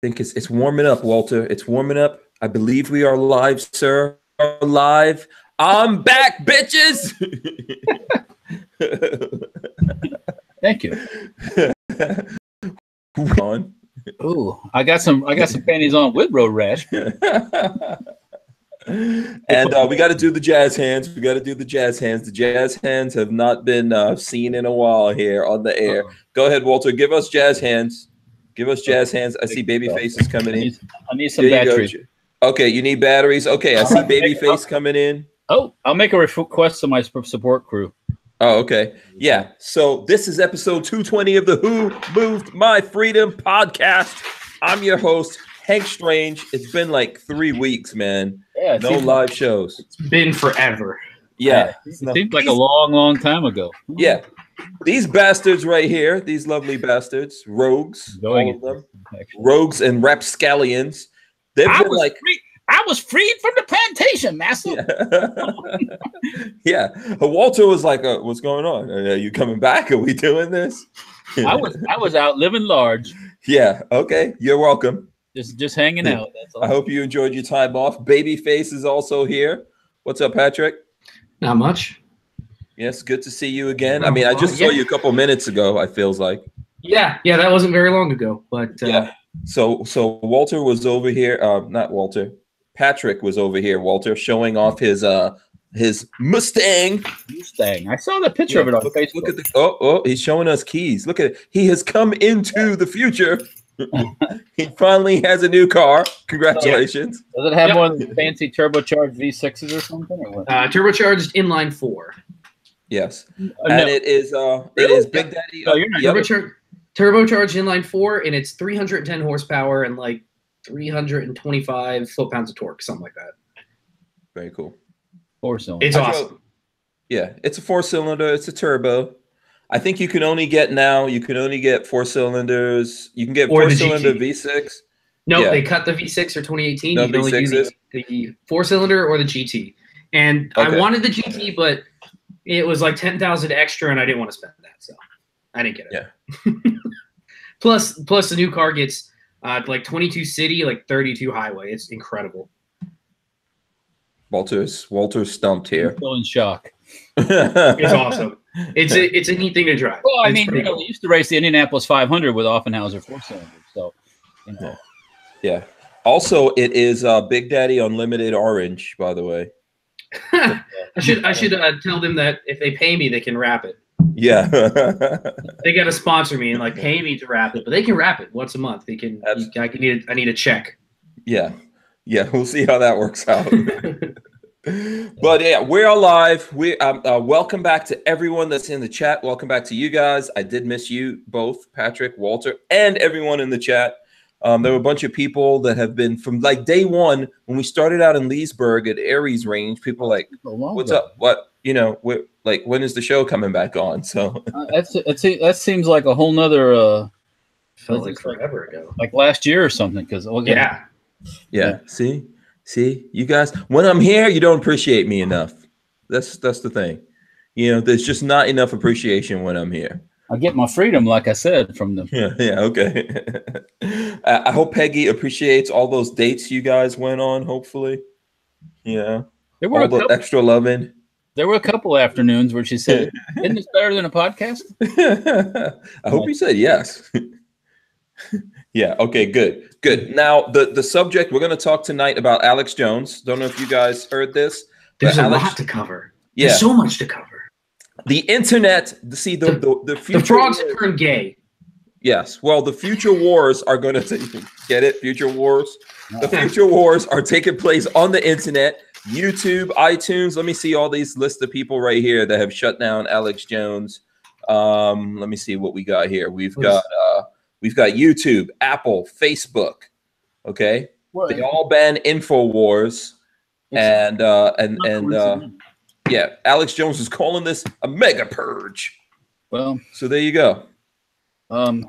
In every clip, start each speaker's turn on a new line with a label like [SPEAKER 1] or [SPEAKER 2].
[SPEAKER 1] think it's warming up, Walter. It's warming up. I believe we are live, sir. Live. I'm back, bitches.
[SPEAKER 2] Thank you.
[SPEAKER 1] On.
[SPEAKER 2] Ooh, I got some panties on with road rash.
[SPEAKER 1] And we got to do the jazz hands. We got to do the jazz hands. The jazz hands have not been seen in a while here on the air. Go ahead, Walter. Give us jazz hands. Give us jazz hands. I see Babyface is coming in.
[SPEAKER 2] I need some batteries.
[SPEAKER 1] Okay, you need batteries. Okay, I see Babyface coming in.
[SPEAKER 2] Oh, I'll make a request to my support crew.
[SPEAKER 1] Oh, okay. Yeah. So this is episode 220 of the Who Moved My Freedom podcast. I'm your host, Hank Strange. It's been like 3 weeks, man.
[SPEAKER 2] Yeah,
[SPEAKER 1] no live shows.
[SPEAKER 3] It's been forever.
[SPEAKER 1] Yeah.
[SPEAKER 2] It seems like a long time ago.
[SPEAKER 1] Yeah. These bastards right here, these lovely bastards, rogues, all of them, rogues and rapscallions. They've been like...
[SPEAKER 2] I was freed from the plantation, master.
[SPEAKER 1] Yeah. Walter was like, what's going on? Are you coming back? Are we doing this?
[SPEAKER 2] I was out living large.
[SPEAKER 1] Yeah. Okay. You're welcome.
[SPEAKER 2] Just hanging out. That's all.
[SPEAKER 1] I hope you enjoyed your time off. Babyface is also here. What's up, Patrick?
[SPEAKER 3] Not much.
[SPEAKER 1] Yes. Good to see you again. I mean, I just saw you a couple minutes ago, I feels like.
[SPEAKER 3] Yeah. That wasn't very long ago, but
[SPEAKER 1] yeah. So Walter was over here. Not Walter. Patrick was over here, Walter, showing off his Mustang.
[SPEAKER 2] I saw the picture of it on Facebook.
[SPEAKER 1] Look at he's showing us keys. Look at it. He has come into the future. He finally has a new car. Congratulations.
[SPEAKER 2] Does it have one of the fancy turbocharged V6s or something? Or what?
[SPEAKER 3] Turbocharged inline 4.
[SPEAKER 1] Yes. And it is Big Daddy.
[SPEAKER 3] No, you're not. Turbocharged inline 4, and it's 310 horsepower and like 325 foot-pounds of torque, something like that.
[SPEAKER 1] Very cool.
[SPEAKER 2] 4-cylinder.
[SPEAKER 3] It's awesome.
[SPEAKER 1] Yeah, it's a 4-cylinder. It's a turbo. I think you can only get 4 cylinders. You can get 4-cylinder V6.
[SPEAKER 3] No, they cut the V6 for 2018.
[SPEAKER 1] No,
[SPEAKER 3] you can only do the 4-cylinder or the GT. And I wanted the GT, but it was like 10,000 extra, and I didn't want to spend that, so I didn't get it.
[SPEAKER 1] Yeah.
[SPEAKER 3] Plus the new car gets like 22 city, like 32 highway. It's incredible.
[SPEAKER 1] Walter's stumped here.
[SPEAKER 2] I'm still in shock.
[SPEAKER 3] It's awesome. It's a neat thing to drive.
[SPEAKER 2] Well, I mean, we used to race the Indianapolis 500 with Offenhauser 4-cylinders, so
[SPEAKER 1] Yeah. Also, it is Big Daddy Unlimited Orange, by the way.
[SPEAKER 3] I should tell them that if they pay me, they can wrap it.
[SPEAKER 1] Yeah.
[SPEAKER 3] They got to sponsor me and like pay me to wrap it, but they can wrap it once a month. They can. I need a check.
[SPEAKER 1] Yeah. We'll see how that works out. But yeah, we're alive. We welcome back to everyone that's in the chat. Welcome back to you guys. I did miss you both, Patrick, Walter, and everyone in the chat. There were a bunch of people that have been from like day one when we started out in Leesburg at Aries Range. People like, what's up? What? Like, when is the show coming back on? So
[SPEAKER 2] that seems like a whole nother
[SPEAKER 3] felt like forever ago,
[SPEAKER 2] like last year or something. Because
[SPEAKER 1] yeah. See, you guys. When I'm here, you don't appreciate me enough. That's the thing. There's just not enough appreciation when I'm here.
[SPEAKER 2] I get my freedom, like I said, from them.
[SPEAKER 1] Yeah. Okay. I hope Peggy appreciates all those dates you guys went on. Hopefully, there were all the extra loving.
[SPEAKER 2] There were a couple afternoons where she said, "Isn't this better than a podcast?"
[SPEAKER 1] I hope you said yes. Yeah. Okay. Good. Now, the subject we're going to talk tonight about Alex Jones. Don't know if you guys heard this.
[SPEAKER 3] There's a lot to cover.
[SPEAKER 1] Yeah.
[SPEAKER 3] There's so much to cover.
[SPEAKER 1] The internet. See the future.
[SPEAKER 3] The frogs turn gay.
[SPEAKER 1] Yes. Well, the future wars are going to get it. Future wars. The future wars are taking place on the internet. YouTube, iTunes. Let me see all these lists of people right here that have shut down Alex Jones. Let me see what we got here. We've got YouTube, Apple, Facebook. Okay, they all ban InfoWars, and Alex Jones is calling this a mega purge.
[SPEAKER 2] Well,
[SPEAKER 1] so there you go.
[SPEAKER 2] Once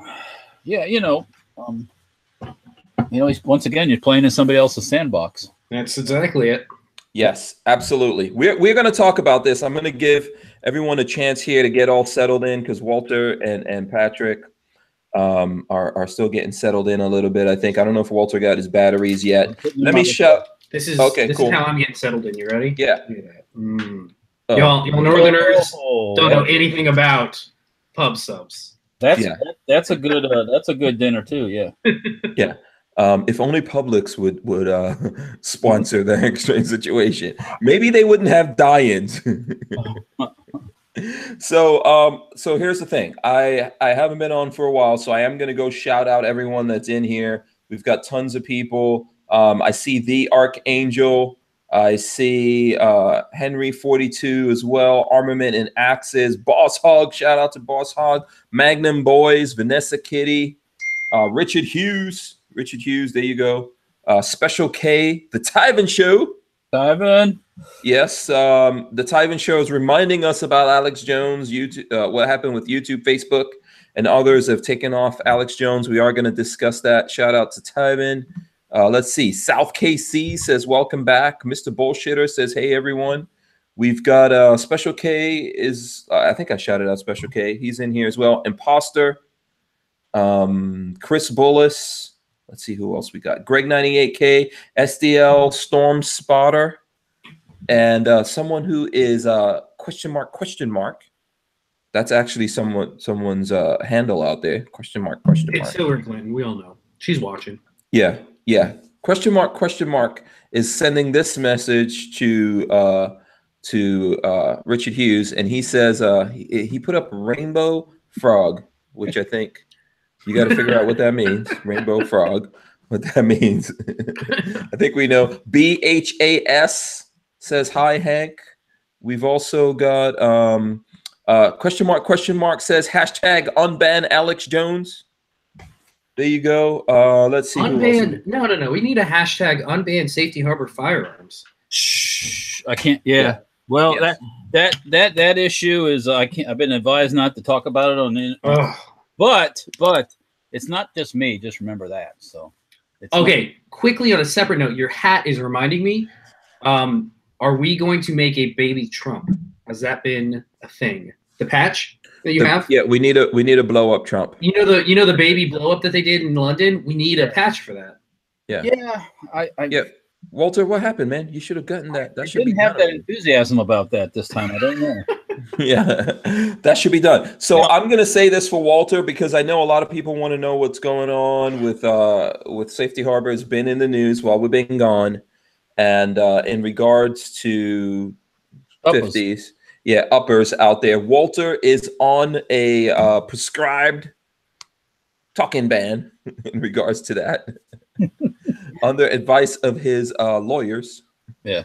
[SPEAKER 2] again, you're playing in somebody else's sandbox.
[SPEAKER 3] That's exactly it.
[SPEAKER 1] Yes, absolutely. We're going to talk about this. I'm going to give everyone a chance here to get all settled in because Walter and Patrick are still getting settled in a little bit. I think I don't know if Walter got his batteries yet. Let me shout.
[SPEAKER 3] This is
[SPEAKER 1] okay.
[SPEAKER 3] This
[SPEAKER 1] cool.
[SPEAKER 3] is how I'm getting settled in. You ready?
[SPEAKER 1] Yeah.
[SPEAKER 3] Y'all Northerners don't know anything about pub subs.
[SPEAKER 2] That's a good dinner too. Yeah.
[SPEAKER 1] Yeah. If only Publix would sponsor the exchange situation, maybe they wouldn't have die-ins. So here's the thing. I haven't been on for a while, so I am going to go shout out everyone that's in here. We've got tons of people. I see the Archangel. I see Henry 42 as well. Armament and Axes. Boss Hog. Shout out to Boss Hog. Magnum Boys. Vanessa Kitty. Richard Hughes. Richard Hughes. There you go. Special K. The Tyven Show.
[SPEAKER 2] Tyven.
[SPEAKER 1] Yes. The Tyven Show is reminding us about Alex Jones. YouTube. What happened with YouTube, Facebook, and others have taken off Alex Jones. We are going to discuss that. Shout out to Tyven. Let's see. South KC says, welcome back. Mr. Bullshitter says, hey, everyone. We've got Special K is, I think I shouted out Special K. He's in here as well. Imposter. Chris Bullis. Let's see who else we got. Greg 98K. SDL. Storm Spotter. And someone who is question mark. That's actually someone's handle out there. Question mark.
[SPEAKER 3] It's Hillary Clinton. We all know. She's watching.
[SPEAKER 1] Yeah. Question mark is sending this message to Richard Hughes, and he says he put up Rainbow Frog, which I think you got to figure out what that means. Rainbow Frog, what that means. I think we know. BHAS says hi, Hank. We've also got question mark says hashtag unban Alex Jones. There you go. Let's see.
[SPEAKER 3] Unban. No. We need a hashtag unban Safety Harbor firearms.
[SPEAKER 2] Shh. I can't. Yeah. Well, yes. that issue is I can't. I've been advised not to talk about it on the. But it's not just me. Just remember that. So.
[SPEAKER 3] Okay. Quickly on a separate note, your hat is reminding me. Are we going to make a baby Trump? Has that been a thing? The patch that you have?
[SPEAKER 1] Yeah, we need a blow up Trump.
[SPEAKER 3] You know the baby blow up that they did in London? We need a patch for that.
[SPEAKER 2] Yeah.
[SPEAKER 1] Yeah. Walter, what happened, man? You should have gotten that.
[SPEAKER 2] That should didn't have that enthusiasm about that this time. I don't know.
[SPEAKER 1] Yeah, that should be done. So I'm going to say this for Walter because I know a lot of people want to know what's going on with Safety Harbor. Has been in the news while we've been gone, and in regards to
[SPEAKER 2] uppers.
[SPEAKER 1] 50s, uppers out there. Walter is on a prescribed talking ban in regards to that, under advice of his lawyers.
[SPEAKER 2] Yeah.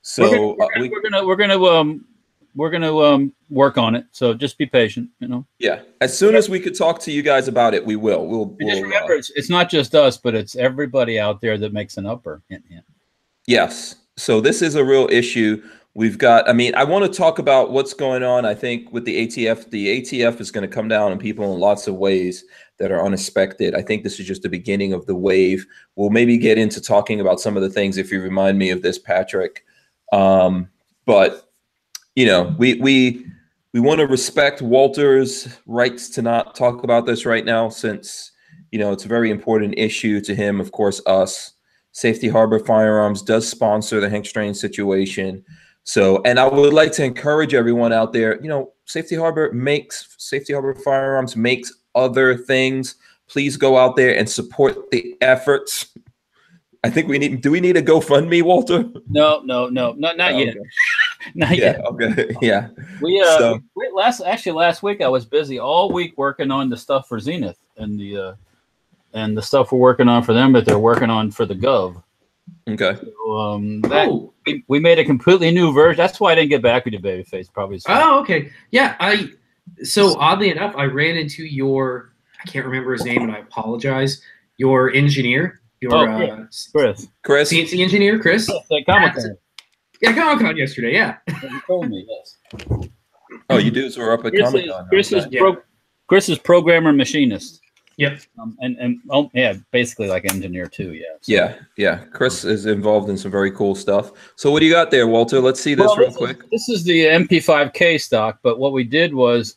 [SPEAKER 1] So
[SPEAKER 2] we're gonna work on it. So just be patient, you know.
[SPEAKER 1] Yeah. As soon as we could talk to you guys about it, we will. We'll
[SPEAKER 2] just remember it's not just us, but it's everybody out there that makes an upper. Hint, hint.
[SPEAKER 1] Yes. So this is a real issue. We've got, I want to talk about what's going on. I think with the ATF is going to come down on people in lots of ways that are unexpected. I think this is just the beginning of the wave. We'll maybe get into talking about some of the things if you remind me of this, Patrick. But you know, we want to respect Walter's rights to not talk about this right now, since, you know, it's a very important issue to him. Of course, us. Safety Harbor Firearms does sponsor the Hank Strange situation. So, and I would like to encourage everyone out there, you know, Safety Harbor Firearms makes other things. Please go out there and support the efforts. I think do we need a GoFundMe, Walter?
[SPEAKER 2] No, not yet.
[SPEAKER 1] Okay.
[SPEAKER 2] Not yet.
[SPEAKER 1] Okay. Yeah.
[SPEAKER 2] Last week I was busy all week working on the stuff for Zenith and the stuff we're working on for them, but they're working on for the Gov.
[SPEAKER 1] Okay.
[SPEAKER 2] So, we made a completely new version. That's why I didn't get back with you, Babyface. Probably.
[SPEAKER 3] Oh, okay. Yeah. So oddly enough, I ran into I can't remember his name, and I apologize. Your engineer,
[SPEAKER 2] Chris,
[SPEAKER 3] CNC engineer, Chris.
[SPEAKER 2] Yes, Comic-Con.
[SPEAKER 3] Yeah, Comic-Con yesterday. Yeah.
[SPEAKER 2] You told me, yes.
[SPEAKER 1] Oh, you dudes were up at Comic-Con.
[SPEAKER 2] Chris is programmer machinist.
[SPEAKER 3] Yep.
[SPEAKER 2] Basically like engineer too. Yeah. So.
[SPEAKER 1] Yeah. Chris is involved in some very cool stuff. So what do you got there, Walter? Let's see this real quick.
[SPEAKER 2] This is the MP5K stock, but what we did was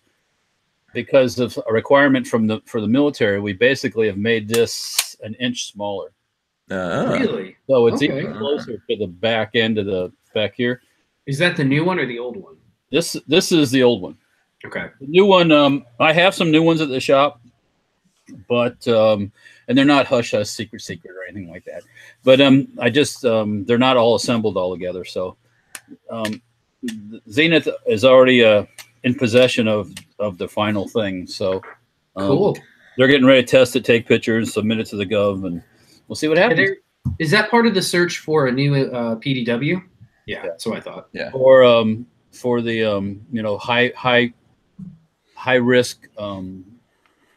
[SPEAKER 2] because of a requirement for the military, we basically have made this an inch smaller.
[SPEAKER 3] Really?
[SPEAKER 2] So it's even closer to the back end of the back here.
[SPEAKER 3] Is that the new one or the old one?
[SPEAKER 2] This is the old one.
[SPEAKER 3] Okay.
[SPEAKER 2] The new one, I have some new ones at the shop, but and they're not hush secret or anything like that. But I just they're not all assembled all together. So Zenith is already in possession of the final thing. So
[SPEAKER 3] cool.
[SPEAKER 2] They're getting ready to test it, take pictures, submit it to the gov, and we'll see what happens.
[SPEAKER 3] Is that part of the search for a new PDW? Yeah, that's what I thought.
[SPEAKER 1] Yeah.
[SPEAKER 2] Or for the high risk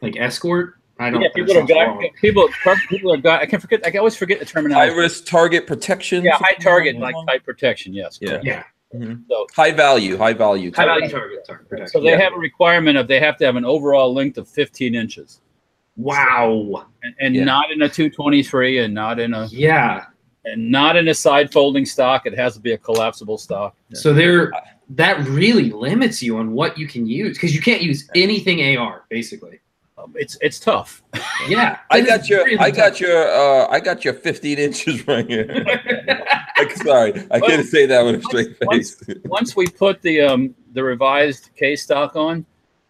[SPEAKER 3] like escort. I don't.
[SPEAKER 2] Yeah, people are got. I can forget. I always forget the terminology.
[SPEAKER 1] High risk target protection.
[SPEAKER 2] Yeah, high target like type protection. Yes.
[SPEAKER 1] Yeah.
[SPEAKER 3] Yeah.
[SPEAKER 1] Mm-hmm. So high value target
[SPEAKER 3] protection.
[SPEAKER 2] So they have a requirement of they have to have an overall length of 15 inches.
[SPEAKER 3] Wow.
[SPEAKER 2] And not in a 223 and not in a and not in a side folding stock. It has to be a collapsible stock.
[SPEAKER 3] So that really limits you on what you can use because you can't use anything AR basically.
[SPEAKER 2] It's tough.
[SPEAKER 3] Yeah.
[SPEAKER 1] I got your 15 inches right here. Sorry, I couldn't say that with a straight face.
[SPEAKER 2] Once we put the revised case stock on,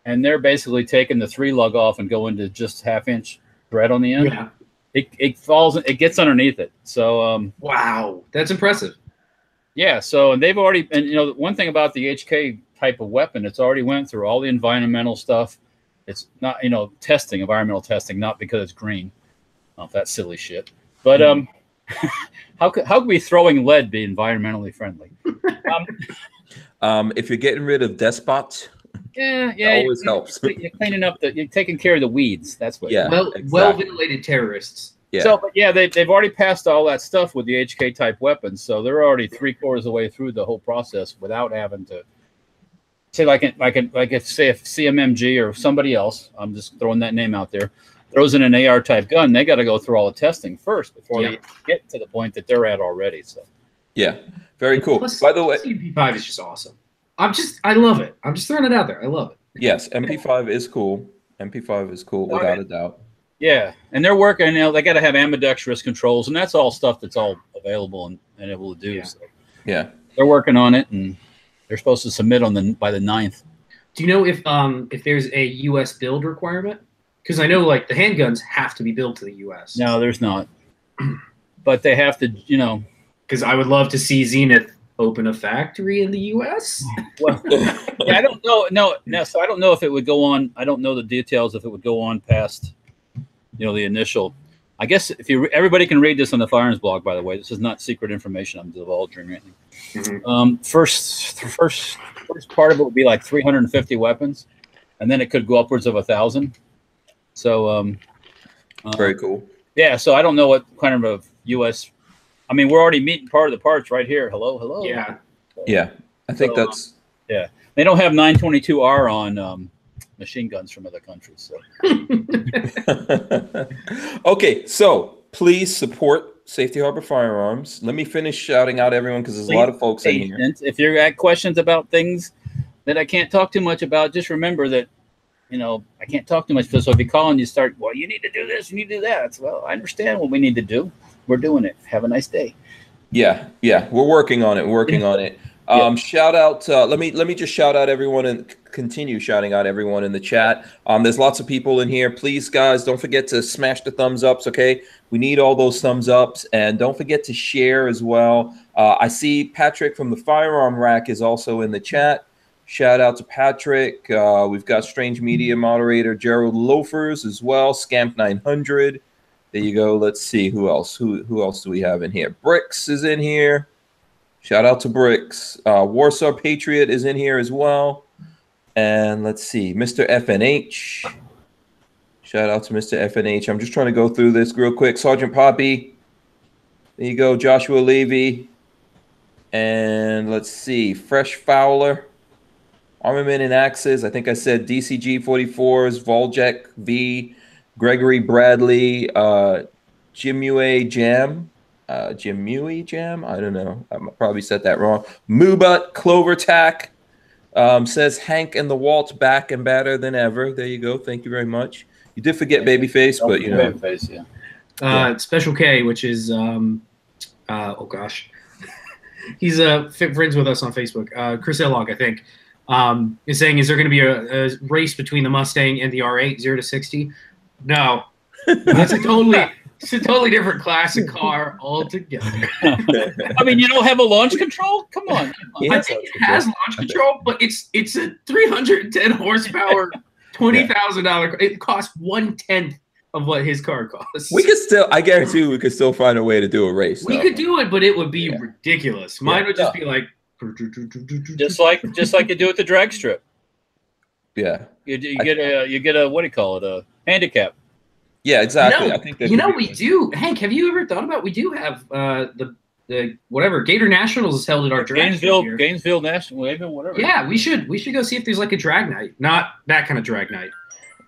[SPEAKER 2] and they're basically taking the 3 lug off and going to just half-inch thread on the end.
[SPEAKER 3] Yeah.
[SPEAKER 2] It gets underneath it. So
[SPEAKER 3] wow, that's impressive.
[SPEAKER 2] Yeah. So and they've already one thing about the HK type of weapon, it's already went through all the environmental stuff. It's not environmental testing, not because it's green. Not that silly shit. But how could we throwing lead be environmentally friendly?
[SPEAKER 1] If you're getting rid of despots, it always helps.
[SPEAKER 2] You're cleaning up you're taking care of the weeds. That's what.
[SPEAKER 1] Yeah.
[SPEAKER 3] Well ventilated terrorists.
[SPEAKER 2] Yeah. So, but yeah, they've already passed all that stuff with the HK type weapons, so they're already 3/4 of the way through the whole process without having to say like if CMMG or somebody else. I'm just throwing that name out there. Throws in an AR type gun, they got to go through all the testing first before they get to the point that they're at already. So,
[SPEAKER 1] yeah, very cool. By the way,
[SPEAKER 3] MP5 is just awesome. I love it. I'm just throwing it out there. I love it.
[SPEAKER 1] Yes, MP5 is cool. MP5 is cool without a doubt.
[SPEAKER 2] Yeah, and they're working. They got to have ambidextrous controls, and that's all stuff that's all available and able to do.
[SPEAKER 3] Yeah.
[SPEAKER 2] So,
[SPEAKER 1] yeah,
[SPEAKER 2] they're working on it, and they're supposed to submit by the 9th.
[SPEAKER 3] Do you know if there's a U.S. build requirement? Because I know like the handguns have to be built to the U.S.
[SPEAKER 2] No, there's not. But they have to,
[SPEAKER 3] Because I would love to see Zenith open a factory in the U.S.
[SPEAKER 2] Well, I don't know. No, so I don't know if it would go on. I don't know the details if it would go on past, the initial. I guess everybody can read this on the Firearms blog. By the way, this is not secret information I'm divulging or anything. Mm-hmm. First part of it would be like 350 weapons, and then it could go upwards of 1,000. So,
[SPEAKER 1] very cool.
[SPEAKER 2] Yeah. So I don't know what kind of a U.S. I mean, we're already meeting part of the parts right here. Hello.
[SPEAKER 3] Yeah.
[SPEAKER 2] So,
[SPEAKER 1] yeah. I think that's.
[SPEAKER 2] Yeah. They don't have 922R on machine guns from other countries. So.
[SPEAKER 1] Okay. So please support Safety Harbor Firearms. Let me finish shouting out everyone because there's a lot of folks in here.
[SPEAKER 2] If you're at questions about things that I can't talk too much about, just remember that. I can't talk too much. So if you call and you start, well, you need to do this, you need to do that. It's, well, I understand what we need to do. We're doing it. Have a nice day.
[SPEAKER 1] Yeah. We're working on it. Shout out. Let me just shout out everyone and continue shouting out everyone in the chat. There's lots of people in here. Please, guys, don't forget to smash the thumbs ups. Okay, we need all those thumbs ups, and don't forget to share as well. I see Patrick from the Firearm Rack is also in the chat. Shout out to Patrick. We've got Strange Media moderator Gerald Loafers as well. Scamp 900. There you go. Let's see who else. Who else do we have in here? Bricks is in here. Shout out to Bricks. Warsaw Patriot is in here as well. And let's see, Mr. FNH. Shout out to Mr. FNH. I'm just trying to go through this real quick. Sergeant Poppy. There you go. Joshua Levy. And let's see, Fresh Fowler. Armament and Axes. I think I said DCG 44s, Voljek V, Gregory Bradley, Jimue Jam. Jimue Jam? I don't know. I probably said that wrong. Mubat, Clover Tack, Says Hank and the Walt back and better than ever. There you go. Thank you very much. You did forget Babyface, but you know.
[SPEAKER 2] Babyface, yeah.
[SPEAKER 3] Special K, which is oh gosh, he's friends with us on Facebook. Chris Elog, I think, is saying, is there going to be a race between the Mustang and the R8 0 to 60? No, that's a totally different class of car altogether.
[SPEAKER 2] I mean, you don't have a launch control? Come on.
[SPEAKER 3] I think it has launch control, but it's a 310 horsepower, $20,000. It costs 1/10 of what his car costs.
[SPEAKER 1] We could still, I guarantee you, we could still find a way to do a race.
[SPEAKER 3] We could do it, but it would be ridiculous. Mine would just be like,
[SPEAKER 2] just like you do at the drag strip.
[SPEAKER 1] Yeah,
[SPEAKER 2] you get a what do you call it, a handicap.
[SPEAKER 1] Yeah, exactly.
[SPEAKER 3] No,
[SPEAKER 1] I think that
[SPEAKER 3] we do. Hank, have you ever thought about? We do have the whatever Gator Nationals is held at our drag
[SPEAKER 2] Gainesville National, whatever.
[SPEAKER 3] Yeah, we should go see if there's like a drag night, not that kind of drag night,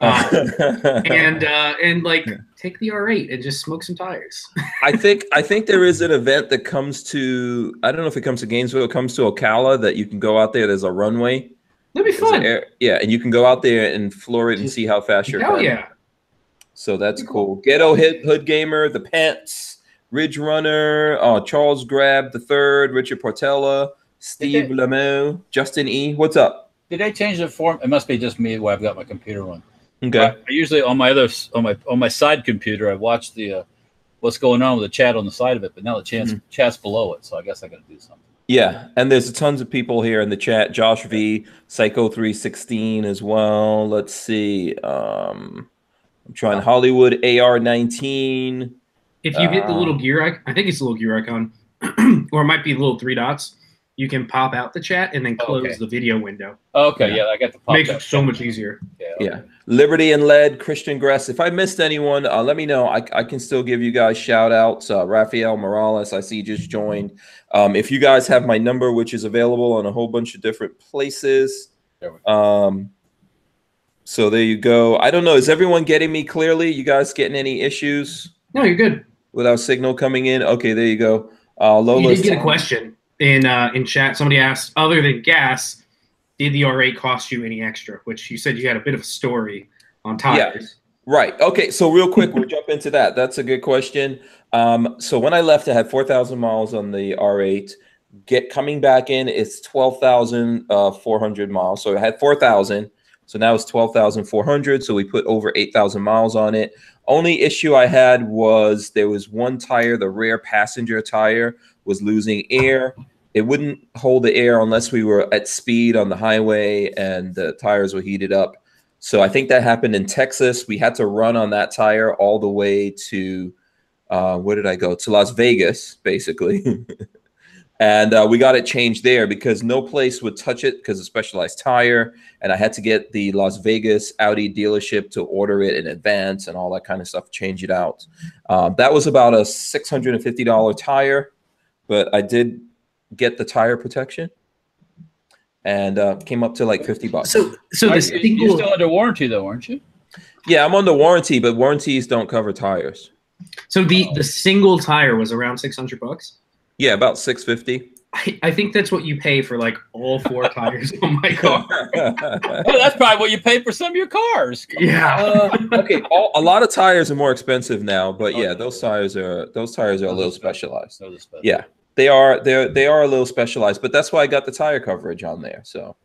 [SPEAKER 3] and like take the R8 and just smoke some tires.
[SPEAKER 1] I think there is an event that comes to, I don't know if it comes to Gainesville, it comes to Ocala, that you can go out there. There's a runway.
[SPEAKER 3] That'd be fun.
[SPEAKER 1] And you can go out there and floor it and see how fast you're going.
[SPEAKER 3] Yeah.
[SPEAKER 1] So that's cool. Ghetto Hood Gamer, The Pants, Ridge Runner, Charles Grab the Third, Richard Portella, Steve Lameau, Justin E. What's up?
[SPEAKER 2] Did they change the form? It must be just me where I've got my computer on.
[SPEAKER 1] Okay.
[SPEAKER 2] I usually on my side computer I watch the what's going on with the chat on the side of it, but now the chat's below it, so I guess I got to do something.
[SPEAKER 1] Yeah, and there's tons of people here in the chat. Josh V, Psycho 316 as well. Let's see. I'm trying Hollywood AR19.
[SPEAKER 3] If you hit the little gear icon, I think it's a little gear icon, or it might be little 3 dots. You can pop out the chat and then close the video window.
[SPEAKER 2] Okay, yeah, I got the pop.
[SPEAKER 3] Makes it so much easier.
[SPEAKER 1] Yeah. Liberty and Lead, Christian Gress. If I missed anyone, let me know. I can still give you guys shout outs. Rafael Morales, I see you just joined. If you guys have my number, which is available on a whole bunch of different places. So there you go. I don't know. Is everyone getting me clearly? You guys getting any issues?
[SPEAKER 3] No, you're good.
[SPEAKER 1] Without signal coming in? Okay, there you go. Lola,
[SPEAKER 3] you did get a question in chat. Somebody asked, other than gas, did the R8 cost you any extra? Which you said you had a bit of a story on tires.
[SPEAKER 1] Yeah. Right. Okay. So real quick, we'll jump into that. That's a good question. So when I left, I had 4,000 miles on the R8. Coming back in, it's 12,400 miles. So I had 4,000. So now it's 12,400. So we put over 8,000 miles on it. Only issue I had was there was one tire, the rear passenger tire, was losing air. It wouldn't hold the air unless we were at speed on the highway and the tires were heated up. So I think that happened in Texas. We had to run on that tire all the way to, where did I go? To Las Vegas, basically. And we got it changed there because no place would touch it because it's a specialized tire. And I had to get the Las Vegas Audi dealership to order it in advance and all that kind of stuff, change it out. That was about a $650 tire, but I did get the tire protection and came up to like $50.
[SPEAKER 3] So
[SPEAKER 2] you're still under warranty though, aren't you?
[SPEAKER 1] Yeah, I'm under warranty, but warranties don't cover tires.
[SPEAKER 3] So the single tire was around $600?
[SPEAKER 1] Yeah, about $650.
[SPEAKER 3] I think that's what you pay for like all 4 tires on my car.
[SPEAKER 2] Well, that's probably what you pay for some of your cars.
[SPEAKER 3] Yeah.
[SPEAKER 1] Okay. A lot of tires are more expensive now, but yeah, those tires are a little specialized. Yeah, they are a little specialized, but that's why I got the tire coverage on there. So,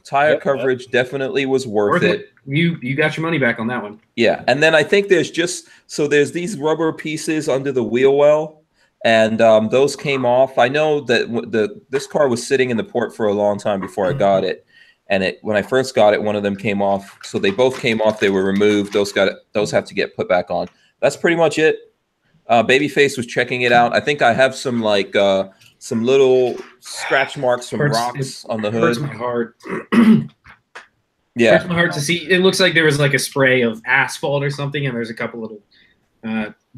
[SPEAKER 1] tire coverage definitely was worth it.
[SPEAKER 3] You got your money back on that one.
[SPEAKER 1] Yeah, and then I think there's these rubber pieces under the wheel well. And those came off. I know that this car was sitting in the port for a long time before I got it. And when I first got it, one of them came off. So they both came off. They were removed. Those have to get put back on. That's pretty much it. Babyface was checking it out. I think I have some little scratch marks from rocks on the hood.
[SPEAKER 3] Hurts my heart.
[SPEAKER 1] Yeah.
[SPEAKER 3] Hurts my heart to see. It looks like there was like a spray of asphalt or something, and there's a couple little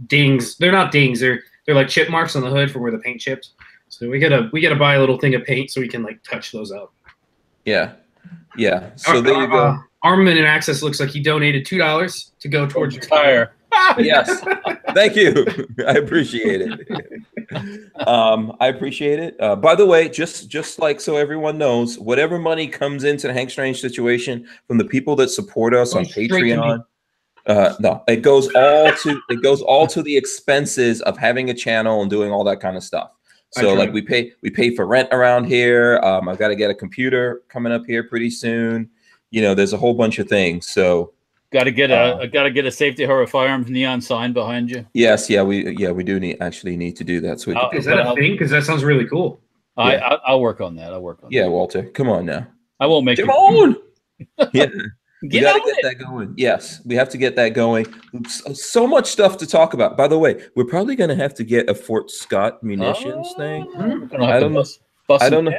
[SPEAKER 3] dings. They're not dings. They're like chip marks on the hood for where the paint chipped. So we gotta buy a little thing of paint so we can like touch those up.
[SPEAKER 1] Yeah. So there you go.
[SPEAKER 3] Armament and Access looks like he donated $2 to go towards your tire.
[SPEAKER 1] Yes. Thank you. I appreciate it. I appreciate it. By the way, just like so everyone knows, whatever money comes into the Hank Strange situation from the people that support us on Patreon, no, it goes all to the expenses of having a channel and doing all that kind of stuff. So like we pay for rent around here. I've got to get a computer coming up here pretty soon. You know, there's a whole bunch of things. So
[SPEAKER 2] got to get a Safety Harbor Firearms neon sign behind you.
[SPEAKER 1] Yes, we do actually need to do that. So
[SPEAKER 3] is that a thing? Because that sounds really cool.
[SPEAKER 2] I'll work on that.
[SPEAKER 1] Yeah, Walter, come on now.
[SPEAKER 2] I won't make
[SPEAKER 1] come on. Yeah.
[SPEAKER 2] Get
[SPEAKER 1] that going. Yes, we have to get that going. So much stuff to talk about. By the way, we're probably going to have to get a Fort Scott munitions thing. I don't know.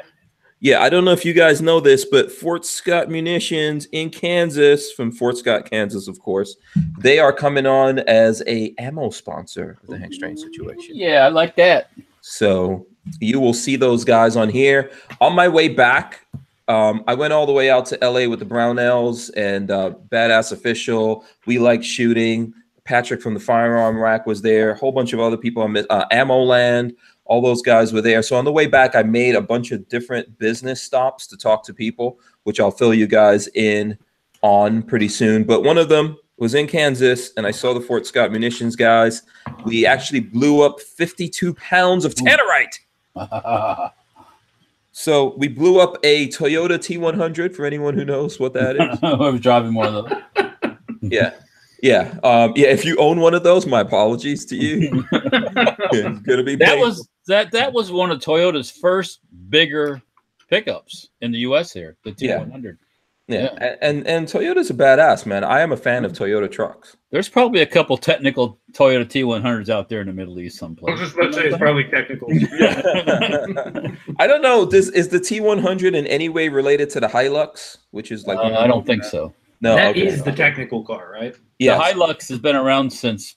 [SPEAKER 1] Yeah, I don't know if you guys know this, but Fort Scott Munitions in Kansas, from Fort Scott, Kansas, of course, they are coming on as a ammo sponsor of the Hank Strange situation.
[SPEAKER 2] Yeah, I like that.
[SPEAKER 1] So you will see those guys on here. On my way back, I went all the way out to LA with the Brownells and Badass Official. We Like Shooting. Patrick from the Firearm Rack was there. A whole bunch of other people. Ammo Land. All those guys were there. So on the way back, I made a bunch of different business stops to talk to people, which I'll fill you guys in on pretty soon. But one of them was in Kansas, and I saw the Fort Scott Munitions guys. We actually blew up 52 pounds of tannerite. So we blew up a Toyota T100, for anyone who knows what that is.
[SPEAKER 2] I was driving one of them.
[SPEAKER 1] Yeah. Yeah. If you own one of those, my apologies to you. It's gonna be
[SPEAKER 2] that was one of Toyota's first bigger pickups in the US here, the T100.
[SPEAKER 1] Yeah. And Toyota's a badass, man. I am a fan of Toyota trucks.
[SPEAKER 2] There's probably a couple technical Toyota T100s out there in the Middle East someplace.
[SPEAKER 3] I was just about to say it's probably technical.
[SPEAKER 1] I don't know. Is the T100 in any way related to the Hilux, which is like
[SPEAKER 2] I don't think so.
[SPEAKER 1] No,
[SPEAKER 3] that is the technical car, right?
[SPEAKER 1] Yeah,
[SPEAKER 2] the Hilux has been around since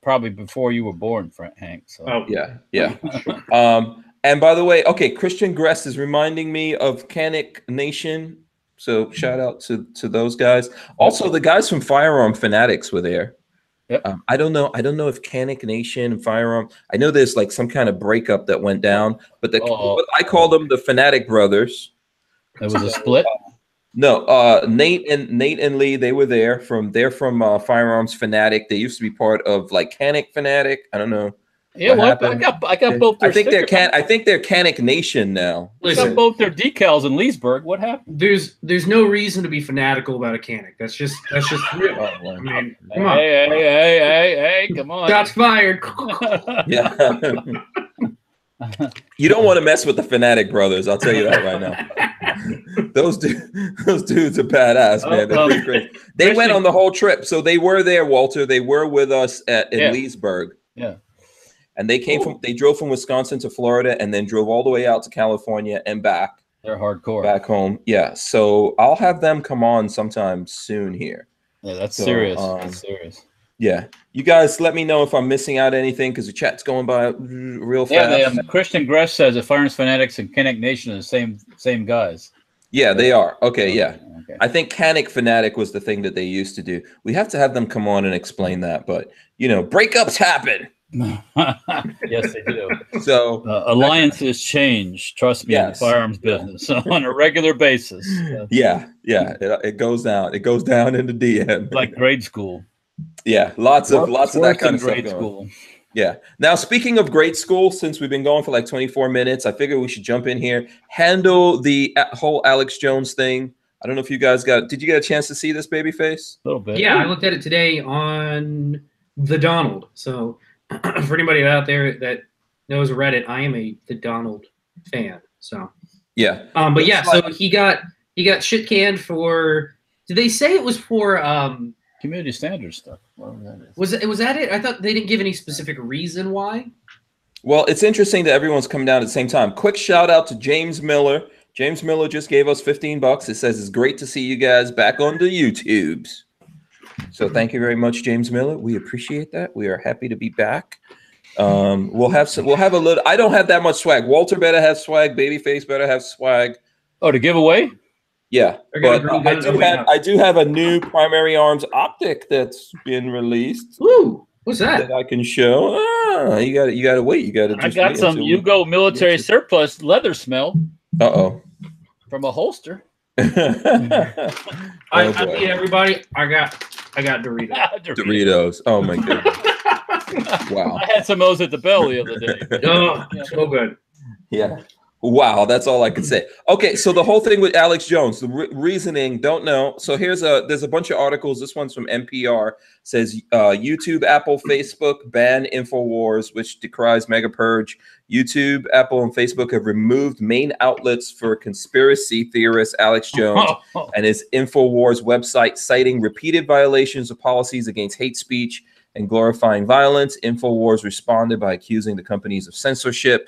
[SPEAKER 2] probably before you were born, Hank. So
[SPEAKER 1] yeah. And by the way, okay, Christian Gress is reminding me of Canic Nation. So shout out to those guys. Also, the guys from Firearm Fanatics were there.
[SPEAKER 2] Yep.
[SPEAKER 1] I don't know if Canic Nation and Firearm. I know there's like some kind of breakup that went down, but I call them the Fanatic Brothers.
[SPEAKER 2] There was a split.
[SPEAKER 1] No, Nate and Lee, they were there. They're from Firearms Fanatic. They used to be part of like Canic Fanatic. I don't know.
[SPEAKER 2] Yeah, I got both their
[SPEAKER 1] I think they're Canic Nation now.
[SPEAKER 2] I got both their decals in Leesburg. What happened?
[SPEAKER 3] There's no reason to be fanatical about a Canic. That's just real. I mean, come on.
[SPEAKER 2] Hey, come on.
[SPEAKER 3] Shots fired.
[SPEAKER 1] Yeah. You don't want to mess with the Fanatic brothers. I'll tell you that right now. Those dudes are badass, man. They're pretty great. They went on the whole trip, so they were there, Walter. They were with us in Leesburg.
[SPEAKER 2] Yeah.
[SPEAKER 1] And they drove from Wisconsin to Florida and then drove all the way out to California and back.
[SPEAKER 2] They're hardcore.
[SPEAKER 1] Back home. Yeah. So I'll have them come on sometime soon here.
[SPEAKER 2] Yeah, that's serious. That's serious.
[SPEAKER 1] Yeah. You guys let me know if I'm missing out anything because the chat's going by real fast.
[SPEAKER 2] Yeah, Christian Gress says the Firearms Fanatics and Canic Nation are the same guys.
[SPEAKER 1] Yeah, they are. Okay, yeah.
[SPEAKER 2] Okay.
[SPEAKER 1] I think Canic Fanatic was the thing that they used to do. We have to have them come on and explain that, but breakups happen.
[SPEAKER 2] Yes, they do.
[SPEAKER 1] So
[SPEAKER 2] alliances change. Trust me, in the firearms business on a regular basis.
[SPEAKER 1] Yeah. It goes down. It goes down into DM.
[SPEAKER 2] Like grade school.
[SPEAKER 1] Yeah, lots of that kind of stuff
[SPEAKER 2] grade school.
[SPEAKER 1] Yeah. Now, speaking of grade school, since we've been going for like 24 minutes, I figure we should jump in here, handle the whole Alex Jones thing. I don't know if you guys did you get a chance to see this, Babyface?
[SPEAKER 2] A little bit.
[SPEAKER 3] Yeah, I looked at it today on the Donald. So for anybody out there that knows Reddit, I am the Donald fan. So
[SPEAKER 1] yeah.
[SPEAKER 3] But yeah, so he got shit canned for. Did they say it was for
[SPEAKER 2] community standard stuff?
[SPEAKER 3] Was that it? I thought they didn't give any specific reason why.
[SPEAKER 1] Well, it's interesting that everyone's coming down at the same time. Quick shout out to James Miller. James Miller just gave us $15. It says it's great to see you guys back on the YouTubes. So thank you very much, James Miller. We appreciate that. We are happy to be back. We'll have a little. I don't have that much swag. Walter better have swag. Babyface better have swag.
[SPEAKER 2] Oh, to give away?
[SPEAKER 1] Yeah, but I do have a new Primary Arms optic that's been released.
[SPEAKER 3] Woo! What's that?
[SPEAKER 1] I can show. You got to wait. You got to.
[SPEAKER 2] I got some Yugo military surplus leather smell. From a holster.
[SPEAKER 3] I mean, everybody, I got Doritos.
[SPEAKER 1] Doritos. Oh my goodness. Wow.
[SPEAKER 2] I had some of those at the Bell the other day.
[SPEAKER 3] Oh, so good.
[SPEAKER 1] Yeah. Wow, that's all I could say. Okay, so the whole thing with Alex Jones, the reasoning, don't know. So there's a bunch of articles. This one's from NPR. Says YouTube, Apple, Facebook ban InfoWars, which decries mega purge. YouTube, Apple, and Facebook have removed main outlets for conspiracy theorist Alex Jones and his InfoWars website, citing repeated violations of policies against hate speech and glorifying violence. InfoWars responded by accusing the companies of censorship.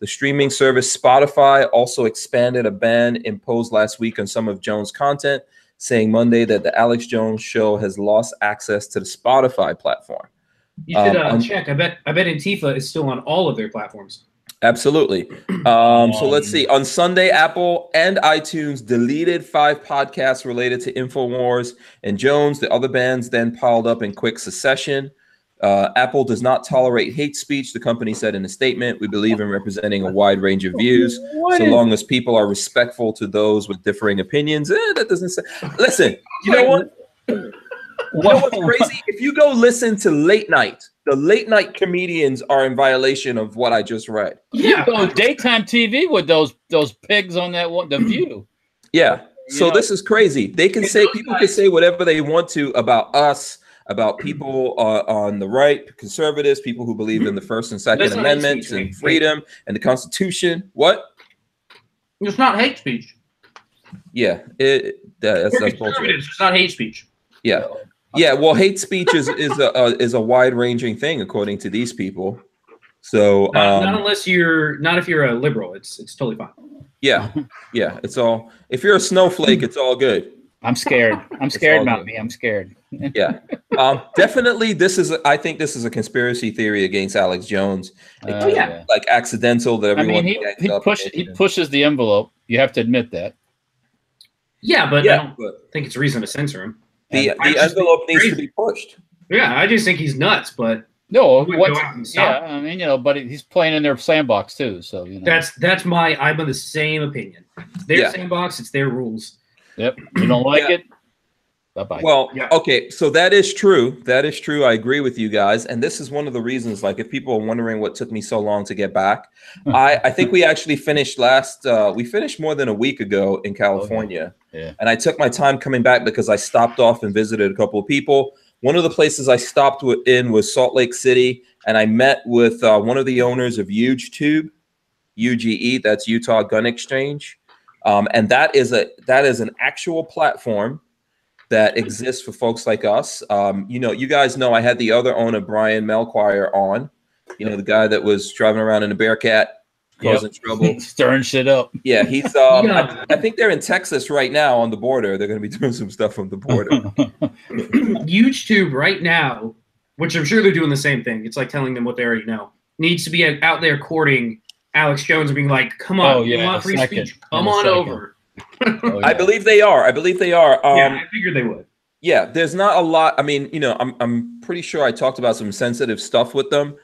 [SPEAKER 1] The streaming service Spotify also expanded a ban imposed last week on some of Jones' content, saying Monday that the Alex Jones Show has lost access to the Spotify platform.
[SPEAKER 3] You should check. I bet Antifa is still on all of their platforms.
[SPEAKER 1] Absolutely. So let's see. On Sunday, Apple and iTunes deleted 5 podcasts related to InfoWars and Jones. The other bans then piled up in quick succession. Apple does not tolerate hate speech, the company said in a statement. We believe in representing a wide range of views, so long as people are respectful to those with differing opinions. That doesn't say. Listen, you know what? You know what's crazy? If you go listen to late night, the late night comedians are in violation of what I just read.
[SPEAKER 2] Yeah, daytime TV with those pigs on that one, The View.
[SPEAKER 1] Yeah. So this is crazy. They can say, people can say whatever they want to about us, about people on the right, conservatives, people who believe in the First and Second Amendments and freedom and the Constitution. What?
[SPEAKER 3] It's not hate speech.
[SPEAKER 1] Yeah, that's bullshit.
[SPEAKER 3] It's not hate speech.
[SPEAKER 1] Yeah, yeah. Well, hate speech is a wide-ranging thing according to these people. So
[SPEAKER 3] not if you're a liberal, it's totally fine.
[SPEAKER 1] Yeah, yeah. It's all. If you're a snowflake, it's all good.
[SPEAKER 2] I'm scared. I'm scared about me. I'm scared.
[SPEAKER 1] Yeah. Definitely I think this is a conspiracy theory against Alex Jones. It's like accidental that everyone
[SPEAKER 2] he pushes the envelope. You have to admit that.
[SPEAKER 3] Yeah, but I don't think it's reason to censor him.
[SPEAKER 1] The envelope needs to be pushed.
[SPEAKER 3] Yeah, I just think he's nuts, but
[SPEAKER 2] no, I mean, but he's playing in their sandbox too, so
[SPEAKER 3] I'm of the same opinion. It's their sandbox, it's their rules.
[SPEAKER 2] Yep. You don't like it? Bye-bye.
[SPEAKER 1] Well, okay, so that is true. That is true. I agree with you guys. And this is one of the reasons, like, if people are wondering what took me so long to get back, I think we actually finished we finished more than a week ago in California.
[SPEAKER 2] Yeah.
[SPEAKER 1] And I took my time coming back because I stopped off and visited a couple of people. One of the places I stopped in was Salt Lake City, and I met with one of the owners of UGE, UGE, that's Utah Gun Exchange. And that is an actual platform that exists for folks like us. You guys know I had the other owner, Brian Melchior, on. The guy that was driving around in a Bearcat, causing trouble,
[SPEAKER 2] stirring shit up.
[SPEAKER 1] Yeah, he's. I think they're in Texas right now on the border. They're going to be doing some stuff on the border.
[SPEAKER 3] YouTube right now, which I'm sure they're doing the same thing. It's like telling them what they already know. Needs to be out there courting Alex Jones and being like, "Come on, you want free speech? Come on over."
[SPEAKER 1] I believe they are. I
[SPEAKER 3] figured they would.
[SPEAKER 1] Yeah, there's not a lot. I mean, I'm pretty sure I talked about some sensitive stuff with them,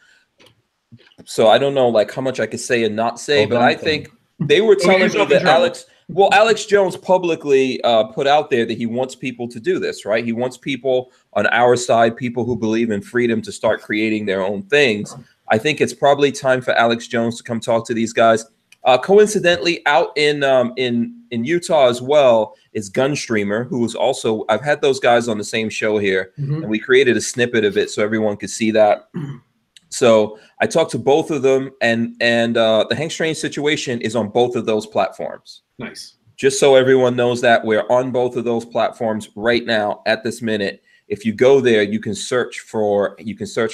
[SPEAKER 1] so I don't know like how much I could say and not say. But I think they were telling me that Alex Jones publicly put out there that he wants people to do this, right? He wants people on our side, people who believe in freedom, to start creating their own things. I think it's probably time for Alex Jones to come talk to these guys. Coincidentally, out in Utah as well is Gunstreamer, who is also, I've had those guys on the same show here, and we created a snippet of it so everyone could see that. So I talked to both of them, and the Hank Strange situation is on both of those platforms.
[SPEAKER 3] Nice. Just
[SPEAKER 1] so everyone knows that we're on both of those platforms right now at this minute. If you go there, you can search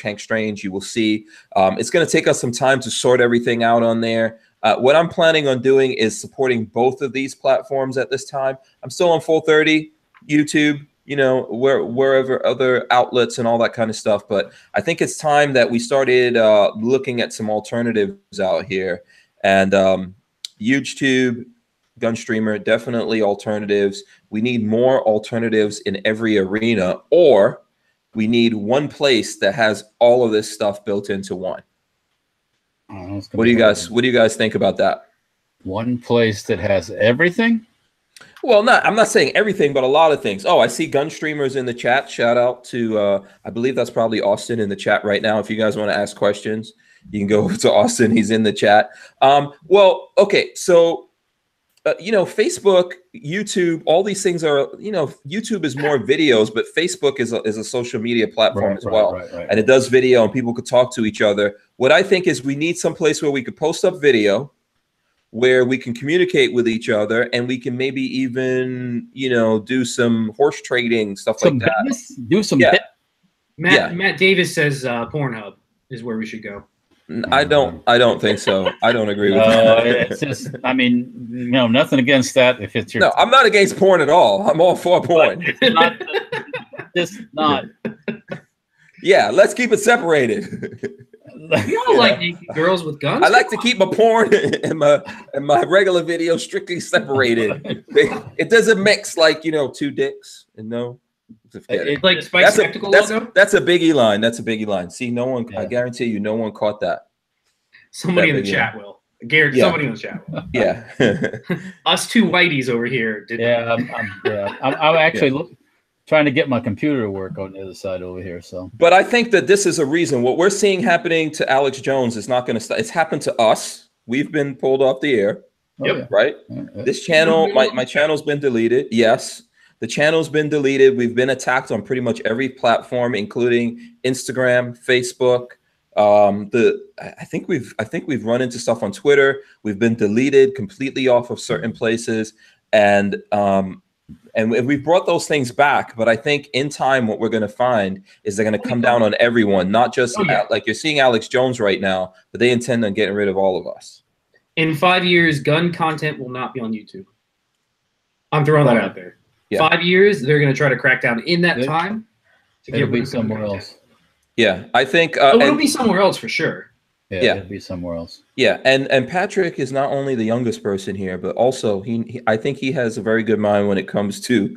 [SPEAKER 1] Hank Strange. You will see. It's going to take us some time to sort everything out on there. What I'm planning on doing is supporting both of these platforms at this time. I'm still on Full30, YouTube, wherever other outlets and all that kind of stuff. But I think it's time that we started looking at some alternatives out here. And YouTube, Gunstreamer, definitely alternatives. We need more alternatives in every arena, or We need one place that has all of this stuff built into one. What do you guys think about that?
[SPEAKER 2] One place that has everything?
[SPEAKER 1] Well, I'm not saying everything, but a lot of things. Oh, I see Gun Streamers in the chat. Shout out to I believe that's probably Austin in the chat right now. If you guys want to ask questions, you can go over to Austin. He's in the chat. Well, okay, so Facebook, YouTube, all these things are, YouTube is more videos, but Facebook is a social media platform as well. Right. And it does video and people could talk to each other. What I think is we need some place where we could post up video, where we can communicate with each other, and we can maybe even, do some horse trading, stuff like that.
[SPEAKER 2] Do some
[SPEAKER 3] Matt Davis says Pornhub is where we should go.
[SPEAKER 1] I don't think so. I don't agree with that.
[SPEAKER 2] It's just, nothing against that. If it's your
[SPEAKER 1] no, I'm not against porn at all. I'm all for porn.
[SPEAKER 2] Just not.
[SPEAKER 1] Yeah, let's keep it separated.
[SPEAKER 3] You don't like naked girls with guns?
[SPEAKER 1] I like to keep my porn and my regular video strictly separated. It doesn't mix like two dicks and no.
[SPEAKER 3] It's like Spike Spectacle logo?
[SPEAKER 1] That's a Biggie line. That's a Biggie line. See, no one. Yeah. I guarantee you, no one caught that.
[SPEAKER 3] Somebody in the chat will. Garrett, somebody in the chat will.
[SPEAKER 1] Yeah.
[SPEAKER 3] Us two whiteys over here.
[SPEAKER 2] I'm actually trying to get my computer to work on the other side over here. So,
[SPEAKER 1] but I think that this is a reason. What we're seeing happening to Alex Jones is not going to stop. It's happened to us. We've been pulled off the air.
[SPEAKER 3] Yep.
[SPEAKER 1] Right. This channel, my channel's been deleted. Yes. The channel's been deleted. We've been attacked on pretty much every platform, including Instagram, Facebook. I think we've run into stuff on Twitter. We've been deleted completely off of certain places, and we've brought those things back. But I think in time, what we're going to find is they're going to come down on everyone, not just like you're seeing Alex Jones right now, but they intend on getting rid of all of us.
[SPEAKER 3] In 5 years, gun content will not be on YouTube. I'm throwing that out there. Yeah. 5 years, they're going to try to crack down in that time to get rid of
[SPEAKER 2] somewhere else.
[SPEAKER 1] Yeah, I think
[SPEAKER 3] it'll be somewhere else for sure.
[SPEAKER 2] Yeah, it'll be somewhere else.
[SPEAKER 1] Yeah, and Patrick is not only the youngest person here, but also I think he has a very good mind when it comes to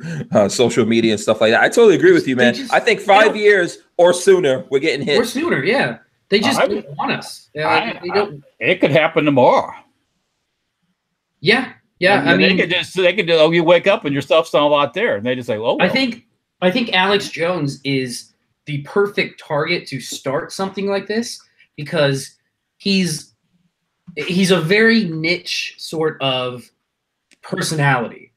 [SPEAKER 1] social media and stuff like that. I totally agree with you, man. I think 5 years or sooner, we're getting hit.
[SPEAKER 3] Or sooner, yeah. They just don't want us. They don't.
[SPEAKER 2] It could happen tomorrow.
[SPEAKER 3] Yeah. Yeah, I mean,
[SPEAKER 2] they could do. Oh, you wake up and your stuff's not out there, and they just say, "Oh." Well.
[SPEAKER 3] I think Alex Jones is the perfect target to start something like this because he's a very niche sort of personality.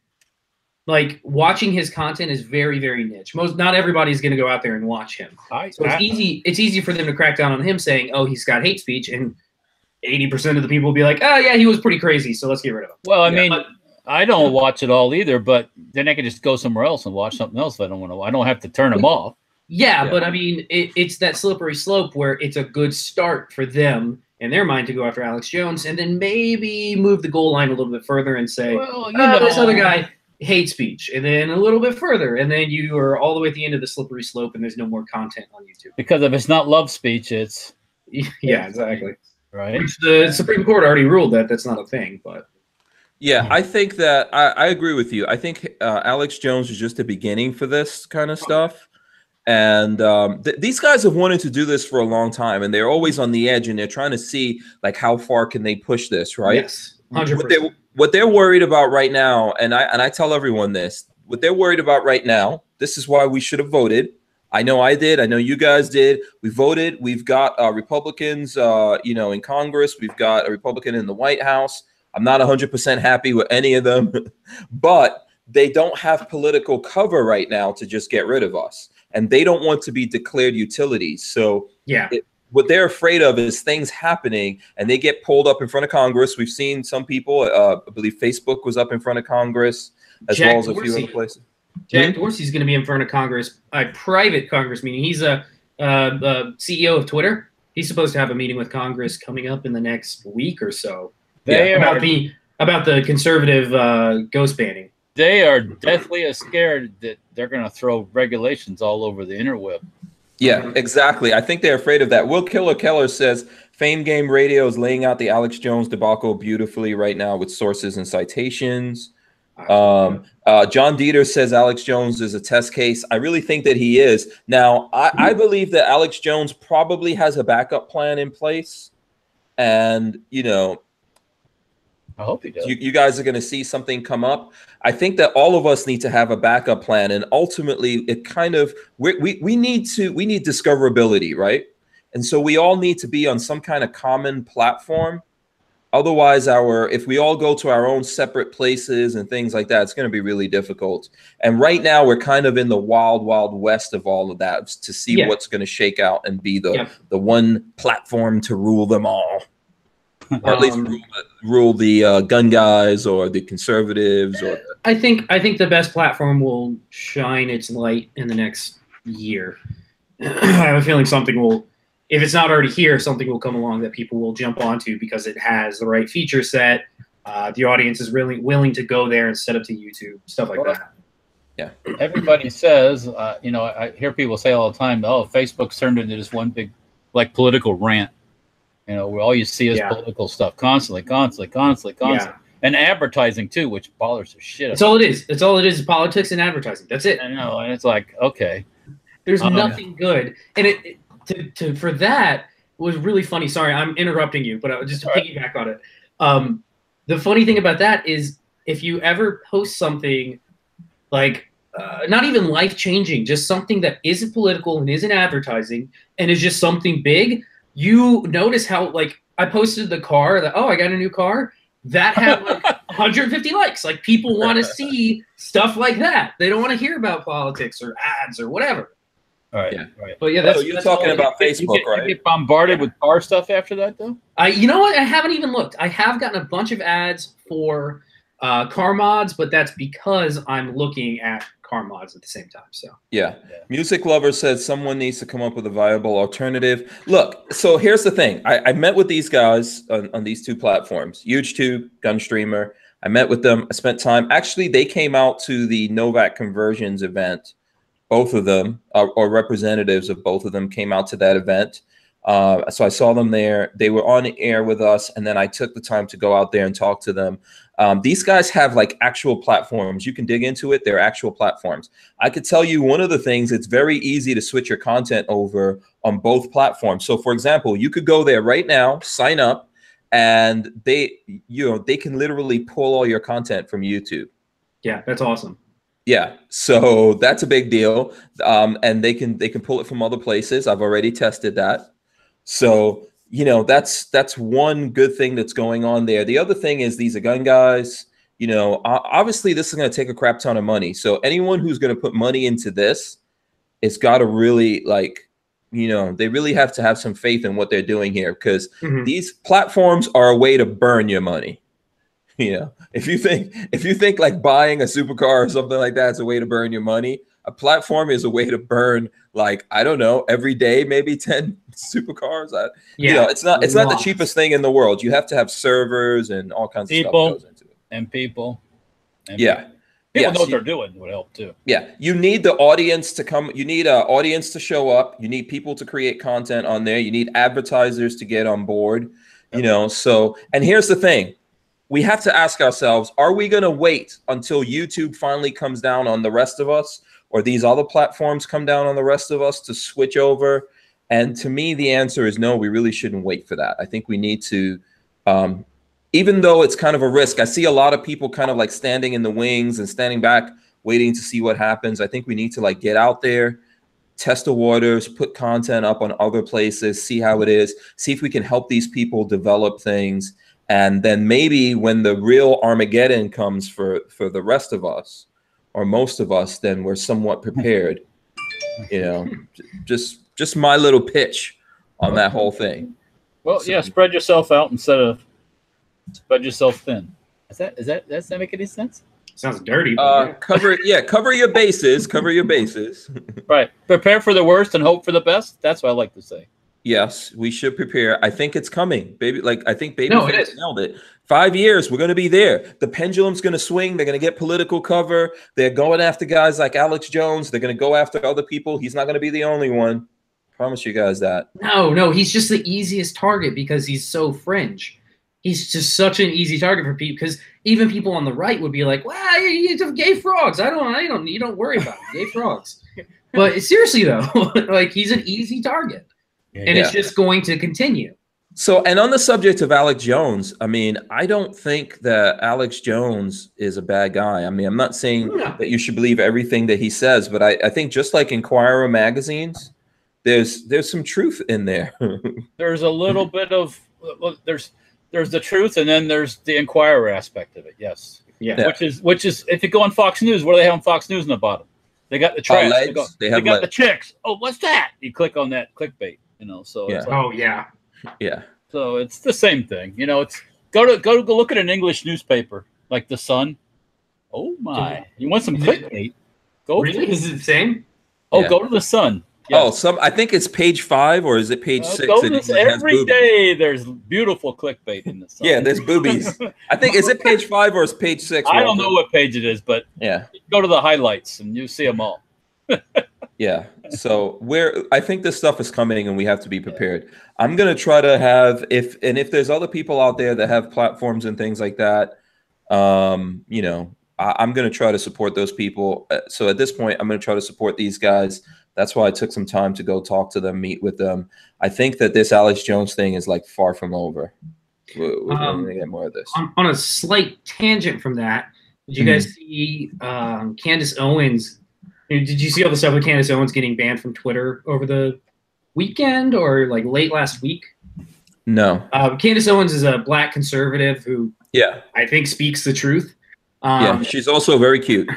[SPEAKER 3] Like watching his content is very, very niche. Not everybody's going to go out there and watch him. So it's easy. It's easy for them to crack down on him, saying, "Oh, he's got hate speech," and 80% of the people will be like, "Oh yeah, he was pretty crazy, so let's get rid of him."
[SPEAKER 2] Well, I mean, I don't watch it all either, but then I can just go somewhere else and watch something else if I don't want to. I don't have to turn them off.
[SPEAKER 3] Yeah, but I mean, it's that slippery slope where it's a good start for them in their mind to go after Alex Jones, and then maybe move the goal line a little bit further and say, "Well, this other guy hate speech," and then a little bit further, and then you are all the way at the end of the slippery slope, and there's no more content on YouTube.
[SPEAKER 2] Because if it's not love speech, it's
[SPEAKER 3] exactly.
[SPEAKER 2] Right.
[SPEAKER 3] Which the Supreme Court already ruled that that's not a thing, but
[SPEAKER 1] yeah, I think that I agree with you. I think Alex Jones is just the beginning for this kind of stuff, and these guys have wanted to do this for a long time, and they're always on the edge, and they're trying to see like how far can they push this, right?
[SPEAKER 3] Yes, 100%.
[SPEAKER 1] What they're worried about right now, and I tell everyone this, what they're worried about right now. This is why we should have voted. I know I did. I know you guys did. We voted. We've got Republicans, in Congress. We've got a Republican in the White House. I'm not 100% happy with any of them, but they don't have political cover right now to just get rid of us. And they don't want to be declared utilities. So what they're afraid of is things happening and they get pulled up in front of Congress. We've seen some people, I believe Facebook was up in front of Congress as well as a few other places.
[SPEAKER 3] Jack Dorsey's going to be in front of Congress, a private Congress meeting. He's a CEO of Twitter. He's supposed to have a meeting with Congress coming up in the next week or so about the conservative ghost banning.
[SPEAKER 2] They are deathly scared that they're going to throw regulations all over the interweb.
[SPEAKER 1] Yeah, exactly. I think they're afraid of that. Will Killer Keller says Fame Game Radio is laying out the Alex Jones debacle beautifully right now with sources and citations. John Dieter says Alex Jones is a test case. I really think that he is. Now, I believe that Alex Jones probably has a backup plan in place. And, you know,
[SPEAKER 2] I hope he does.
[SPEAKER 1] You guys are going to see something come up. I think that all of us need to have a backup plan. And ultimately, it kind of, we need discoverability, right? And so we all need to be on some kind of common platform. Otherwise, if we all go to our own separate places and things like that, it's going to be really difficult. And right now, we're kind of in the wild, wild west of all of that to see what's going to shake out and be the one platform to rule them all. Or at least rule the gun guys or the conservatives. Or
[SPEAKER 3] I think the best platform will shine its light in the next year. I have a feeling something will, if it's not already here, something will come along that people will jump onto because it has the right feature set. The audience is really willing to go there instead of to YouTube, stuff like that.
[SPEAKER 1] Yeah.
[SPEAKER 2] Everybody says, you know, I hear people say all the time, oh, Facebook's turned into this one big, like, political rant. You know, where all you see is political stuff constantly. Yeah. And advertising, too, which bothers the shit out of me.
[SPEAKER 3] That's all it is. That's all it is politics and advertising. That's it.
[SPEAKER 2] I know. And it's like, okay.
[SPEAKER 3] There's nothing good. And for that was really funny. Sorry, I'm interrupting you, but just to piggyback on it. The funny thing about that is if you ever post something like not even life-changing, just something that isn't political and isn't advertising and is just something big, you notice how, like, I posted the car that, I got a new car. That had like 150 likes. Like, people want to see stuff like that. They don't want to hear about politics or ads or whatever.
[SPEAKER 2] All right. Yeah. Right.
[SPEAKER 3] But yeah, that's,
[SPEAKER 1] you're talking about Facebook, right?
[SPEAKER 2] You get bombarded with car stuff after that, though?
[SPEAKER 3] You know what? I haven't even looked. I have gotten a bunch of ads for car mods, but that's because I'm looking at car mods at the same time. So
[SPEAKER 1] yeah. Music Lover says someone needs to come up with a viable alternative. Look, so here's the thing. I met with these guys on these two platforms, YouTube, Gunstreamer. I met with them. I spent time. Actually, they came out to the Novak Conversions event. Both of them, or representatives of both of them, came out to that event. So I saw them there. They were on the air with us, and then I took the time to go out there and talk to them. These guys have like actual platforms. You can dig into it. They're actual platforms. I could tell you one of the things, it's very easy to switch your content over on both platforms. So for example, you could go there right now, sign up, and they can literally pull all your content from YouTube.
[SPEAKER 3] Yeah, that's awesome.
[SPEAKER 1] Yeah, so that's a big deal. And they can pull it from other places. I've already tested that. So, you know, that's one good thing that's going on there. The other thing is these are gun guys. You know, obviously this is going to take a crap ton of money. So anyone who's going to put money into this, it's got to really, like, you know, they really have to have some faith in what they're doing here, because these platforms are a way to burn your money. You know, if you think like buying a supercar or something like that is a way to burn your money, a platform is a way to burn, like, I don't know, every day, maybe 10 supercars. You know, it's not the cheapest thing in the world. You have to have servers and all kinds of stuff goes into it.
[SPEAKER 2] And people.
[SPEAKER 1] Yeah.
[SPEAKER 2] People know what they're doing would help too.
[SPEAKER 1] Yeah. You need the audience to come. You need an audience to show up. You need people to create content on there. You need advertisers to get on board, you know. So, and here's the thing. We have to ask ourselves, are we going to wait until YouTube finally comes down on the rest of us, or these other platforms come down on the rest of us to switch over? And to me, the answer is no, we really shouldn't wait for that. I think we need to, even though it's kind of a risk, I see a lot of people kind of like standing in the wings and standing back, waiting to see what happens. I think we need to like get out there, test the waters, put content up on other places, see how it is, see if we can help these people develop things. And then maybe when the real Armageddon comes for the rest of us, or most of us, then we're somewhat prepared. You know, just my little pitch on that whole thing.
[SPEAKER 2] Well, so, yeah, spread yourself out instead of spread yourself thin. Does that make any sense?
[SPEAKER 3] Sounds dirty.
[SPEAKER 1] Cover your bases. Cover your bases.
[SPEAKER 2] Right. Prepare for the worst and hope for the best. That's what I like to say.
[SPEAKER 1] Yes, we should prepare. I think it's coming, baby. Like, I think Babyface nailed it. 5 years, we're going to be there. The pendulum's going to swing. They're going to get political cover. They're going after guys like Alex Jones. They're going to go after other people. He's not going to be the only one. Promise you guys that.
[SPEAKER 3] No, he's just the easiest target because he's so fringe. he's just such an easy target for people, because even people on the right would be like, "Well, you have gay frogs. You don't worry about it. Gay frogs." But seriously though, like, he's an easy target, and it's just going to continue.
[SPEAKER 1] So, and on the subject of Alex Jones, I mean, I don't think that Alex Jones is a bad guy. I mean, I'm not saying that you should believe everything that he says, but I think just like Inquirer magazines, there's some truth in there.
[SPEAKER 2] There's a little bit of there's the truth, and then there's the Inquirer aspect of it. Yes, which is if you go on Fox News, what do they have on Fox News in the bottom? They got the trash. They got the chicks. Oh, what's that? You click on that clickbait, So it's like,
[SPEAKER 1] yeah.
[SPEAKER 2] So it's the same thing, It's go look at an English newspaper like the Sun. Oh my! You want some clickbait? Go.
[SPEAKER 3] Really? Is it the same?
[SPEAKER 2] Oh, go to the Sun. Yes.
[SPEAKER 1] Oh, I think it's page 5, or is it page 6?
[SPEAKER 2] Every day there's beautiful clickbait in the Sun.
[SPEAKER 1] Yeah, there's boobies. I think, is it page 5 or is page 6?
[SPEAKER 2] I don't know what page it is, but go to the highlights and you see them all.
[SPEAKER 1] Yeah. So I think this stuff is coming and we have to be prepared. I'm going to try to have, if there's other people out there that have platforms and things like that, I'm going to try to support those people. So at this point, I'm going to try to support these guys. That's why I took some time to go talk to them, meet with them. I think that this Alex Jones thing is like far from over. We're going to get more of this.
[SPEAKER 3] On a slight tangent from that, did you guys see Candace Owens? Did you see all the stuff with Candace Owens getting banned from Twitter over the weekend or like late last week?
[SPEAKER 1] No.
[SPEAKER 3] Candace Owens is a black conservative who I think speaks the truth.
[SPEAKER 1] She's also very cute.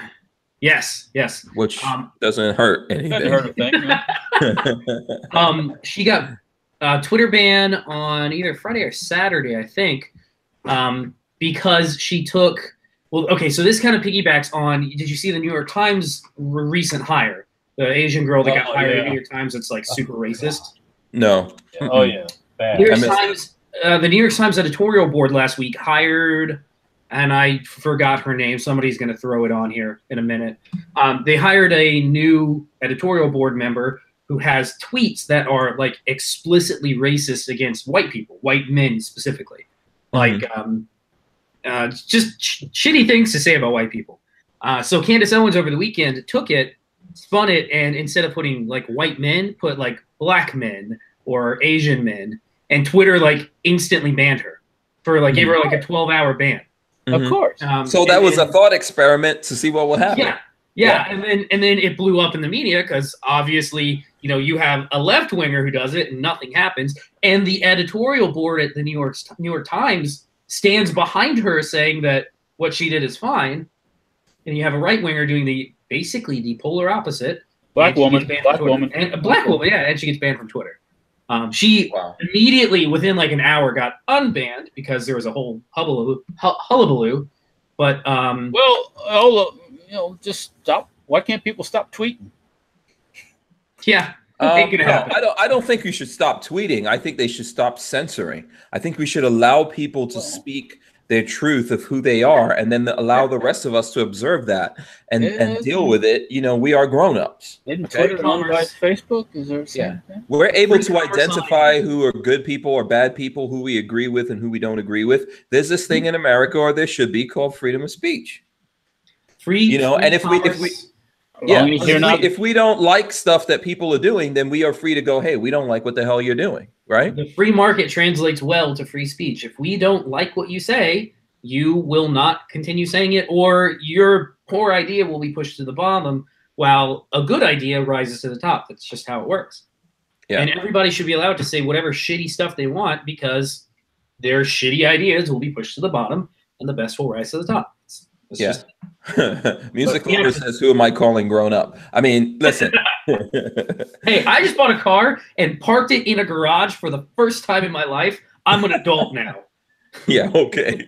[SPEAKER 3] Yes.
[SPEAKER 1] Which doesn't hurt anything.
[SPEAKER 2] Doesn't hurt a thing.
[SPEAKER 3] She got Twitter ban on either Friday or Saturday, I think, because she took. Well, okay, so this kind of piggybacks on. Did you see the New York Times recent hire? The Asian girl that got hired at New York Times. That's like super racist.
[SPEAKER 1] No.
[SPEAKER 2] Oh yeah. Bad.
[SPEAKER 3] New York Times. The New York Times editorial board last week hired. And I forgot her name. Somebody's going to throw it on here in a minute. They hired a new editorial board member who has tweets that are like explicitly racist against white people, white men specifically. Like just shitty things to say about white people. So Candace Owens over the weekend took it, spun it, and instead of putting like white men, put like black men or Asian men. And Twitter like instantly banned her for like gave her like a 12-hour ban.
[SPEAKER 2] Of course.
[SPEAKER 1] So that was a thought experiment to see what will happen.
[SPEAKER 3] Yeah. And then it blew up in the media because obviously, you have a left winger who does it and nothing happens. And the editorial board at the New York Times stands behind her saying that what she did is fine. And you have a right winger doing basically the polar opposite.
[SPEAKER 2] Black woman.
[SPEAKER 3] And a black woman, and she gets banned from Twitter. She immediately, within like an hour, got unbanned because there was a whole hullabaloo. But
[SPEAKER 2] just stop. Why can't people stop tweeting?
[SPEAKER 3] Yeah,
[SPEAKER 1] I don't think we should stop tweeting. I think they should stop censoring. I think we should allow people to speak their truth of who they are, and then allow the rest of us to observe that and deal with it. We are grown-ups.
[SPEAKER 2] Isn't Twitter owned by Facebook? Is there thing?
[SPEAKER 1] We're able to identify who are good people or bad people, who we agree with and who we don't agree with. There's this thing in America, or there should be, called freedom of speech. And if we don't like stuff that people are doing, then we are free to go, hey, we don't like what the hell you're doing, right?
[SPEAKER 3] The free market translates well to free speech. If we don't like what you say, you will not continue saying it, or your poor idea will be pushed to the bottom while a good idea rises to the top. That's just how it works. Yeah. And everybody should be allowed to say whatever shitty stuff they want because their shitty ideas will be pushed to the bottom and the best will rise to the top.
[SPEAKER 1] Music Lover says, who am I calling grown up? I mean, listen.
[SPEAKER 3] Hey, I just bought a car and parked it in a garage for the first time in my life. I'm an adult now.
[SPEAKER 1] Yeah, okay.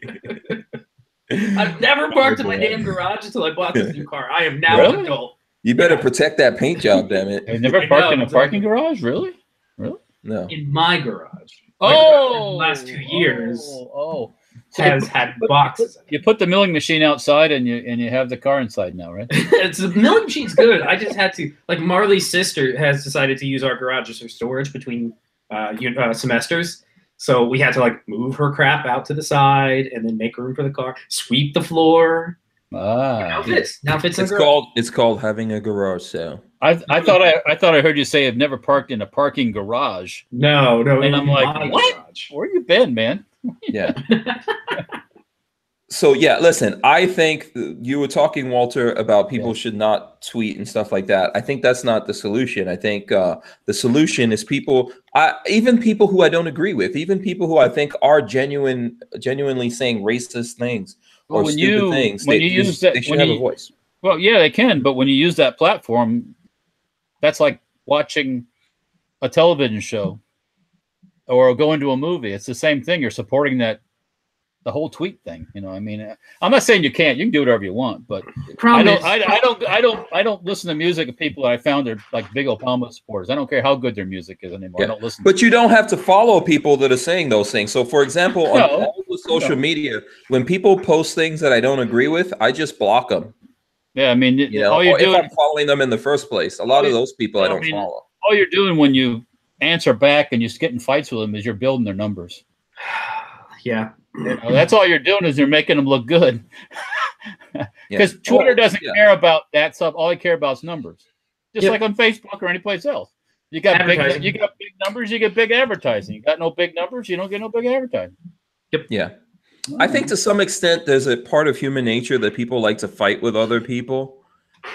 [SPEAKER 3] I've never parked in my damn garage until I bought this new car. I am now an adult.
[SPEAKER 1] You better protect that paint job, damn it.
[SPEAKER 2] I've never parked in a parking garage? Really?
[SPEAKER 1] No.
[SPEAKER 3] In my garage.
[SPEAKER 2] The
[SPEAKER 3] last 2 years. Has had boxes.
[SPEAKER 2] You put the milling machine outside and you have the car inside now, right?
[SPEAKER 3] The milling machine's good. I just had to, like, Marley's sister has decided to use our garage as her storage between semesters. So we had to like move her crap out to the side and then make room for the car, sweep the floor. Now fits. Now fits.
[SPEAKER 1] It's called having a garage sale.
[SPEAKER 2] I thought I heard you say I've never parked in a parking garage.
[SPEAKER 3] No.
[SPEAKER 2] And I'm like, what? Garage. Where you been, man?
[SPEAKER 1] Yeah. So yeah, listen, I think you were talking, Walter, about people should not tweet and stuff like that. I think that's not the solution. I think the solution is even people who I don't agree with, even people who I think are genuinely saying racist things or stupid things. They should have a voice.
[SPEAKER 2] Well, yeah, they can, but when you use that platform, that's like watching a television show or going to a movie. It's the same thing. You're supporting the whole tweet thing, you know. I mean, I'm not saying you can't. You can do whatever you want, but I don't listen to music of people that I found are like big Obama supporters. I don't care how good their music is anymore. Yeah. I don't listen.
[SPEAKER 1] But you don't have to follow people that are saying those things. So, for example, on all the social media, when people post things that I don't agree with, I just block them.
[SPEAKER 2] Yeah, I mean,
[SPEAKER 1] all you're doing, if I'm following them in the first place, a lot of those people I don't follow.
[SPEAKER 2] All you're doing when you answer back and you get in fights with them is you're building their numbers.
[SPEAKER 3] Yeah.
[SPEAKER 2] You know, that's all you're doing is you're making them look good. Because Twitter doesn't care about that stuff. All they care about is numbers. Just like on Facebook or any place else. You got big numbers, you get big advertising. You got no big numbers, you don't get no big advertising.
[SPEAKER 3] Yep.
[SPEAKER 1] Yeah. I think to some extent there's a part of human nature that people like to fight with other people.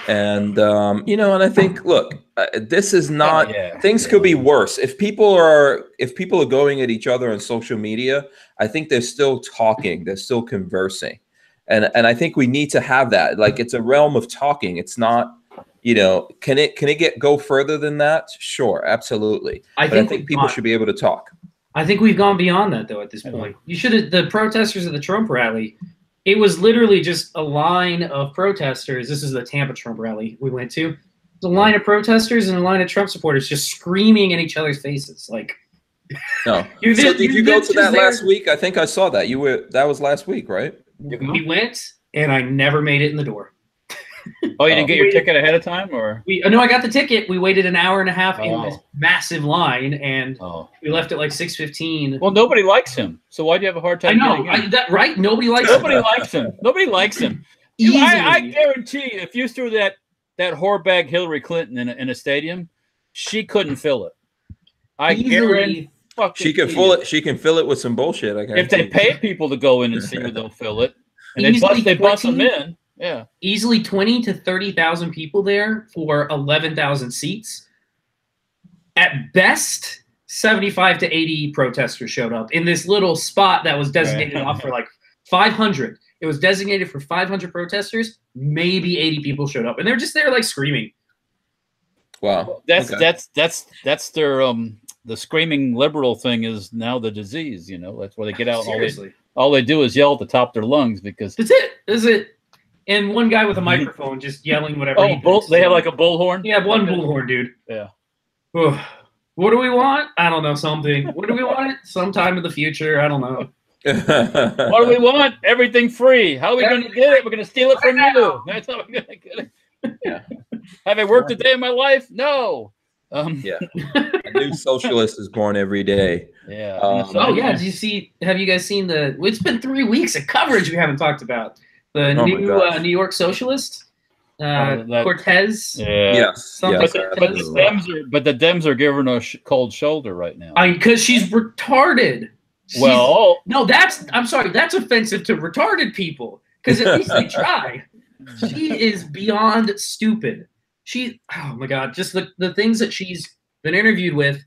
[SPEAKER 1] And and I think, look, this is not things could be worse. If people are going at each other on social media, I think they're still talking, they're still conversing. And I think we need to have that. Like, it's a realm of talking. It's not, can it go further than that? Sure, absolutely. I think people should be able to talk.
[SPEAKER 3] I think we've gone beyond that though at this point. The protesters at the Trump rally, it was literally just a line of protesters. This is the Tampa Trump rally we went to. It's a line of protesters and a line of Trump supporters just screaming in each other's faces. Like,
[SPEAKER 1] no. So did you go to that last week? I think I saw that. That was last week, right?
[SPEAKER 3] We went, and I never made it in the door.
[SPEAKER 2] Oh, you didn't get your ticket ahead of time, or?
[SPEAKER 3] No, I got the ticket. We waited an hour and a half in this massive line, and we left at like 6:15.
[SPEAKER 2] Well, nobody likes him, so why do you have a hard time?
[SPEAKER 3] I know, right? Nobody likes
[SPEAKER 2] him. Nobody likes him. Nobody likes him. I guarantee you, if you threw that whorebag Hillary Clinton in a stadium, she couldn't fill it. I guarantee.
[SPEAKER 1] She can fill it. She can fill it with some bullshit.
[SPEAKER 2] If they pay people to go in and see where they'll fill it, and they bust them in. Yeah,
[SPEAKER 3] easily 20 to 30,000 people there for 11,000 seats. At best, 75 to 80 protesters showed up in this little spot that was designated off for like 500. It was designated for 500 protesters. Maybe 80 people showed up, and they're just there like screaming.
[SPEAKER 1] Wow,
[SPEAKER 2] that's their the screaming liberal thing is now the disease. That's where they get out. And all they do is yell at the top of their lungs because
[SPEAKER 3] that's it. And one guy with a microphone just yelling whatever.
[SPEAKER 2] They have like a bullhorn?
[SPEAKER 3] Yeah, one bullhorn, dude.
[SPEAKER 2] Yeah.
[SPEAKER 3] What do we want? I don't know, something. What do we want? Sometime in the future. I don't know.
[SPEAKER 2] What do we want? Everything free. How are we going to get it? We're going to steal it from you. That's how we're going to get it.
[SPEAKER 1] Yeah.
[SPEAKER 2] Have I worked a day in my life? No.
[SPEAKER 1] A new socialist is born every day.
[SPEAKER 2] Yeah.
[SPEAKER 3] Have you guys seen it's been 3 weeks of coverage we haven't talked about. The New York Socialist, Cortez.
[SPEAKER 2] Yeah.
[SPEAKER 1] Yes.
[SPEAKER 2] But the Dems are giving her a cold shoulder right now.
[SPEAKER 3] Because she's retarded. I'm sorry. That's offensive to retarded people. Because at least they try. She is beyond stupid. Oh my God, just the things that she's been interviewed with,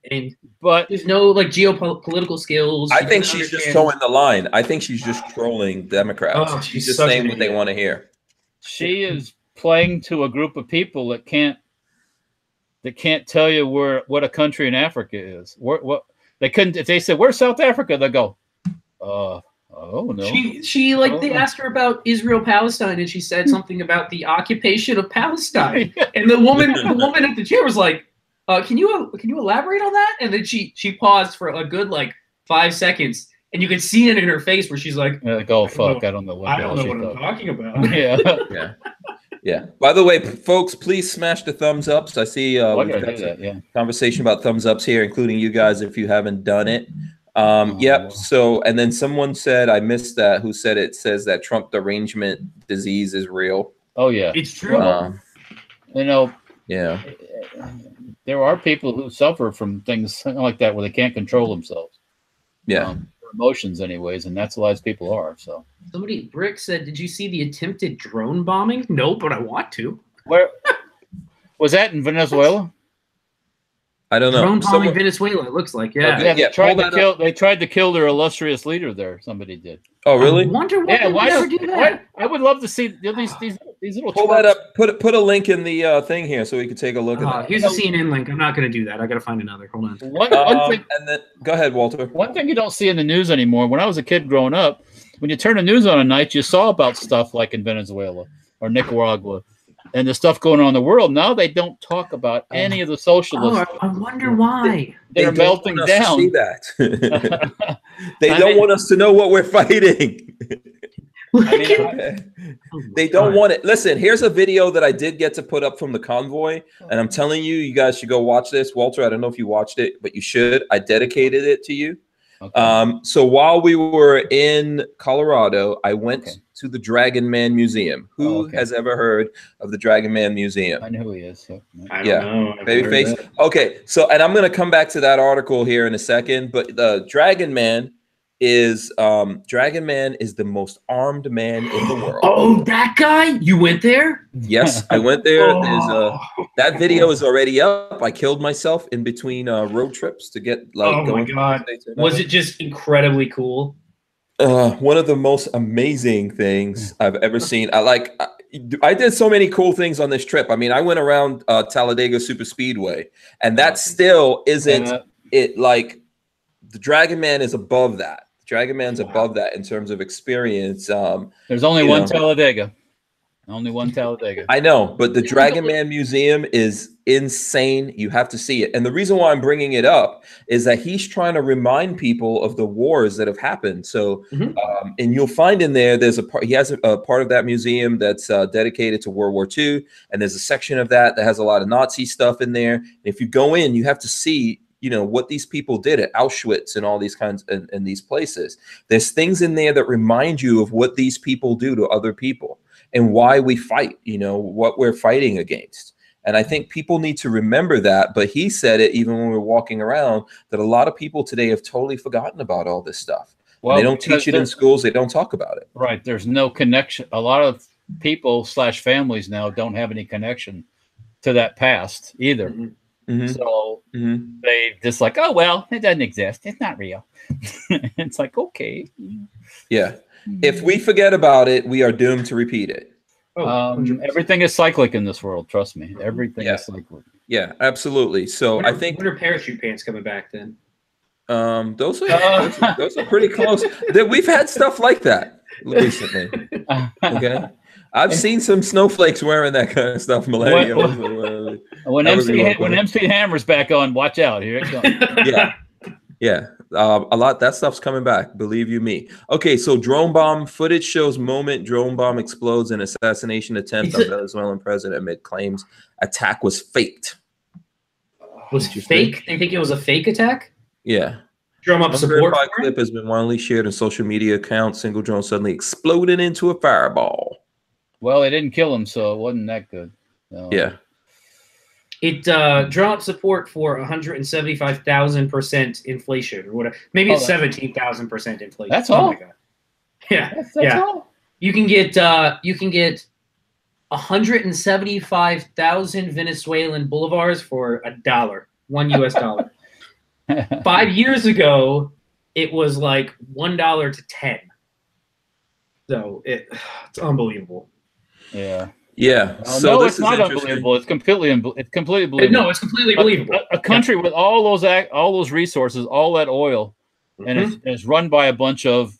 [SPEAKER 3] but there's no like geopolitical skills.
[SPEAKER 1] I think she's just towing the line. I think she's just trolling Democrats. She's just saying what they want to hear.
[SPEAKER 2] She is playing to a group of people that can't tell you what a country in Africa is. What they couldn't. If they said where's South Africa, they go, oh no.
[SPEAKER 3] She they asked her about Israel Palestine, and she said something about the occupation of Palestine, and the woman at the chair was like, can you elaborate on that? And then she paused for a good like 5 seconds, and you could see it in her face where she's like,
[SPEAKER 2] "Oh fuck, I don't know what
[SPEAKER 3] I'm talking about."
[SPEAKER 1] Yeah. By the way, folks, please smash the thumbs ups. I see we've got a conversation about thumbs ups here, including you guys if you haven't done it. Yep. So, and then someone said, I missed that, who said it says that Trump derangement disease is real.
[SPEAKER 2] Oh, yeah.
[SPEAKER 3] It's true.
[SPEAKER 2] You know,
[SPEAKER 1] yeah.
[SPEAKER 2] There are people who suffer from things like that where they can't control themselves.
[SPEAKER 1] Yeah.
[SPEAKER 2] Their emotions, anyways, and that's why people are. So
[SPEAKER 3] somebody, Brick said, "Did you see the attempted drone bombing?" No, but I want to.
[SPEAKER 2] Where was that in Venezuela?
[SPEAKER 3] I don't know. Drone bombing Venezuela. It looks like, yeah.
[SPEAKER 2] Okay, they tried to kill their illustrious leader there. Somebody did.
[SPEAKER 1] Oh, really?
[SPEAKER 3] I wonder why they would ever do that.
[SPEAKER 2] I would love to see these little.
[SPEAKER 1] Pull that up. Put a link in the thing here so we can take a look at that.
[SPEAKER 3] Here's a CNN link. I'm not going to do that. I got to find another. Hold on.
[SPEAKER 2] One thing,
[SPEAKER 1] and then go ahead, Walter.
[SPEAKER 2] One thing you don't see in the news anymore. When I was a kid growing up, when you turn the news on at night, you saw about stuff like in Venezuela or Nicaragua. And the stuff going on in the world now, they don't talk about any of the socialists.
[SPEAKER 3] I wonder why
[SPEAKER 2] they're melting down.
[SPEAKER 1] See that. They don't want us to know what we're fighting. They don't want it. Listen, here's a video that I did get to put up from the convoy, and I'm telling you, you guys should go watch this. Walter, I don't know if you watched it, but you should. I dedicated it to you. Okay. So while we were in Colorado, I went to the Dragon Man Museum. Who has ever heard of the Dragon Man Museum?
[SPEAKER 2] I know who he is. So.
[SPEAKER 3] I don't know.
[SPEAKER 1] Babyface. Okay, so and I'm going to come back to that article here in a second, but the Dragon Man is the most armed man in the world.
[SPEAKER 3] Oh, that guy? You went there?
[SPEAKER 1] Yes, I went there. There's that video is already up. I killed myself in between road trips to get like.
[SPEAKER 3] Oh my god! Was it just incredibly cool?
[SPEAKER 1] One of the most amazing things I've ever seen. I did so many cool things on this trip. I mean, I went around Talladega Super Speedway, and that still isn't it. Like the Dragon Man is above that. Dragon Man's above that in terms of experience.
[SPEAKER 2] There's only one Talladega. Only one Talladega.
[SPEAKER 1] I know, but the Dragon Man Museum is insane. You have to see it. And the reason why I'm bringing it up is that he's trying to remind people of the wars that have happened. So, and you'll find in there, there's a part, he has a part of that museum that's dedicated to World War II. And there's a section of that has a lot of Nazi stuff in there. And if you go in, you have to see what these people did at Auschwitz and all these kinds and these places. There's things in there that remind you of what these people do to other people and why we fight, what we're fighting against. And I think people need to remember that. But he said it even when we were walking around, that a lot of people today have totally forgotten about all this stuff. Well, they don't teach it in schools. They don't talk about it.
[SPEAKER 2] Right. There's no connection. A lot of people / families now don't have any connection to that past either. So they just like, oh, well, it doesn't exist. It's not real. It's like, okay.
[SPEAKER 1] Yeah. If we forget about it, we are doomed to repeat it.
[SPEAKER 2] Everything is cyclic in this world. Trust me. Everything is cyclic.
[SPEAKER 1] Yeah, absolutely. So I think.
[SPEAKER 3] When are parachute pants coming back then?
[SPEAKER 1] Those are pretty close. We've had stuff like that recently. Okay. I've seen some snowflakes wearing that kind of stuff, Millennium.
[SPEAKER 2] When MC Hammer's back on, watch out. Here it comes.
[SPEAKER 1] Yeah. A lot that stuff's coming back, believe you me. Okay, so drone bomb footage shows moment drone bomb explodes in assassination attempt on Venezuelan president amid claims attack was faked.
[SPEAKER 3] Was fake? They think it was a fake attack?
[SPEAKER 1] Yeah.
[SPEAKER 3] Drum up support.
[SPEAKER 1] Clip has been widely shared on social media accounts. Single drone suddenly exploded into a fireball.
[SPEAKER 2] Well, they didn't kill him, so it wasn't that good. No.
[SPEAKER 1] Yeah.
[SPEAKER 3] It draw up support for 175,000% inflation or whatever. Maybe it's 17,000% inflation.
[SPEAKER 2] That's all.
[SPEAKER 3] Oh my god. Yeah.
[SPEAKER 2] That's all.
[SPEAKER 3] You can get 175,000 Venezuelan bolivars for $1, $1 US. 5 years ago, it was like $1 to 10. So it's unbelievable.
[SPEAKER 2] Yeah.
[SPEAKER 1] Yeah.
[SPEAKER 2] So no, it's not unbelievable. It's completely believable.
[SPEAKER 3] No, it's completely believable.
[SPEAKER 2] A country with all those resources, all that oil, and it's run by a bunch of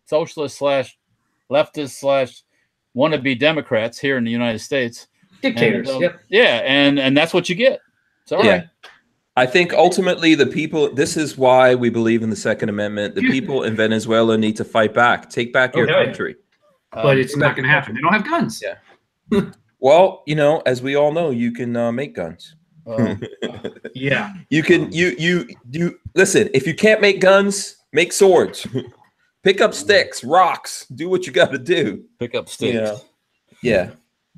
[SPEAKER 2] socialist / leftist / wannabe Democrats here in the United States.
[SPEAKER 3] Dictators.
[SPEAKER 2] And, and that's what you get. It's all right.
[SPEAKER 1] I think ultimately the people, this is why we believe in the Second Amendment. The people in Venezuela need to fight back. Take back your country.
[SPEAKER 3] But it's not going to happen. They don't have guns.
[SPEAKER 1] Yeah. Well, as we all know, you can make guns.
[SPEAKER 3] Yeah.
[SPEAKER 1] You can you listen, if you can't make guns, make swords. Pick up sticks, rocks, do what you got to do.
[SPEAKER 2] Pick up sticks.
[SPEAKER 1] You know? Yeah.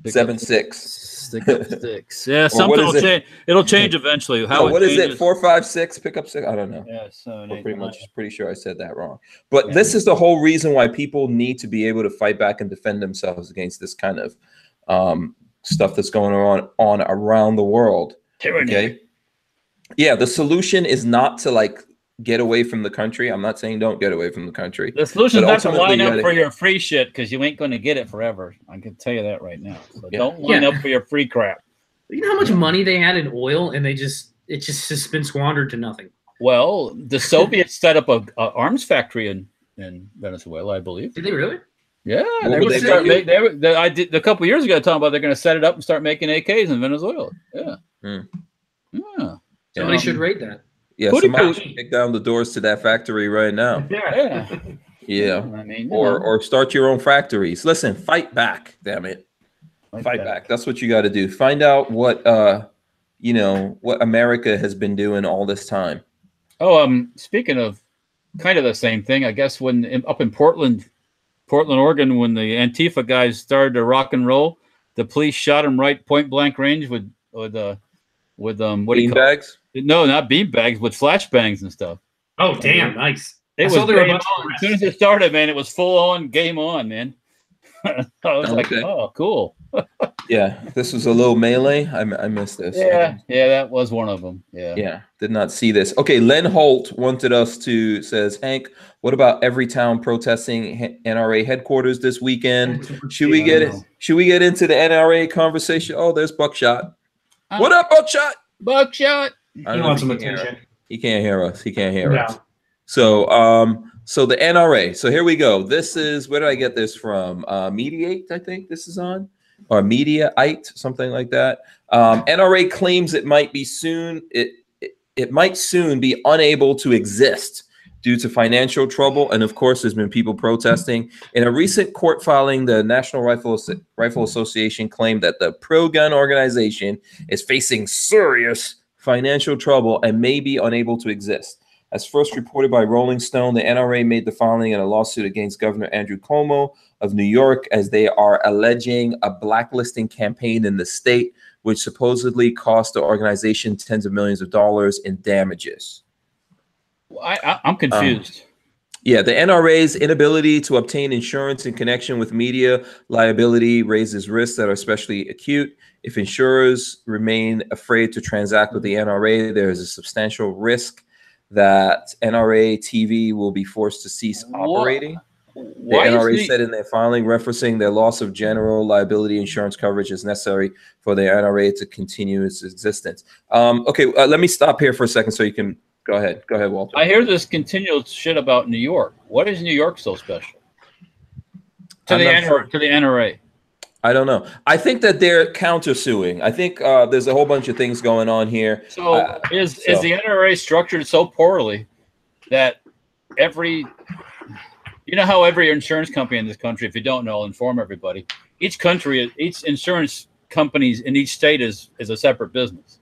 [SPEAKER 1] 7-6.
[SPEAKER 2] Stick up sticks. Yeah,
[SPEAKER 1] Or
[SPEAKER 2] something will change. It'll change eventually. How
[SPEAKER 1] what is it? 4, 5, 6. Pick up 6. I don't know.
[SPEAKER 2] Yeah, 7, 8,
[SPEAKER 1] pretty sure I said that wrong. But this is the whole reason why people need to be able to fight back and defend themselves against this kind of stuff that's going on around the world.
[SPEAKER 2] Tyranny.
[SPEAKER 1] Okay. Yeah, the solution is not to like get away from the country. I'm not saying don't get away from the country.
[SPEAKER 2] The solution is not to line up for your free shit because you ain't going to get it forever. I can tell you that right now. So don't line up for your free crap.
[SPEAKER 3] You know how much money they had in oil, and it just has been squandered to nothing.
[SPEAKER 2] Well, the Soviets set up a arms factory in Venezuela, I believe.
[SPEAKER 3] Did they really?
[SPEAKER 2] Yeah, I did a couple of years ago talking about they're going to set it up and start making AKs in Venezuela. Yeah. Yeah.
[SPEAKER 3] Somebody should rate that.
[SPEAKER 1] Yeah, somebody should kick down the doors to that factory right now. Yeah. I mean, or start your own factories. Listen, fight back, damn it. Fight back. That's what you got to do. Find out what what America has been doing all this time.
[SPEAKER 2] Oh, speaking of kind of the same thing, I guess when up in Portland, Oregon, when the Antifa guys started to rock and roll, the police shot them right point blank range with what do you call
[SPEAKER 1] beanbags?
[SPEAKER 2] No, not beanbags, with flashbangs and stuff.
[SPEAKER 3] Oh, damn, nice.
[SPEAKER 2] It was game on. As soon as it started, man, it was full on, game on, man. I was like, oh, cool.
[SPEAKER 1] Yeah, this was a little melee. I missed this.
[SPEAKER 2] Yeah, that was one of them. Yeah,
[SPEAKER 1] did not see this. Okay, Len Holt wanted us to, says, Hank, what about every town protesting NRA headquarters this weekend? Should we get into the NRA conversation? Oh, there's Buckshot. What up, Buckshot?
[SPEAKER 2] Buckshot.
[SPEAKER 3] He wants some attention.
[SPEAKER 1] He can't hear us. So the NRA. So here we go. This is, where did I get this from? Mediate, I think this is on, or Mediaite, something like that. NRA claims it might soon be unable to exist due to financial trouble. And of course, there's been people protesting. In a recent court filing, the National Rifle Association claimed that the pro-gun organization is facing serious financial trouble and may be unable to exist. As first reported by Rolling Stone, the NRA made the filing in a lawsuit against Governor Andrew Cuomo of New York, as they are alleging a blacklisting campaign in the state, which supposedly cost the organization tens of millions of dollars in damages.
[SPEAKER 2] I'm confused.
[SPEAKER 1] The NRA's inability to obtain insurance in connection with media liability raises risks that are especially acute. If insurers remain afraid to transact with the NRA, there is a substantial risk that NRA TV will be forced to cease operating. The NRA said in their filing, referencing their loss of general liability insurance coverage is necessary for the NRA to continue its existence. Let me stop here for a second so you can go ahead. Go ahead, Walter.
[SPEAKER 2] I hear this continual shit about New York. What is New York so special to the NRA?
[SPEAKER 1] I don't know. I think that they're countersuing. I think there's a whole bunch of things going on here.
[SPEAKER 2] So is the NRA structured so poorly that every insurance company in this country, if you don't know, I'll inform everybody, each insurance companies in each state is a separate business.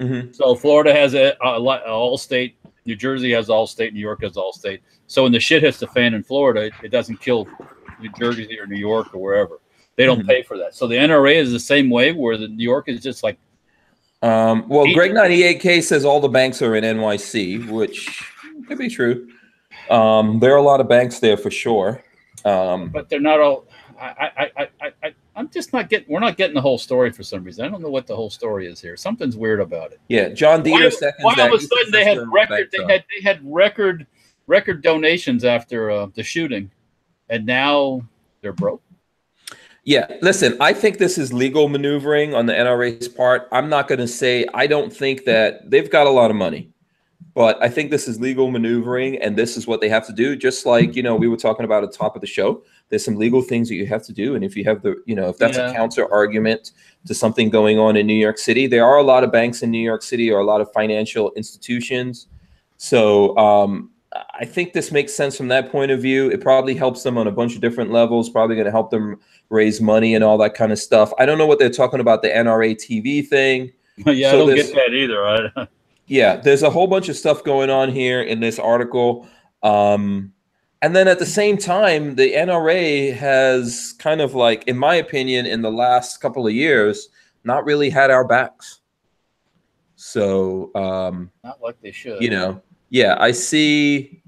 [SPEAKER 2] Mm-hmm. So Florida has Allstate, New Jersey has Allstate, New York has Allstate. So when the shit hits the fan in Florida, it doesn't kill New Jersey or New York or wherever. They don't pay for that. So the NRA is the same way, where the New York is just like.
[SPEAKER 1] Greg 98K says all the banks are in NYC, which could be true. There are a lot of banks there for sure.
[SPEAKER 2] But they're not all. I'm just not getting. We're not getting the whole story for some reason. I don't know what the whole story is here. Something's weird about it.
[SPEAKER 1] Yeah, John Dieter seconds.
[SPEAKER 2] Why all of a sudden they had record donations after the shooting, and now they're broke.
[SPEAKER 1] Yeah, listen, I think this is legal maneuvering on the NRA's part. I'm not going to say, I don't think that they've got a lot of money, but I think this is legal maneuvering, and this is what they have to do. Just like, we were talking about at the top of the show, there's some legal things that you have to do. And if you have if that's a counter argument to something going on in New York City, there are a lot of banks in New York City or a lot of financial institutions. So I think this makes sense from that point of view. It probably helps them on a bunch of different levels, probably going to help them raise money and all that kind of stuff. I don't know what they're talking about, the NRA TV thing.
[SPEAKER 2] Yeah,
[SPEAKER 1] So
[SPEAKER 2] I don't get that either.
[SPEAKER 1] Yeah, there's a whole bunch of stuff going on here in this article. And then at the same time, the NRA has kind of like, in my opinion, in the last couple of years, not really had our backs. So,
[SPEAKER 2] not like they should.
[SPEAKER 1] You know, yeah, I see.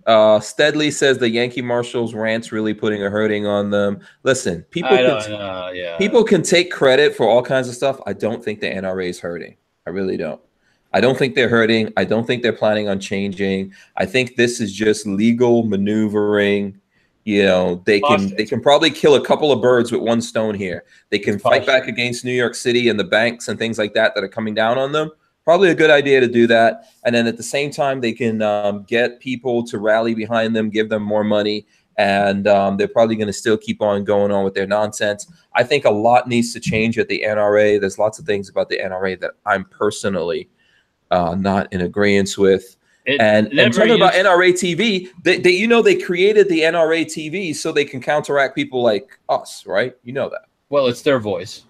[SPEAKER 1] Steadley says the Yankee Marshals rants really putting a hurting on them. Listen, people can take credit for all kinds of stuff. I don't think the NRA is hurting. I really don't. I don't think they're hurting. I don't think they're planning on changing. I think this is just legal maneuvering. You know, they can probably kill a couple of birds with one stone here. They can fight back against New York City and the banks and things like that are coming down on them. Probably a good idea to do that. And then at the same time, they can get people to rally behind them, give them more money, and they're probably going to still keep on going on with their nonsense. I think a lot needs to change at the NRA. There's lots of things about the NRA that I'm personally not in agreement with. And talking about NRA TV, they created the NRA TV so they can counteract people like us, right? You know that.
[SPEAKER 2] Well, it's their voice.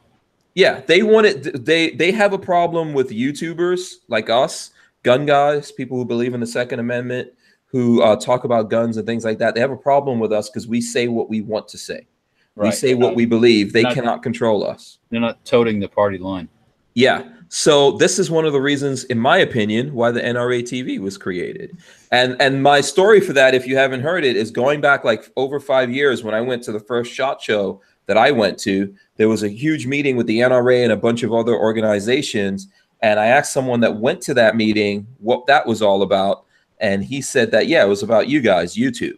[SPEAKER 1] Yeah, they have a problem with YouTubers like us, gun guys, people who believe in the Second Amendment, who talk about guns and things like that. They have a problem with us because we say what we want to say. Right. We say what we believe. They cannot control us.
[SPEAKER 2] They're not toting the party line.
[SPEAKER 1] Yeah. So this is one of the reasons, in my opinion, why the NRA TV was created. And my story for that, if you haven't heard it, is going back like over 5 years when I went to the first SHOT Show that I went to. There was a huge meeting with the NRA and a bunch of other organizations. And I asked someone that went to that meeting what that was all about. And he said that, yeah, it was about you guys, YouTube,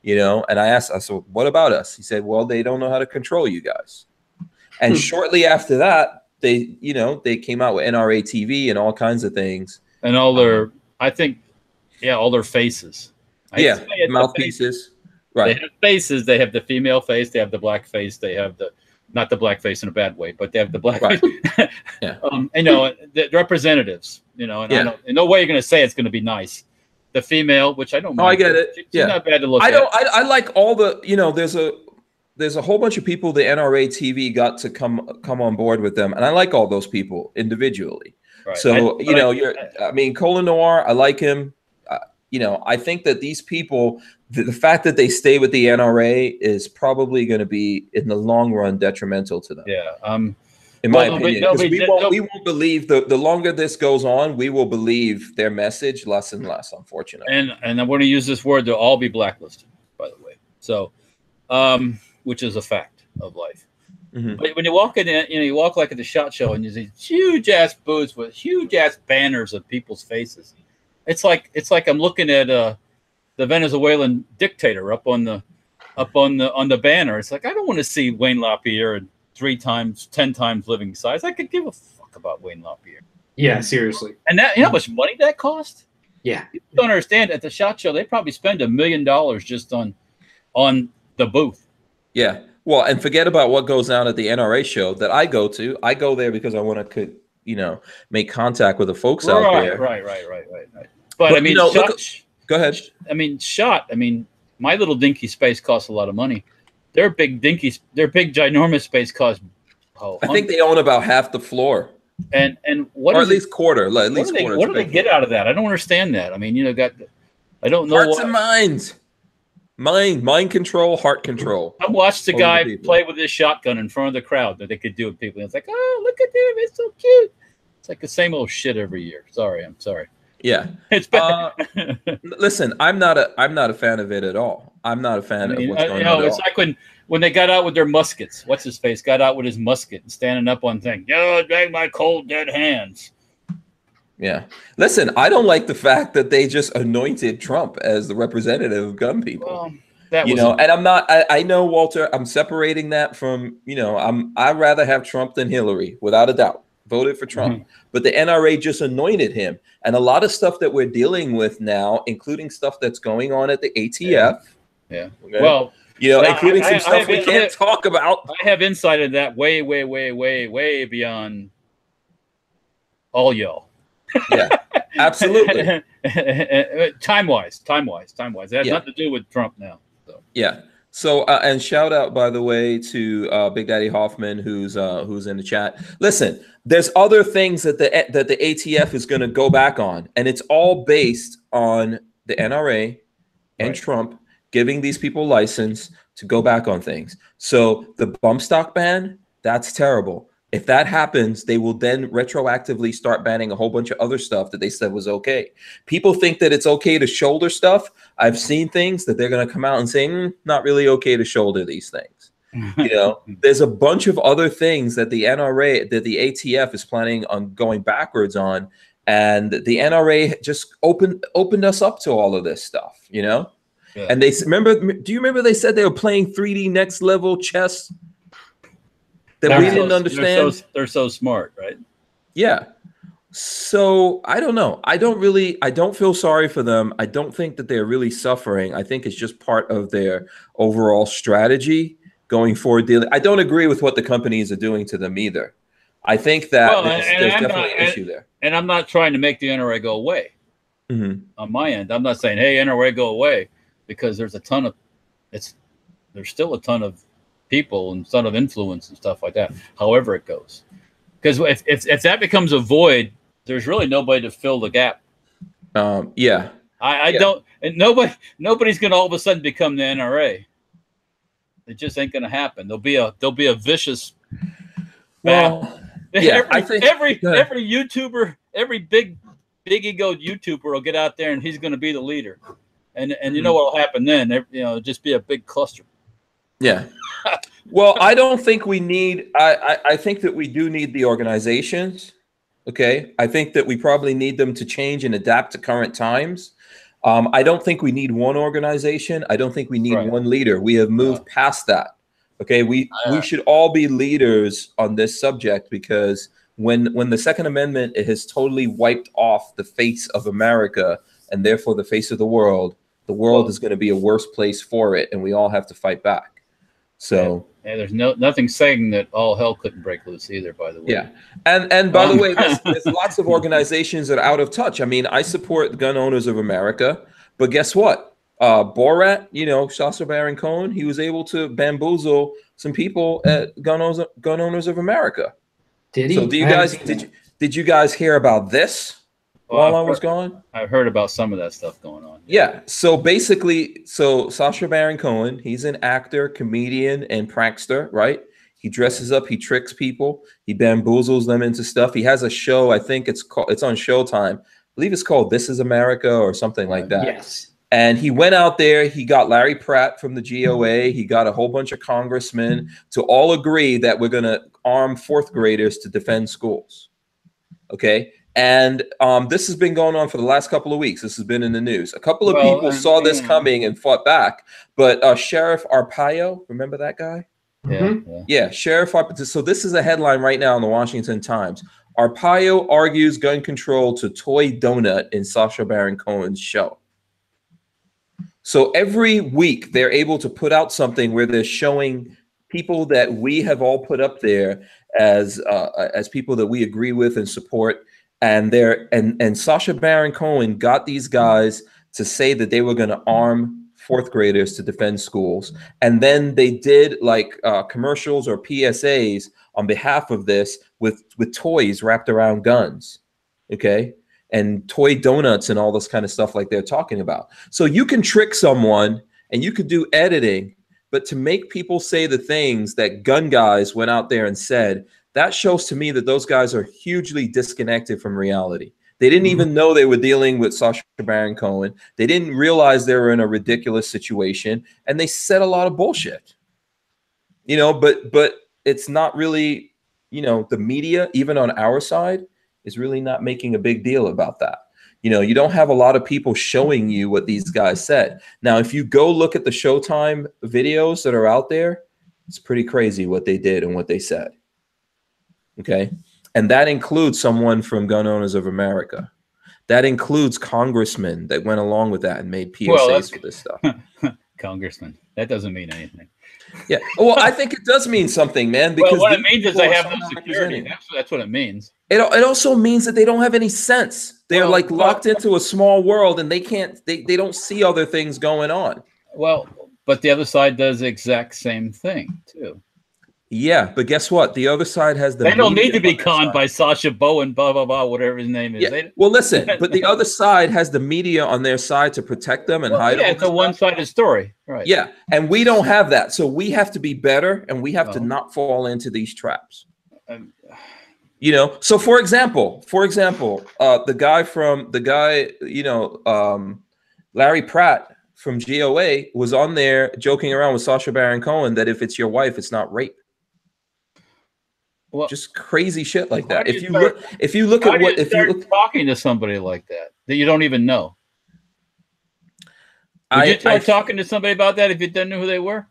[SPEAKER 1] you know. And I said, what about us? He said, well, they don't know how to control you guys. And shortly after that, they came out with NRA TV and all kinds of things.
[SPEAKER 2] And all their, all their faces.
[SPEAKER 1] Mouthpieces. Right.
[SPEAKER 2] They have faces. They have the female face. They have the black face. They have not the black face in a bad way, but they have the black face.
[SPEAKER 1] Yeah.
[SPEAKER 2] The representatives, and I don't, in no way you're going to say it's going to be nice. The female, which I don't mind.
[SPEAKER 1] Oh, I get it.
[SPEAKER 2] She's not bad to look at.
[SPEAKER 1] I like all the, there's a whole bunch of people the NRA TV got to come on board with them. And I like all those people individually. Right. So, Colin Noir, I like him. I think that these people, the fact that they stay with the NRA is probably going to be, in the long run, detrimental to them.
[SPEAKER 2] Yeah.
[SPEAKER 1] In my opinion, we won't believe the longer this goes on, we will believe their message less and less, unfortunately.
[SPEAKER 2] And I'm going to use this word, they'll all be blacklisted, by the way. So, which is a fact of life. Mm-hmm. But when you walk in, you walk like at the SHOT Show and you see huge ass booths with huge ass banners of people's faces. It's like I'm looking at the Venezuelan dictator up on the banner. It's like I don't want to see Wayne LaPierre in 10 times living size. I could give a fuck about Wayne LaPierre.
[SPEAKER 3] Yeah, seriously.
[SPEAKER 2] And that, you know how much money that cost?
[SPEAKER 3] Yeah.
[SPEAKER 2] You don't understand. At the SHOT Show, they probably spend $1 million just on the booth.
[SPEAKER 1] Yeah. Well, and forget about what goes down at the NRA show that I go to. I go there because I want to, make contact with the folks out there.
[SPEAKER 2] Right. But I mean,
[SPEAKER 1] go ahead.
[SPEAKER 2] I mean, my little dinky space costs a lot of money. Their big ginormous space costs.
[SPEAKER 1] I think they own about half the floor.
[SPEAKER 2] And what?
[SPEAKER 1] Or at least quarter. What
[SPEAKER 2] do they get out of that? I don't understand that. I mean, I don't know.
[SPEAKER 1] Hearts and minds. Mind control, heart control.
[SPEAKER 2] I watched the guy play with his shotgun in front of the crowd that they could do with people. And it's like, oh, look at him. It's so cute. It's like the same old shit every year. I'm sorry.
[SPEAKER 1] Yeah.
[SPEAKER 2] It's bad.
[SPEAKER 1] Listen, I'm not a fan of it at all. I'm not a fan of what's going on.
[SPEAKER 2] It's like when they got out with their muskets. What's his face? Got out with his musket and standing up on thing. Yo, drag my cold dead hands.
[SPEAKER 1] Yeah. Listen, I don't like the fact that they just anointed Trump as the representative of gun people.
[SPEAKER 2] Well,
[SPEAKER 1] and I'm not, I know, Walter, I'm separating that from, I'd rather have Trump than Hillary, without a doubt. Voted for Trump. Mm-hmm. But the NRA just anointed him. And a lot of stuff that we're dealing with now, including stuff that's going on at the ATF.
[SPEAKER 2] Yeah.
[SPEAKER 1] Okay? Well, including some stuff we can't talk about.
[SPEAKER 2] I have insight in that way, way, way, way, way beyond all y'all.
[SPEAKER 1] Yeah, absolutely.
[SPEAKER 2] Time wise, it has nothing to do with Trump now. So.
[SPEAKER 1] Yeah. So and shout out, by the way, to Big Daddy Hoffman, who's in the chat. Listen, there's other things that the ATF is going to go back on, and it's all based on the NRA and Trump giving these people license to go back on things. So the bump stock ban, that's terrible. If that happens, they will then retroactively start banning a whole bunch of other stuff that they said was okay. People think that it's okay to shoulder stuff. I've seen things that they're going to come out and say, not really okay to shoulder these things. You know, there's a bunch of other things that the NRA, that the ATF is planning on going backwards on. And the NRA just opened us up to all of this stuff, you know? Yeah. And they do you remember they said they were playing 3D next level chess? That we didn't understand.
[SPEAKER 2] They're so smart, right?
[SPEAKER 1] Yeah. So I don't know. I don't feel sorry for them. I don't think that they're really suffering. I think it's just part of their overall strategy going forward. I don't agree with what the companies are doing to them either. I think that there's definitely an issue there.
[SPEAKER 2] And I'm not trying to make the NRA go away. On my end, I'm not saying, hey, NRA, go away, because there's still a ton of people and ton of influence and stuff like that, however it goes. Because if that becomes a void, there's really nobody to fill the gap.
[SPEAKER 1] Yeah.
[SPEAKER 2] I don't, and nobody's going to all of a sudden become the NRA. It just ain't going to happen. There'll be a vicious battle.
[SPEAKER 1] Yeah,
[SPEAKER 2] every YouTuber, every big ego YouTuber will get out there and he's going to be the leader. And you know what will happen then? You know, just be a big cluster.
[SPEAKER 1] Yeah. Well, I don't think we need, I think that we do need the organizations. Okay. I think that we probably need them to change and adapt to current times. I don't think we need one organization. I don't think we need one leader. We have moved past that. Okay. We should all be leaders on this subject, because when the Second Amendment has totally wiped off the face of America and therefore the face of the world is going to be a worse place for it. And we all have to fight back. So
[SPEAKER 2] there's nothing saying that all hell couldn't break loose either, by the way.
[SPEAKER 1] Yeah. And by the way, there's lots of organizations that are out of touch. I mean, I support the Gun Owners of America, but guess what? Borat, you know, Sacha Baron Cohen, he was able to bamboozle some people at Gun Owners of America.
[SPEAKER 3] Did he?
[SPEAKER 1] So did you guys hear about this? While I was gone,
[SPEAKER 2] I've heard about some of that stuff going on.
[SPEAKER 1] Yeah. So basically, Sacha Baron Cohen, he's an actor, comedian, and prankster, right? He dresses up, he tricks people, he bamboozles them into stuff. He has a show, I think it's on Showtime. I believe it's called This Is America or something like that.
[SPEAKER 3] Yes.
[SPEAKER 1] And he went out there, he got Larry Pratt from the GOA, he got a whole bunch of congressmen to all agree that we're going to arm fourth graders to defend schools. Okay. And this has been going on for the last couple of weeks. This has been in the news. A couple of people saw this coming and fought back. But Sheriff Arpaio, remember that guy? Yeah, Sheriff Arpaio. So this is a headline right now in the Washington Times. Arpaio argues gun control to toy donut in Sacha Baron Cohen's show. So every week they're able to put out something where they're showing people that we have all put up there as people that we agree with and support. And Sacha Baron Cohen got these guys to say that they were going to arm fourth graders to defend schools. And then they did like commercials or PSAs on behalf of this with toys wrapped around guns. Okay. And toy donuts and all this kind of stuff like they're talking about. So you can trick someone and you could do editing, but to make people say the things that gun guys went out there and said, that shows to me that those guys are hugely disconnected from reality. They didn't even know they were dealing with Sacha Baron Cohen. They didn't realize they were in a ridiculous situation, and they said a lot of bullshit. You know, but it's not really, you know, the media, even on our side, is really not making a big deal about that. You know, you don't have a lot of people showing you what these guys said. Now, if you go look at the Showtime videos that are out there, it's pretty crazy what they did and what they said. Okay. And that includes someone from Gun Owners of America. That includes congressmen that went along with that and made PSAs for this stuff.
[SPEAKER 2] Congressman. That doesn't mean anything.
[SPEAKER 1] Yeah. Well, I think it does mean something, man. Because
[SPEAKER 2] what it means is they have no security. That's what it means.
[SPEAKER 1] It also means that they don't have any sense. They're locked into a small world and they don't see other things going on.
[SPEAKER 2] Well, but the other side does the exact same thing too.
[SPEAKER 1] Yeah, but guess what? The other side has the.
[SPEAKER 2] They don't need to be conned by Sacha Bowen, blah blah blah, whatever his name is.
[SPEAKER 1] Yeah. Well, listen, but the other side has the media on their side to protect them and hide.
[SPEAKER 2] Yeah, it's a one-sided story, right?
[SPEAKER 1] Yeah, and we don't have that, so we have to be better, and we have to not fall into these traps. You know, so for example, the guy, Larry Pratt from GOA was on there joking around with Sacha Baron Cohen that if it's your wife, it's not rape. Well, just crazy shit like that. If you look
[SPEAKER 2] talking to somebody like that you don't even know, would you try talking to somebody about that if you didn't know who they were?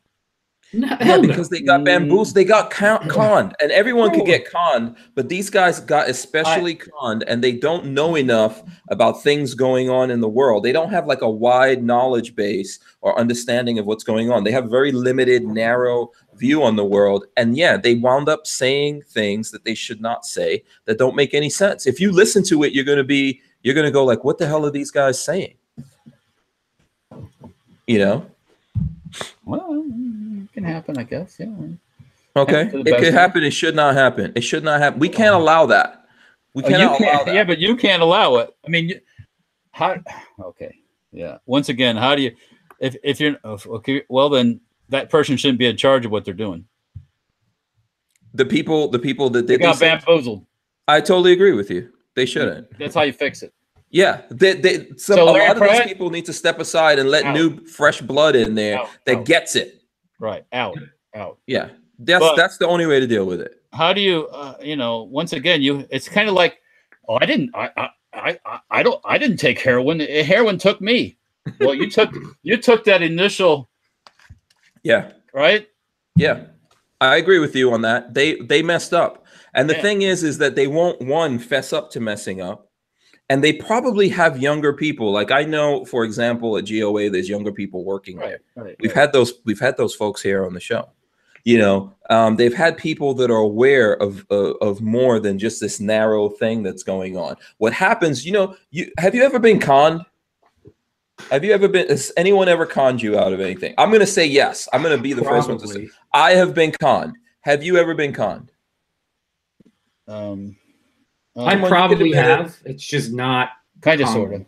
[SPEAKER 1] Yeah, because they got bamboozled, they got conned, and everyone could get conned, but these guys got especially conned, and they don't know enough about things going on in the world. They don't have like a wide knowledge base or understanding of what's going on. They have very limited, narrow view on the world, and yeah, they wound up saying things that they should not say that don't make any sense. If you listen to it, you're gonna go like, what the hell are these guys saying? You know?
[SPEAKER 2] Well, it can happen, I guess. Yeah.
[SPEAKER 1] Okay. It could happen. It should not happen. It should not happen. We can't allow that. We cannot allow that.
[SPEAKER 2] Yeah, but you can't allow it. I mean, how? Okay. Yeah. Once again, how do you? If you're okay, well then that person shouldn't be in charge of what they're doing. The people that they got bamboozled.
[SPEAKER 1] I totally agree with you. They shouldn't.
[SPEAKER 2] That's how you fix it.
[SPEAKER 1] Yeah, a lot of these people need to step aside and let new, fresh blood in there that gets it.
[SPEAKER 2] Right, out.
[SPEAKER 1] Yeah, that's the only way to deal with it.
[SPEAKER 2] How do you, once again, it's kind of like, I didn't take heroin. Heroin took me. Well, you took that initial.
[SPEAKER 1] Yeah.
[SPEAKER 2] Right.
[SPEAKER 1] Yeah, I agree with you on that. They messed up, and the thing is that they won't fess up to messing up. And they probably have younger people. Like I know, for example, at GOA, there's younger people working there. We've had those folks here on the show. You know, they've had people that are aware of more than just this narrow thing that's going on. What happens, have you ever been conned? Has anyone ever conned you out of anything? I'm going to say yes. I'm going to be the first one to say I have been conned. Have you ever been conned?
[SPEAKER 3] I probably have. It's just not
[SPEAKER 2] kind of sort of.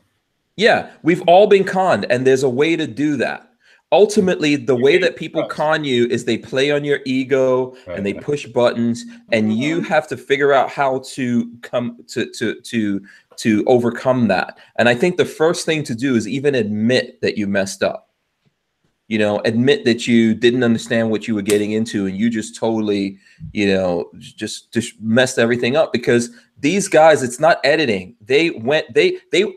[SPEAKER 1] Yeah, we've all been conned, and there's a way to do that. Ultimately, the way that people con you is they play on your ego and they push buttons, and you have to figure out how to come to overcome that. And I think the first thing to do is even admit that you messed up. Admit that you didn't understand what you were getting into, and you just totally, just messed everything up. Because these guys, it's not editing. They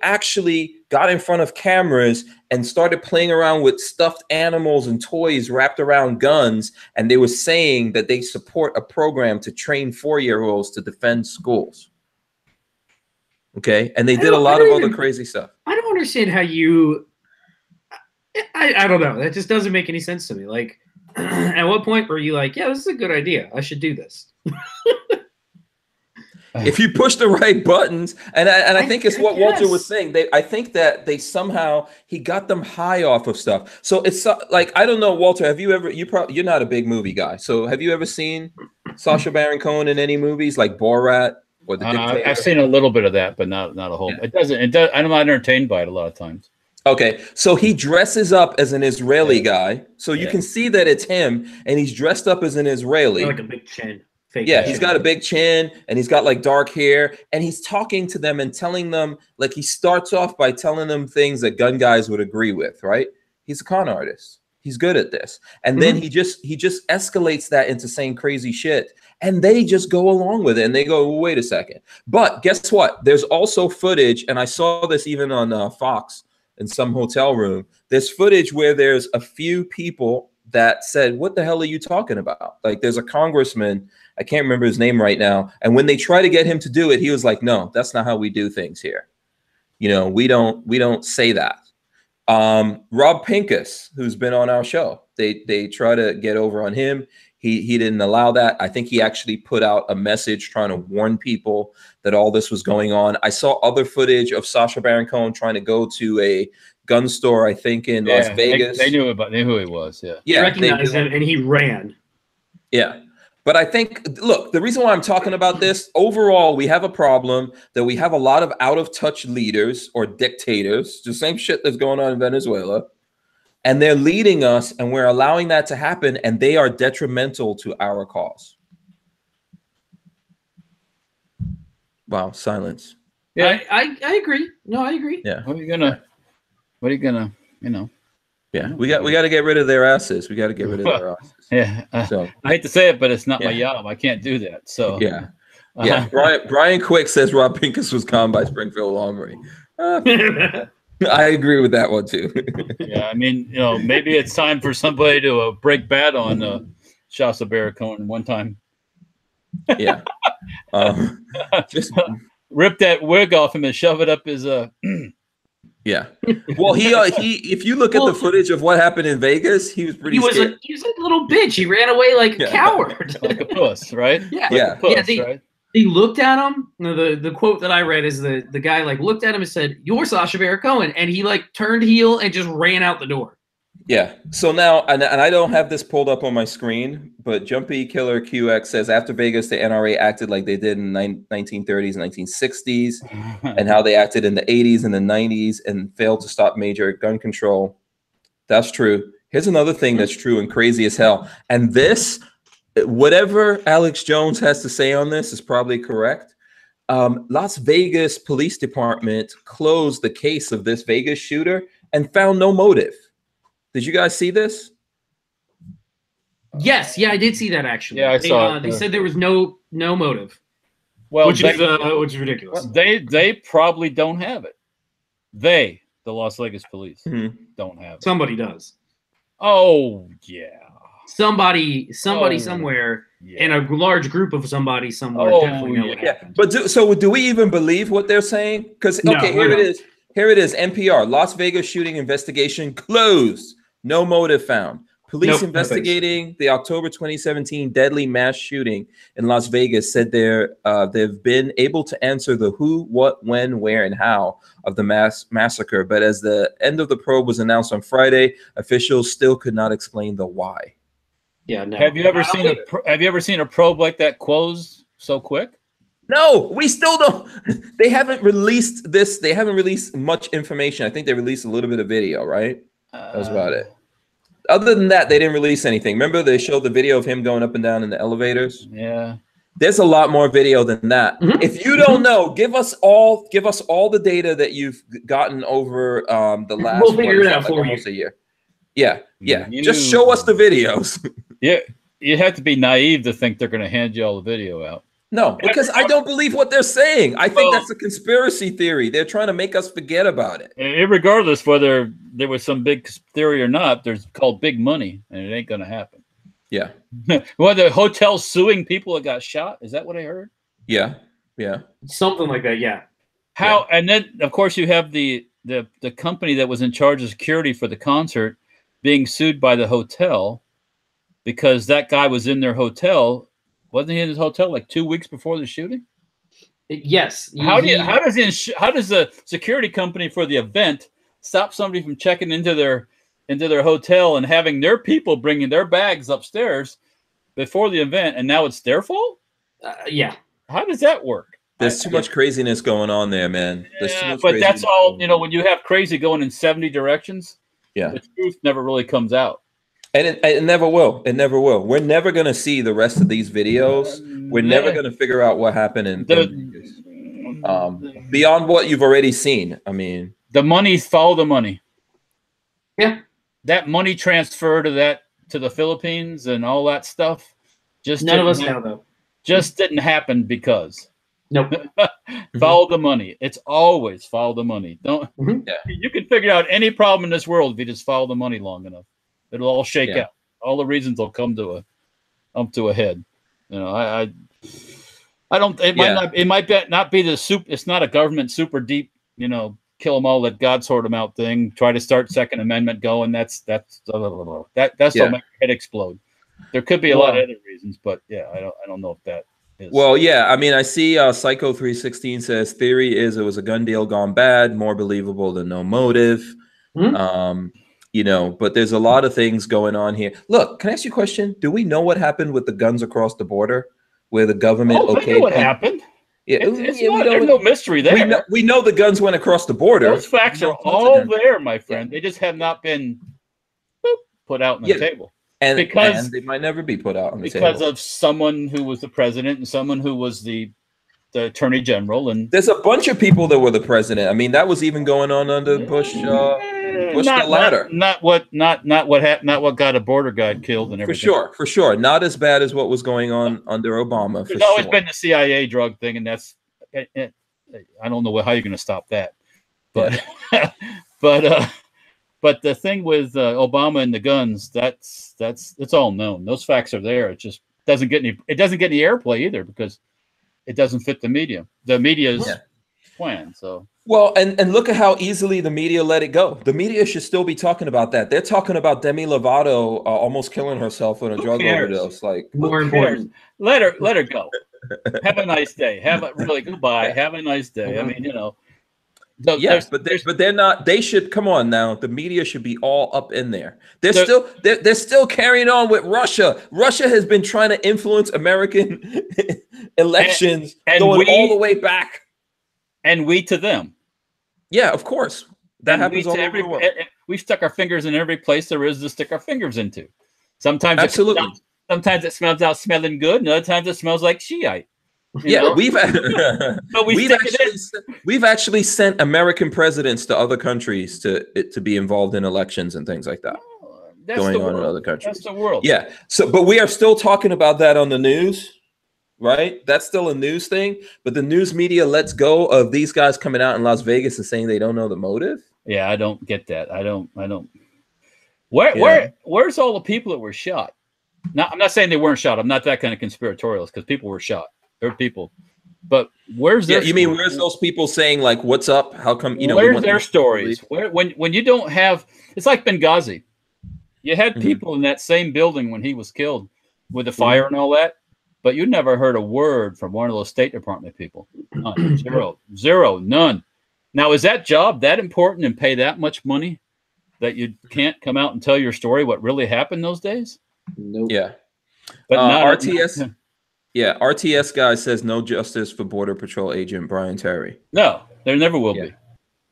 [SPEAKER 1] actually got in front of cameras and started playing around with stuffed animals and toys wrapped around guns. And they were saying that they support a program to train 4-year-olds to defend schools. Okay. And they did a lot of other crazy stuff.
[SPEAKER 3] I don't understand how you, I don't know. That just doesn't make any sense to me. Like, at what point were you like, yeah, this is a good idea. I should do this.
[SPEAKER 1] If you push the right buttons, and I think it's what Walter was saying. I think that he got them high off of stuff. So it's like, I don't know, Walter, have you ever, you're not a big movie guy. So have you ever seen Sacha Baron Cohen in any movies like Borat or The Dictator?
[SPEAKER 2] I've seen a little bit of that, but not a whole. Yeah. I'm not entertained by it a lot of times.
[SPEAKER 1] Okay, so he dresses up as an Israeli guy, so you can see that it's him, and he's dressed up as an Israeli.
[SPEAKER 3] Like a big chin.
[SPEAKER 1] He's got a big chin, and he's got like dark hair, and he's talking to them and telling them, like he starts off by telling them things that gun guys would agree with, right? He's a con artist. He's good at this. And then he just escalates that into saying crazy shit, and they just go along with it, and they go, well, wait a second. But guess what? There's also footage, and I saw this even on Fox, in some hotel room. There's footage where there's a few people that said, what the hell are you talking about? Like there's a congressman, I can't remember his name right now. And when they try to get him to do it, he was like, no, that's not how we do things here. We don't say that. Rob Pincus, who's been on our show, they try to get over on him. He didn't allow that. I think he actually put out a message trying to warn people that all this was going on. I saw other footage of Sacha Baron Cohen trying to go to gun store, I think in Las Vegas.
[SPEAKER 2] They knew who he was. Yeah.
[SPEAKER 3] He recognized him and he ran.
[SPEAKER 1] Yeah. But I think, look, the reason why I'm talking about this, overall, we have a problem that we have a lot of out-of-touch leaders or dictators, the same shit that's going on in Venezuela, and they're leading us, and we're allowing that to happen, and they are detrimental to our cause. Wow, silence.
[SPEAKER 3] Yeah, I agree. No, I agree.
[SPEAKER 1] Yeah.
[SPEAKER 2] What are you gonna, you know?
[SPEAKER 1] Yeah, we got to get rid of their asses. We got to get rid of their asses.
[SPEAKER 2] Yeah, so I hate to say it, but it's not my job. I can't do that. So
[SPEAKER 1] yeah. Brian Quick says Rob Pincus was conned by Springfield Armory. I agree with that one too.
[SPEAKER 2] Yeah, I mean, maybe it's time for somebody to break bad on Shasa Barracoon one time.
[SPEAKER 1] Yeah, just
[SPEAKER 2] rip that wig off him and shove it up his
[SPEAKER 1] Yeah. Well, he if you look at the footage of what happened in Vegas, he was pretty scared.
[SPEAKER 3] He was a little bitch. He ran away like a coward.
[SPEAKER 2] Like a puss, right?
[SPEAKER 3] Yeah.
[SPEAKER 1] Yeah.
[SPEAKER 3] Puss, They looked at him. The quote that I read is the guy like looked at him and said, "You're Sacha Baron Cohen," and he like turned heel and just ran out the door.
[SPEAKER 1] Yeah. So now, and I don't have this pulled up on my screen, but Jumpy Killer QX says after Vegas, the NRA acted like they did in 1930s and 1960s, and how they acted in the 80s and the 90s and failed to stop major gun control. That's true. Here's another thing that's true and crazy as hell. And this, whatever Alex Jones has to say on this is probably correct. Las Vegas Police Department closed the case of this Vegas shooter and found no motive. Did you guys see this?
[SPEAKER 3] Yes, yeah, I did see that actually.
[SPEAKER 2] Yeah, I saw it.
[SPEAKER 3] They said there was no motive.
[SPEAKER 2] Well,
[SPEAKER 3] which is ridiculous.
[SPEAKER 2] They probably don't have it. The Las Vegas police, don't have it.
[SPEAKER 3] Somebody does.
[SPEAKER 2] Oh yeah.
[SPEAKER 3] Somebody somewhere, in a large group of somebody somewhere definitely know what happened.
[SPEAKER 1] But do we even believe what they're saying? Because here it is. Here it is. NPR: Las Vegas shooting investigation closed. No motive found. Police investigating the October 2017 deadly mass shooting in Las Vegas said they've been able to answer the who, what, when, where, and how of the massacre. But as the end of the probe was announced on Friday, officials still could not explain the why.
[SPEAKER 3] Yeah. No.
[SPEAKER 2] Have you ever seen a probe like that close so quick?
[SPEAKER 1] No, we still don't. They haven't released this. They haven't released much information. I think they released a little bit of video, right? That was about it. Other than that, they didn't release anything. Remember, they showed the video of him going up and down in the elevators?
[SPEAKER 2] Yeah.
[SPEAKER 1] There's a lot more video than that. If you don't know, give us all the data that you've gotten over the last
[SPEAKER 3] we'll figure it out for
[SPEAKER 1] almost a year. Yeah. Just show us the videos.
[SPEAKER 2] Yeah. You have to be naive to think they're going to hand you all the video out.
[SPEAKER 1] No, because I don't believe what they're saying. I think that's a conspiracy theory. They're trying to make us forget about it.
[SPEAKER 2] Regardless whether there was some big theory or not, there's called big money, and it ain't going to happen.
[SPEAKER 1] Yeah.
[SPEAKER 2] Well, the hotel suing people that got shot. Is that what I heard?
[SPEAKER 1] Yeah.
[SPEAKER 3] Something like that. Yeah.
[SPEAKER 2] How? Yeah. And then, of course, you have the company that was in charge of security for the concert being sued by the hotel because that guy was in their hotel. Wasn't he in his hotel like 2 weeks before the shooting?
[SPEAKER 3] Yes.
[SPEAKER 2] How does the security company for the event stop somebody from checking into their hotel and having their people bringing their bags upstairs before the event, and now it's their fault?
[SPEAKER 3] Yeah.
[SPEAKER 2] How does that work?
[SPEAKER 1] There's too much craziness going on there, man.
[SPEAKER 2] But that's all. When you have crazy going in 70 directions, the truth never really comes out.
[SPEAKER 1] And it never will. It never will. We're never going to see the rest of these videos. We're never going to figure out what happened in beyond what you've already seen. I mean,
[SPEAKER 2] the money, follow the money.
[SPEAKER 3] Yeah.
[SPEAKER 2] That money transfer to the Philippines and all that stuff.
[SPEAKER 3] None of us know though.
[SPEAKER 2] Just didn't happen because.
[SPEAKER 3] Nope.
[SPEAKER 2] Follow the money. It's always follow the money. Don't. You can figure out any problem in this world if you just follow the money long enough. It'll all shake out. All the reasons will come to a head. I don't. It might not be the soup. It's not a government super deep. Kill them all, let God sort them out thing. Try to start Second Amendment going. That's what make your head explode. There could be a lot of other reasons, but I don't know if that is.
[SPEAKER 1] Well, I mean, I see Psycho 316 says theory is it was a gun deal gone bad, more believable than no motive. You know, but there's a lot of things going on here. Look, can I ask you a question? Do we know what happened with the guns across the border, where the government
[SPEAKER 2] okayed what happened?
[SPEAKER 1] Yeah,
[SPEAKER 2] there's no mystery there.
[SPEAKER 1] We know the guns went across the border.
[SPEAKER 2] Those facts are all there, my friend. They just have not been put out on the table.
[SPEAKER 1] And they might never be put out on the table.
[SPEAKER 2] Because of someone who was the president and someone who was the attorney general. And
[SPEAKER 1] there's a bunch of people that were the president. I mean, that was even going on under Bush the latter.
[SPEAKER 2] Not what got a border guy killed and everything.
[SPEAKER 1] For sure. Not as bad as what was going on under Obama.
[SPEAKER 2] There's always been the CIA drug thing, and that's I don't know how you're going to stop that. But but the thing with Obama and the guns, it's all known. Those facts are there. It just doesn't get any airplay either because it doesn't fit the media. The media's plan. So
[SPEAKER 1] well, and look at how easily the media let it go. The media should still be talking about that. They're talking about Demi Lovato almost killing herself on a drug overdose. Like
[SPEAKER 3] more important.
[SPEAKER 2] Let her go. Have a nice day. Goodbye. Have a nice day. I mean, you know.
[SPEAKER 1] But they're not. They should come on now. The media should be all up in there. They're still carrying on with Russia. Russia has been trying to influence American elections going all the way back.
[SPEAKER 2] And we to them.
[SPEAKER 1] Yeah, of course. That happens all over the world.
[SPEAKER 2] We've stuck our fingers in every place there is to stick our fingers into. Sometimes it smells out smelling good, and other times it smells like Shiite.
[SPEAKER 1] Yeah, we've actually sent American presidents to other countries to be involved in elections and things like that. Going on in other countries.
[SPEAKER 2] That's the world.
[SPEAKER 1] Yeah. So, but we are still talking about that on the news, right? That's still a news thing. But the news media lets go of these guys coming out in Las Vegas and saying they don't know the motive.
[SPEAKER 2] Yeah, I don't get that. I don't. Where's all the people that were shot? Now, I'm not saying they weren't shot. I'm not that kind of conspiratorialist because people were shot. There are people, but where's their?
[SPEAKER 1] You mean where's those people saying like, "What's up? How come?" You know,
[SPEAKER 2] where's their stories? When you don't have, it's like Benghazi. You had people in that same building when he was killed with the fire and all that, but you never heard a word from one of those State Department people. None. Zero, none. Now, is that job that important and pay that much money that you can't come out and tell your story? What really happened those days?
[SPEAKER 3] Nope.
[SPEAKER 1] Yeah,
[SPEAKER 2] but
[SPEAKER 1] RTS. Yeah, RTS guy says no justice for Border Patrol agent Brian Terry.
[SPEAKER 2] No, there never will be.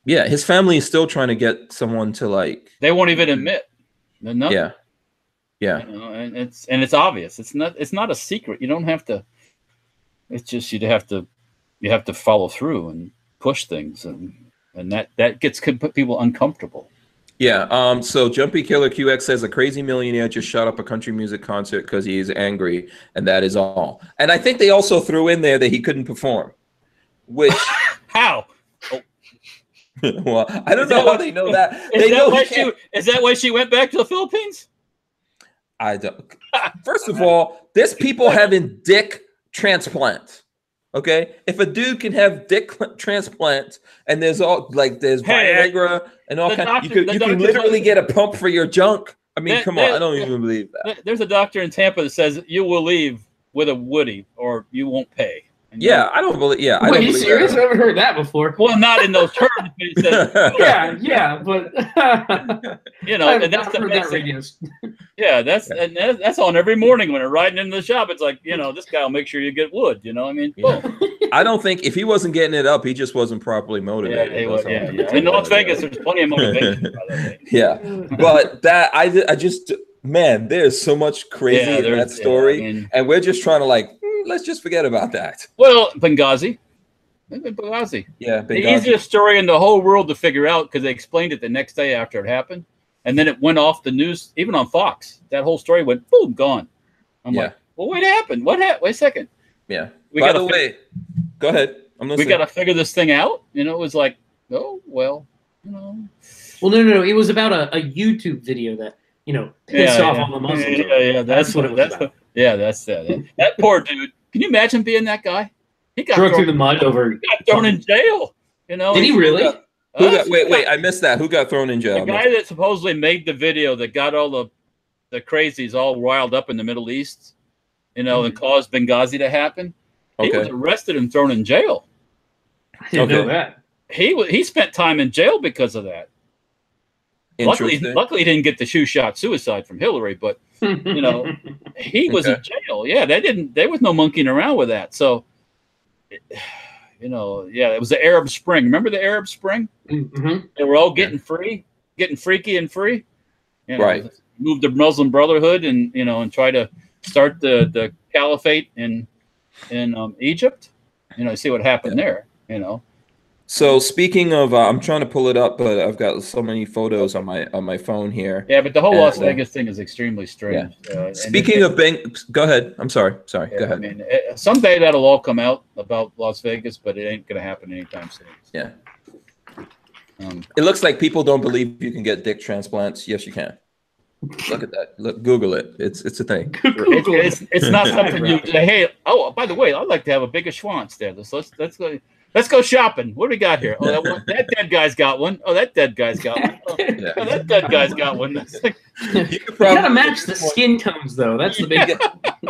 [SPEAKER 1] Yeah, his family is still trying to get someone to like.
[SPEAKER 2] They won't even admit. Nothing.
[SPEAKER 1] Yeah.
[SPEAKER 2] You know, and it's obvious. It's not a secret. You don't have to. It's just you have to follow through and push things, and that could put people uncomfortable.
[SPEAKER 1] Yeah. So Jumpy Killer QX says a crazy millionaire just shot up a country music concert because he is angry, and that is all. And I think they also threw in there that he couldn't perform. Which
[SPEAKER 2] how?
[SPEAKER 1] Oh. Well, I don't know how they know that.
[SPEAKER 2] Is that why she went back to the Philippines?
[SPEAKER 1] I don't. First of all, there's people having dick transplants. Okay, if a dude can have dick transplants and there's Viagra and all kinds, you can literally get a pump for your junk. I mean, come on, I don't even believe that.
[SPEAKER 2] There's a doctor in Tampa that says you will leave with a woody or you won't pay.
[SPEAKER 1] I don't believe. Yeah,
[SPEAKER 3] I don't believe. Are you serious? I haven't heard that before.
[SPEAKER 2] Well, not in those terms. But he says,
[SPEAKER 3] but
[SPEAKER 2] you know, and that's the message. Yeah, that's on every morning when they're riding into the shop. It's like, you know, this guy will make sure you get wood. You know, I mean,
[SPEAKER 1] I don't think if he wasn't getting it up, he just wasn't properly motivated.
[SPEAKER 2] In Las Vegas, there's plenty of motivation.
[SPEAKER 1] Yeah, but that I just man, there's so much crazy in that story, and we're just trying to let's just forget about that.
[SPEAKER 2] Well, Benghazi. Yeah,
[SPEAKER 1] Benghazi.
[SPEAKER 2] The easiest story in the whole world to figure out because they explained it the next day after it happened. And then it went off the news, even on Fox. That whole story went, boom, gone. I'm like, well, what happened? What happened? Wait a second.
[SPEAKER 1] Yeah. By the way, go ahead.
[SPEAKER 2] We got to figure this thing out. You know, it was like, oh, well, you know.
[SPEAKER 3] Well, no. It was about a YouTube video that, you know, pissed off all the Muslims.
[SPEAKER 2] Yeah. That's what it was about. That's that. That poor dude. Can you imagine being that guy? He got
[SPEAKER 3] thrown through the mud over.
[SPEAKER 2] He got thrown in jail. You know?
[SPEAKER 3] Did he really?
[SPEAKER 1] Wait! I missed that. Who got thrown in jail?
[SPEAKER 2] The guy that supposedly made the video that got all the crazies all riled up in the Middle East, you know, and caused Benghazi to happen. He was arrested and thrown in jail.
[SPEAKER 3] I didn't know that.
[SPEAKER 2] He spent time in jail because of that. Luckily, he didn't get the shoe shot suicide from Hillary, but you know, he was in jail. Yeah, there was no monkeying around with that. So, you know, yeah, it was the Arab Spring. Remember the Arab Spring?
[SPEAKER 3] Mm-hmm.
[SPEAKER 2] They were all getting free, getting freaky and free. You know,
[SPEAKER 1] right.
[SPEAKER 2] Moved the Muslim Brotherhood and, you know, and try to start the caliphate in Egypt. You know, see what happened there, you know.
[SPEAKER 1] So speaking of, I'm trying to pull it up, but I've got so many photos on my phone here.
[SPEAKER 2] Yeah, but the whole Las Vegas thing is extremely strange.
[SPEAKER 1] Yeah. Speaking of go ahead. I'm sorry. Yeah, go ahead.
[SPEAKER 2] I mean, someday that'll all come out about Las Vegas, but it ain't going to happen anytime soon. So.
[SPEAKER 1] Yeah. It looks like people don't believe you can get dick transplants. Yes, you can. Look at that. Look, Google it. It's a thing.
[SPEAKER 2] It's not something you say. Hey, oh, by the way, I'd like to have a bigger schwanz there. Let's go shopping. What do we got here? Oh, that dead guy's got one. Oh, that dead guy's got one. Oh, yeah. Oh, that dead guy's got one.
[SPEAKER 3] You gotta match the skin tones, though. That's the big.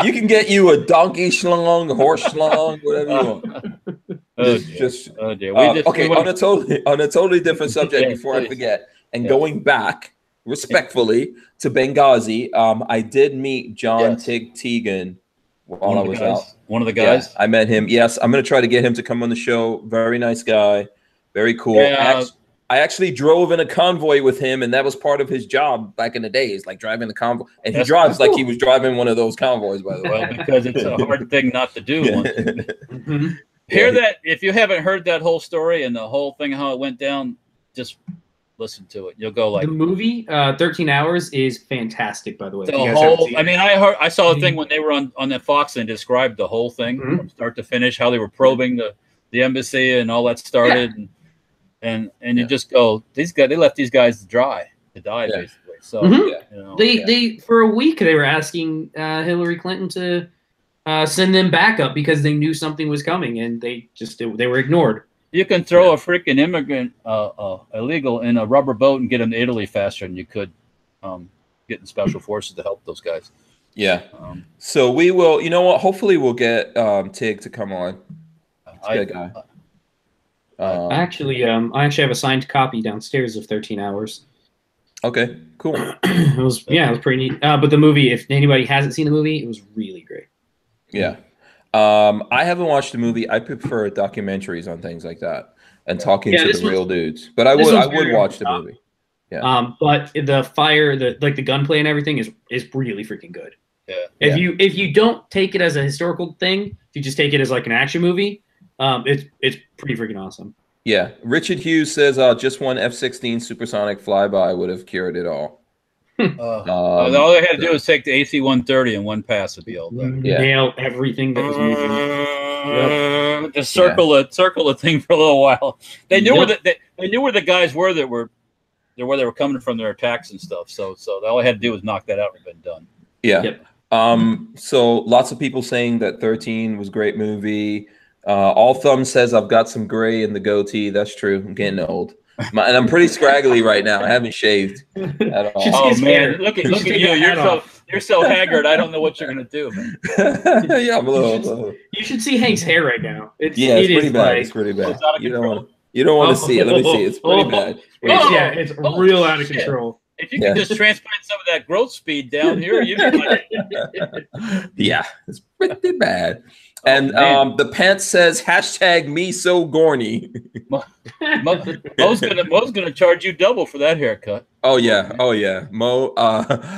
[SPEAKER 1] You can get you a donkey schlong, horse schlong, whatever you want. Okay, on a totally different subject. Before I forget, and going back respectfully to Benghazi, I did meet John Tig Teagan while I was out.
[SPEAKER 2] One of the guys?
[SPEAKER 1] Yeah, I met him. Yes, I'm going to try to get him to come on the show. Very nice guy. Very cool. Yeah. I actually drove in a convoy with him, and that was part of his job back in the days, like driving the convoy. And he drives like he was driving one of those convoys, by the way.
[SPEAKER 2] Well, because it's a hard thing not to do. Hear that? If you haven't heard that whole story and the whole thing, how it went down, just listen to it. You'll go like
[SPEAKER 3] the movie. 13 Hours is fantastic, by the way.
[SPEAKER 2] I mean, I saw a thing when they were on that Fox and described the whole thing from start to finish, how they were probing the embassy and all that started, and you just go, they left these guys to die, basically. So you know,
[SPEAKER 3] they for a week they were asking Hillary Clinton to send them backup because they knew something was coming, and they were ignored.
[SPEAKER 2] You can throw a freaking immigrant illegal in a rubber boat and get them to Italy faster than you could getting special forces to help those guys.
[SPEAKER 1] Yeah. So we will, you know what? Hopefully we'll get Tig to come on. Good guy.
[SPEAKER 3] I actually have a signed copy downstairs of 13 Hours.
[SPEAKER 1] Okay, cool.
[SPEAKER 3] It was pretty neat. But the movie, if anybody hasn't seen the movie, it was really great.
[SPEAKER 1] Yeah. I haven't watched the movie. I prefer documentaries on things like that and talking to the real dudes. But I would watch the movie. Yeah.
[SPEAKER 3] But the fire, the gunplay and everything is really freaking good.
[SPEAKER 2] Yeah.
[SPEAKER 3] If you don't take it as a historical thing, if you just take it as like an action movie, it's pretty freaking awesome.
[SPEAKER 1] Yeah. Richard Hughes says just one F-16 supersonic flyby would have cured it all.
[SPEAKER 2] All they had to do was take the AC-130 in one pass to be all done.
[SPEAKER 3] Nail everything that was moving.
[SPEAKER 2] Just circle the thing for a little while. They knew where the guys were that were where they were coming from, their attacks and stuff. So all I had to do was knock that out and been done.
[SPEAKER 1] Yeah. Yep. So lots of people saying that 13 was a great movie. All Thumb says I've got some gray in the goatee. That's true. I'm getting old. And I'm pretty scraggly right now. I haven't shaved at all.
[SPEAKER 2] Oh man, look at you! You're so haggard. I don't know what you're gonna do, man.
[SPEAKER 1] Yeah, I'm a little.
[SPEAKER 3] You should see Hank's hair right now.
[SPEAKER 1] It's pretty bad. It's pretty bad. You don't want to see it. Let me see. It's pretty bad.
[SPEAKER 3] It's real out of control.
[SPEAKER 2] If you could just transplant some of that growth speed down here, you'd be like,
[SPEAKER 1] yeah, it's pretty bad. And the pants says #me so gorny.
[SPEAKER 2] Mo's gonna charge you double for that haircut.
[SPEAKER 1] Oh yeah. Mo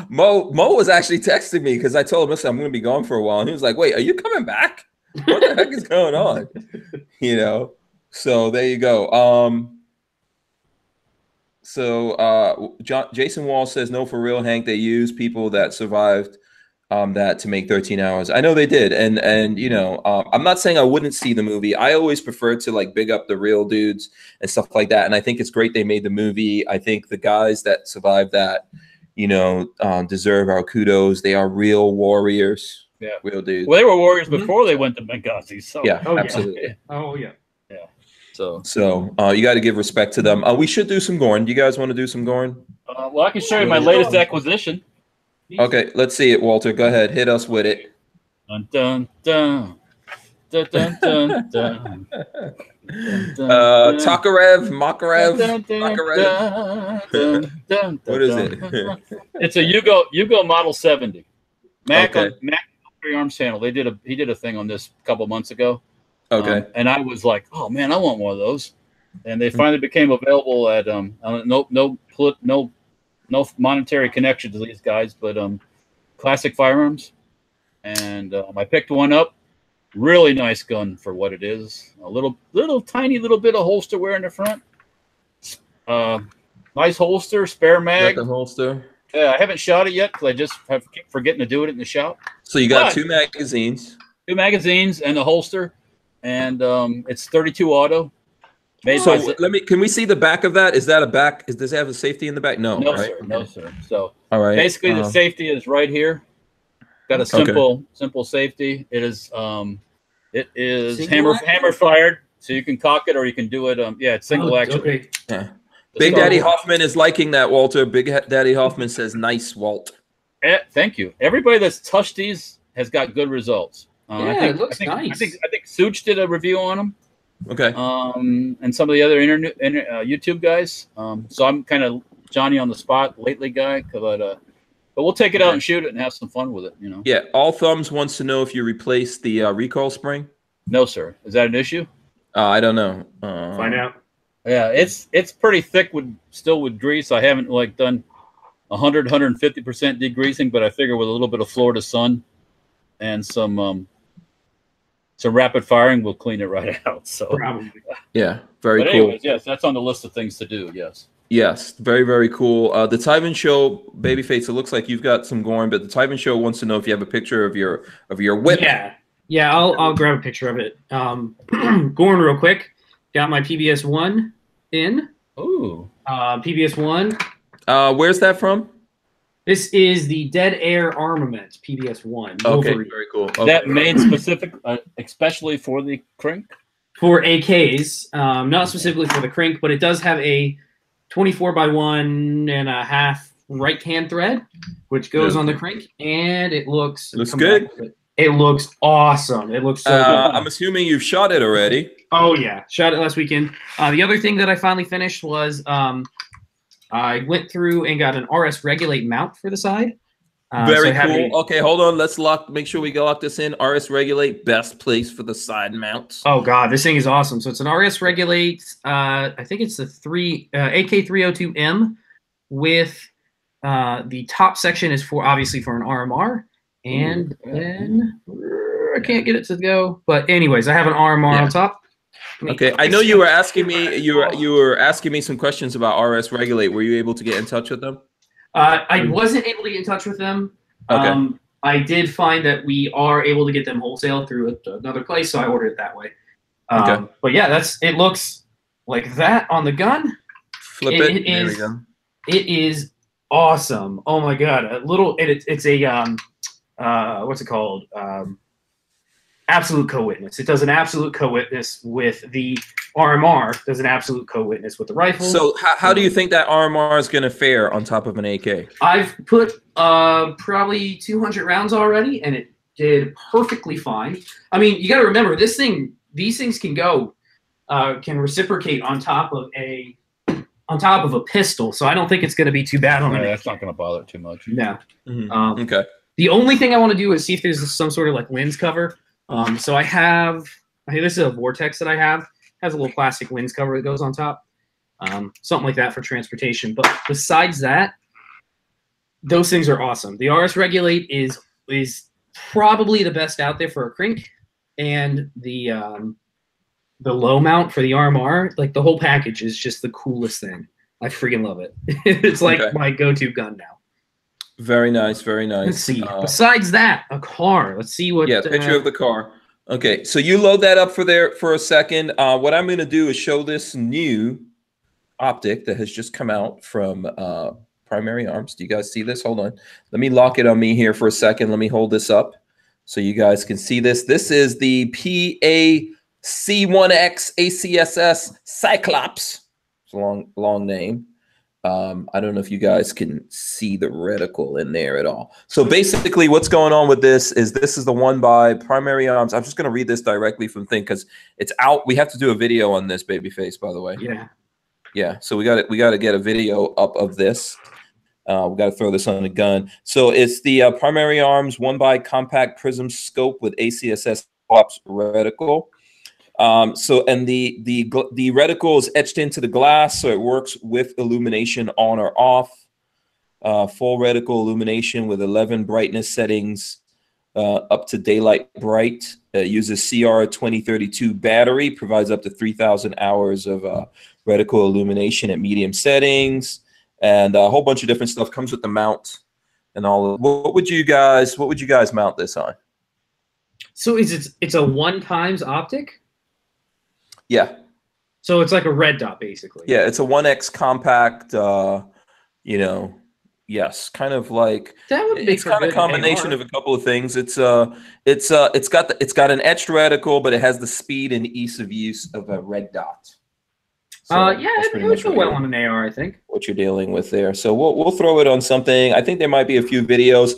[SPEAKER 1] was actually texting me because I told him, listen, I'm gonna be gone for a while, and he was like, wait, are you coming back? What the heck is going on? You know. So there you go. Jason Wall says no, for real, Hank. They use people that survived that to make 13 Hours. I know they did, and you know, I'm not saying I wouldn't see the movie. I always prefer to like big up the real dudes and stuff like that, and I think it's great they made the movie. I think the guys that survived that, you know, deserve our kudos. They are real warriors. Yeah, real dudes.
[SPEAKER 2] Well, they were warriors before they went to Benghazi. So
[SPEAKER 1] yeah, absolutely.
[SPEAKER 3] Yeah. Oh yeah.
[SPEAKER 1] So you got to give respect to them. We should do some Gorn. Do you guys want to do some Gorn?
[SPEAKER 2] Well, I can show you my latest acquisition.
[SPEAKER 1] Okay, let's see it, Walter. Go ahead, hit us with it.
[SPEAKER 2] Dun, dun, dun. Dun, dun, dun, dun.
[SPEAKER 1] Tokarev, Makarev. What is it?
[SPEAKER 2] It's a Yugo Model 70. Mac on Walther Arms channel. He did a thing on this a couple months ago.
[SPEAKER 1] Okay.
[SPEAKER 2] And I was like, oh man, I want one of those. And they finally became available at no monetary connection to these guys, but Classic Firearms. And I picked one up. Really nice gun for what it is. A tiny little bit of holster wear in the front. Nice holster, spare mag.
[SPEAKER 1] Got the holster.
[SPEAKER 2] Yeah, I haven't shot it yet because I just keep forgetting to do it in the shop.
[SPEAKER 1] So you got 2 magazines.
[SPEAKER 2] 2 magazines and the holster, and it's 32 auto.
[SPEAKER 1] So can we see the back of that? Is that a back? Does it have a safety in the back? No,
[SPEAKER 2] no,
[SPEAKER 1] right?
[SPEAKER 2] sir. No, sir. So
[SPEAKER 1] all right.
[SPEAKER 2] Basically, the safety is right here. Got a simple safety. It is hammer fired, so you can cock it or you can do it. It's single action.
[SPEAKER 3] Okay.
[SPEAKER 1] Yeah. Big Daddy Hoffman is liking that, Walter. Big Daddy Hoffman says, "Nice, Walt."
[SPEAKER 2] Thank you. Everybody that's touched these has got good results.
[SPEAKER 3] It looks nice.
[SPEAKER 2] I think Such did a review on them.
[SPEAKER 1] Okay.
[SPEAKER 2] And some of the other YouTube guys. So I'm kind of Johnny on the spot lately guy, but we'll take it out and shoot it and have some fun with it.
[SPEAKER 1] Yeah. All Thumbs wants to know if you replaced the recoil spring.
[SPEAKER 2] No, sir. Is that an issue?
[SPEAKER 1] I don't know.
[SPEAKER 3] Find out.
[SPEAKER 2] Yeah, it's pretty thick with grease. I haven't done 150% degreasing, but I figure with a little bit of Florida sun and some rapid firing, we'll clean it right out. So
[SPEAKER 3] probably.
[SPEAKER 1] Yeah, very cool.
[SPEAKER 2] Anyways, yes, that's on the list of things to do. Yes.
[SPEAKER 1] Yes, very, very cool. The Tyven Show, Babyface, it looks like you've got some going, but the Tyven Show wants to know if you have a picture of your whip.
[SPEAKER 3] Yeah, I'll grab a picture of it. Going real quick. Got my PBS1 in.
[SPEAKER 2] Ooh.
[SPEAKER 3] PBS1.
[SPEAKER 1] Where's that from?
[SPEAKER 3] This is the Dead Air Armament PBS1.
[SPEAKER 1] Okay, very cool. Okay.
[SPEAKER 2] That made specific, especially for the Crink?
[SPEAKER 3] For AKs, not specifically for the Crink, but it does have a 24x1.5 right-hand thread, which goes on the Crink, and it looks
[SPEAKER 1] good.
[SPEAKER 3] It looks awesome. It looks so good.
[SPEAKER 1] I'm assuming you've shot it already.
[SPEAKER 3] Oh, yeah. Shot it last weekend. The other thing that I finally finished was I went through and got an RS Regulate mount for the side.
[SPEAKER 1] Very cool. Okay, hold on. Let's make sure we lock this in. RS Regulate, best place for the side mounts.
[SPEAKER 3] Oh, God. This thing is awesome. So it's an RS Regulate. I think it's the AK302M with the top section is obviously for an RMR. And then I can't get it to go. But anyways, I have an RMR on top.
[SPEAKER 1] Okay, I know you were asking me. You were asking me some questions about RS Regulate. Were you able to get in touch with them?
[SPEAKER 3] I wasn't able to get in touch with them.
[SPEAKER 1] Okay.
[SPEAKER 3] I did find that we are able to get them wholesale through another place, so I ordered it that way.
[SPEAKER 1] Okay.
[SPEAKER 3] But yeah, it looks like that on the gun.
[SPEAKER 1] Flip it. There we go.
[SPEAKER 3] It is awesome. Oh my God! It's a what's it called? Absolute co-witness. It does an absolute co-witness with the RMR. Does an absolute co-witness with the rifle.
[SPEAKER 1] So how do you think that RMR is going to fare on top of an AK?
[SPEAKER 3] I've put probably 200 rounds already, and it did perfectly fine. I mean, you got to remember these things can reciprocate on top of a pistol. So I don't think it's going to be too bad on it.
[SPEAKER 2] That's not going to bother it too much.
[SPEAKER 3] No.
[SPEAKER 1] Mm-hmm. Okay.
[SPEAKER 3] The only thing I want to do is see if there's some sort of lens cover. So I think this is a Vortex that I have. It has a little plastic lens cover that goes on top. Something like that for transportation. But besides that, those things are awesome. The RS Regulate is probably the best out there for a Crink, and the low mount for the RMR, the whole package is just the coolest thing. I freaking love it. It's my go-to gun now.
[SPEAKER 1] Very nice, very nice.
[SPEAKER 3] Let's see. Besides that, a car. Let's see what.
[SPEAKER 1] Yeah, picture of the car. Okay, so you load that up for a second. What I'm going to do is show this new optic that has just come out from Primary Arms. Do you guys see this? Hold on. Let me lock it on me here for a second. Let me hold this up so you guys can see this. This is the PAC1X ACSS Cyclops. It's a long name. I don't know if you guys can see the reticle in there at all. So basically what's going on with this is the one by Primary Arms. I'm just going to read this directly from thing because it's out. We have to do a video on this, Babyface, by the way.
[SPEAKER 3] Yeah.
[SPEAKER 1] Yeah. So we got to get a video up of this. We got to throw this on the gun. So it's the Primary Arms one by compact prism scope with ACSS ops reticle. And the reticle is etched into the glass, so it works with illumination on or off. Full reticle illumination with 11 brightness settings up to daylight bright. Uses CR2032 battery, provides up to 3,000 hours of reticle illumination at medium settings, and a whole bunch of different stuff. Comes with the mount and all. What would you guys mount this on?
[SPEAKER 3] So it's a 1x optic?
[SPEAKER 1] Yeah.
[SPEAKER 3] So it's like a red dot, basically.
[SPEAKER 1] Yeah, it's a 1X compact, yes, kind of like
[SPEAKER 3] that would be
[SPEAKER 1] it's kind of a combination of a couple of things. It's got an etched reticle, but it has the speed and ease of use of a red dot. So
[SPEAKER 3] yeah, it would go well on an AR, I think.
[SPEAKER 1] What you're dealing with there. So we'll throw it on something. I think there might be a few videos.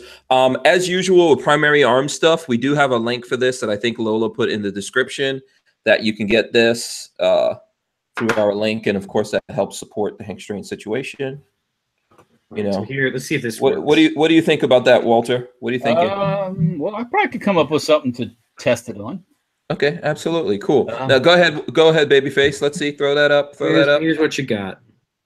[SPEAKER 1] As usual with Primary Arms stuff, we do have a link for this that I think Lola put in the description, that you can get this through our link, and of course that helps support the Hank Strain situation.
[SPEAKER 3] So here, let's see if this works.
[SPEAKER 1] What do you think about that, Walter? What do you think?
[SPEAKER 2] Well, I probably could come up with something to test it on.
[SPEAKER 1] Okay, absolutely, cool. Now go ahead, Babyface. Let's see, throw that up.
[SPEAKER 3] Here's what you got.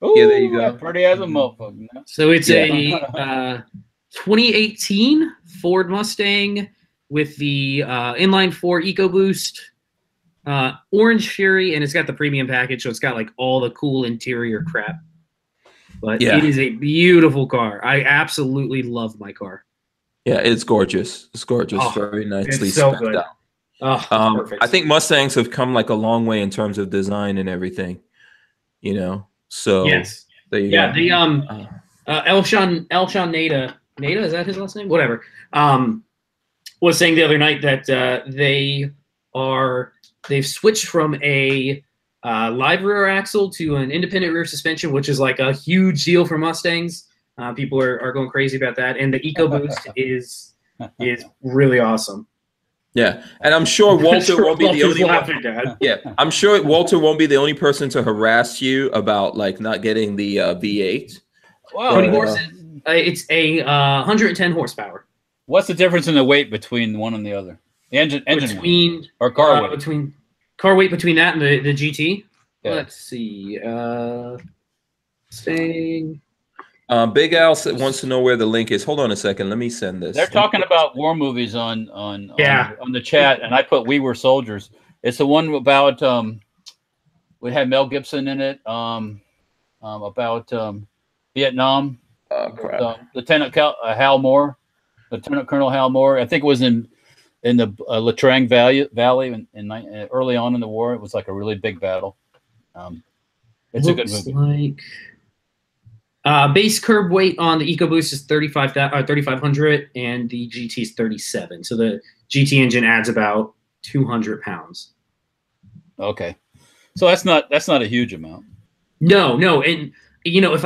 [SPEAKER 2] Ooh, yeah, there you go. Pretty as a motherfucker.
[SPEAKER 3] So it's a 2018 Ford Mustang with the inline 4 EcoBoost. Orange Fury, and it's got the premium package, so it's got like all the cool interior crap. But it is a beautiful car. I absolutely love my car.
[SPEAKER 1] Yeah, it's gorgeous. It's gorgeous. Very nicely
[SPEAKER 3] it's so
[SPEAKER 1] spec'd
[SPEAKER 3] good.
[SPEAKER 1] out.
[SPEAKER 3] Perfect.
[SPEAKER 1] I think Mustangs have come like a long way in terms of design and everything. So
[SPEAKER 3] yes,
[SPEAKER 1] there you go.
[SPEAKER 3] The Elshon Nada, is that his last name? Whatever. Was saying the other night that they've switched from a live rear axle to an independent rear suspension, which is like a huge deal for Mustangs. People are going crazy about that, and the EcoBoost is really awesome.
[SPEAKER 1] Yeah, and I'm sure Walter won't be the only one. Yeah, I'm sure Walter won't be the only person to harass you about like not getting the V8.
[SPEAKER 3] Wow, 20 horses. It's a 110 horsepower.
[SPEAKER 2] What's the difference in the weight between one and the other? The engine weight, or car weight?
[SPEAKER 3] Between car weight between that and the GT.
[SPEAKER 2] Yeah.
[SPEAKER 3] Let's see. Staying.
[SPEAKER 1] Big Al wants to know where the link is. Hold on a second. Let me send this.
[SPEAKER 2] They're talking about war movies on the chat, and I put We Were Soldiers. It's the one about we had Mel Gibson in it. About Vietnam.
[SPEAKER 1] Oh crap.
[SPEAKER 2] Lieutenant Colonel Hal Moore. I think it was in the Latrang Valley in early on in the war. It was like a really big battle. It's a good movie. Base curb weight on the EcoBoost is 3,500, and the GT is 37. So the GT engine adds about 200 pounds. Okay, so that's not a huge amount.
[SPEAKER 3] No, and if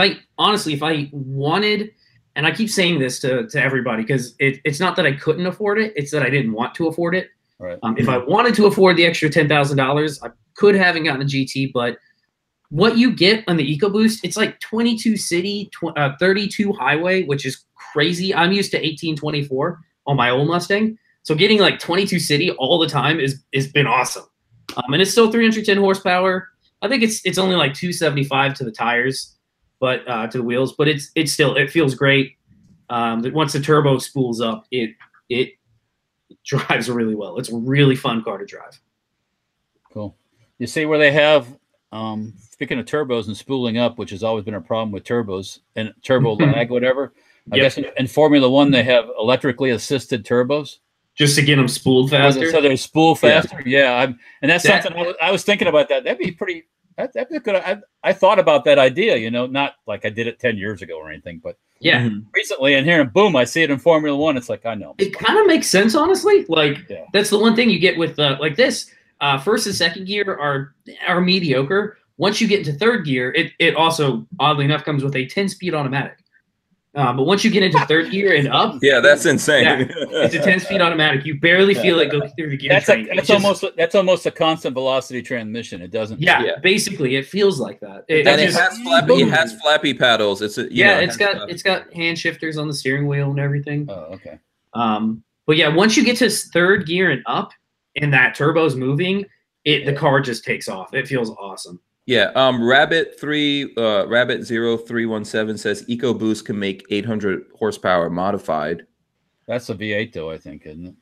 [SPEAKER 3] I wanted, and I keep saying this to everybody because it's not that I couldn't afford it; it's that I didn't want to afford it.
[SPEAKER 2] Right.
[SPEAKER 3] If I wanted to afford the extra $10,000, I could have gotten a GT, but what you get on the EcoBoost, it's like 22 city, 32 highway, which is crazy. I'm used to 1824 on my old Mustang, so getting like 22 city all the time has been awesome. And it's still 310 horsepower. I think it's only like 275 to the tires, but to the wheels, but it feels great. Once the turbo spools up, it drives really well. It's a really fun car to drive. Cool.
[SPEAKER 2] You see where they have. Speaking of turbos and spooling up, which has always been a problem with turbos and turbo lag, whatever. I guess in Formula One, they have electrically assisted turbos.
[SPEAKER 3] Just to get them spooled faster?
[SPEAKER 2] So they're spooled faster? Yeah. And that's something I was thinking about that. That'd be pretty, that'd be good. I thought about that idea, not like I did it 10 years ago or anything, but recently and here, and boom, I see it in Formula One. It's like, I know.
[SPEAKER 3] It kind of makes sense, honestly. That's the one thing you get with like this. First and second gear are mediocre, Once you get into third gear, it also, oddly enough, comes with a 10-speed automatic. But once you get into third gear and up,
[SPEAKER 1] yeah, that's insane.
[SPEAKER 3] Yeah, it's a 10-speed automatic. You barely feel it go through the gear train.
[SPEAKER 2] That's almost a constant velocity transmission. It doesn't.
[SPEAKER 3] Yeah, basically, it feels like that.
[SPEAKER 1] It has flappy paddles. It's
[SPEAKER 3] got hand shifters on the steering wheel and everything.
[SPEAKER 2] Oh, okay.
[SPEAKER 3] But yeah, once you get to third gear and up, and that turbo's moving, the car just takes off. It feels awesome.
[SPEAKER 1] Yeah, Rabbit 0317 says EcoBoost can make 800 horsepower modified.
[SPEAKER 2] That's a V8 though, I think, isn't it?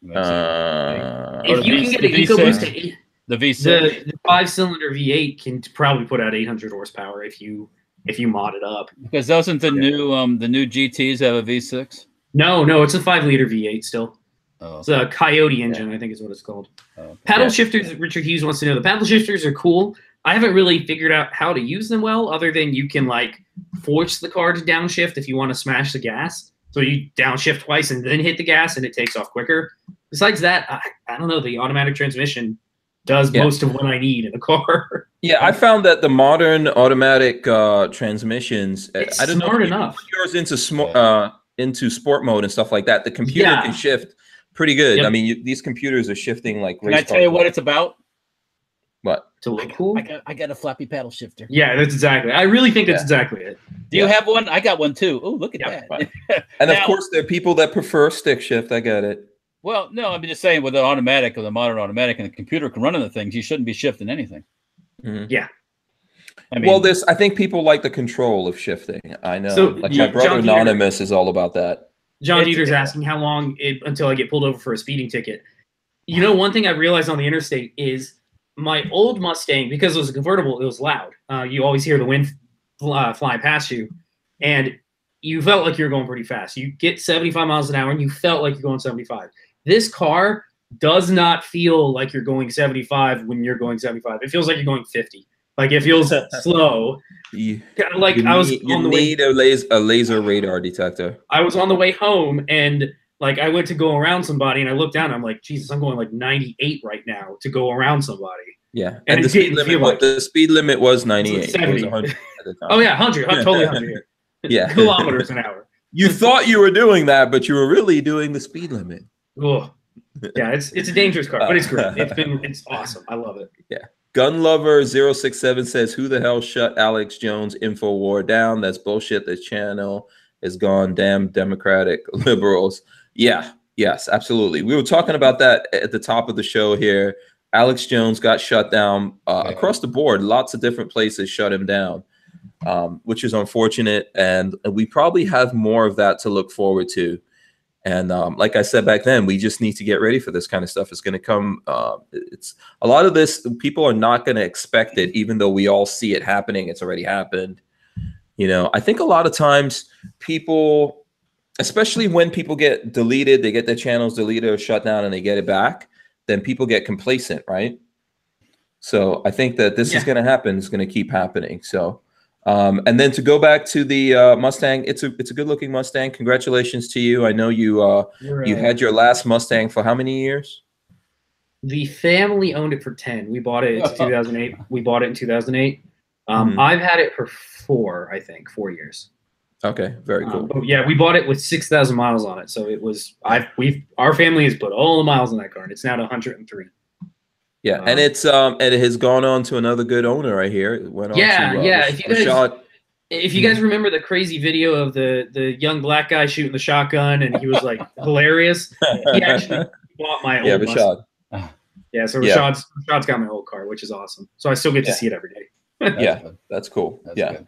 [SPEAKER 3] If you can get an EcoBoost to
[SPEAKER 2] the V6,
[SPEAKER 3] the 5-cylinder V8 can probably put out 800 horsepower if you mod it up.
[SPEAKER 2] Because doesn't the new GTs have a V6?
[SPEAKER 3] No, it's a 5-liter V8 still. Oh, it's a Coyote engine, I think is what it's called. Paddle shifters, Richard Hughes wants to know. The paddle shifters are cool. I haven't really figured out how to use them well, other than you can like force the car to downshift if you want to smash the gas. So you downshift twice and then hit the gas, and it takes off quicker. Besides that, I don't know. The automatic transmission does most of what I need in a car. Yeah,
[SPEAKER 1] I found that the modern automatic transmissions, I don't know if
[SPEAKER 3] enough.
[SPEAKER 1] Put yours into sport mode and stuff like that. The computer can shift pretty good. Yep. I mean, these computers are shifting like.
[SPEAKER 2] Can I tell you what it's about?
[SPEAKER 1] What?
[SPEAKER 3] To look cool?
[SPEAKER 2] I got a flappy paddle shifter.
[SPEAKER 3] Yeah, that's exactly. I really think that's exactly it.
[SPEAKER 2] Do you have one? I got one too. Oh, look at that.
[SPEAKER 1] And now, of course, there are people that prefer stick shift. I get it.
[SPEAKER 2] Well, no, I'm just saying with the automatic or the modern automatic, and the computer can run into things, you shouldn't be shifting anything.
[SPEAKER 3] Mm-hmm. Yeah.
[SPEAKER 1] I mean, I think people like the control of shifting. I know. So, like my brother Anonymous is all about that.
[SPEAKER 3] John Dieter's asking how long until I get pulled over for a speeding ticket. You know, one thing I realized on the interstate is my old Mustang, because it was a convertible, it was loud. You always hear the wind flying past you, and you felt like you were going pretty fast. You get 75 miles an hour, and you felt like you're going 75. This car does not feel like you're going 75 when you're going 75. It feels like you're going 50. Like it feels slow. Like I was on the way.
[SPEAKER 1] You need a laser radar detector.
[SPEAKER 3] I was on the way home, and like I went to go around somebody, and I looked down, and I'm like, Jesus, I'm going like 98 right now to go around somebody.
[SPEAKER 1] Yeah, and the speed limit was 98. It was 100 at the time.
[SPEAKER 3] Oh yeah, 100. Totally 100 here.
[SPEAKER 1] Yeah,
[SPEAKER 3] kilometers an hour.
[SPEAKER 1] You thought you were doing that, but you were really doing the speed limit.
[SPEAKER 3] Oh, yeah, it's a dangerous car, but it's great. It's awesome. I love it.
[SPEAKER 1] Yeah. Gun Lover 067 says, "Who the hell shut Alex Jones InfoWar down? That's bullshit. This channel is gone. Damn Democratic liberals." Yeah. Yes, absolutely. We were talking about that at the top of the show here. Alex Jones got shut down across the board. Lots of different places shut him down, which is unfortunate. And we probably have more of that to look forward to. And like I said back then, we just need to get ready for this kind of stuff. It's going to come. It's a lot of this. People are not going to expect it, even though we all see it happening. It's already happened. You know, I think a lot of times people, especially when people get deleted, they get their channels deleted or shut down and they get it back, then people get complacent, right? So I think that this is going to happen. It's going to keep happening. So. And then to go back to the Mustang, it's a good looking Mustang. Congratulations to you. I know you had your last Mustang for how many years?
[SPEAKER 3] The family owned it for 10. We bought it in 2008. We bought it in 2008. I've had it for 4 years. Okay, very cool. But yeah, we bought it with 6,000 miles on it. So it was our family has put all the miles in that car, and it's now at 103.
[SPEAKER 1] Yeah, and it has gone on to another good owner right here. It went on to,
[SPEAKER 3] if you guys remember the crazy video of the young black guy shooting the shotgun, and he was like hilarious. He actually bought my old Mustang. Yeah, so Rashad's got my old car, which is awesome. So I still get to see it every day.
[SPEAKER 1] Yeah, that's cool. Good.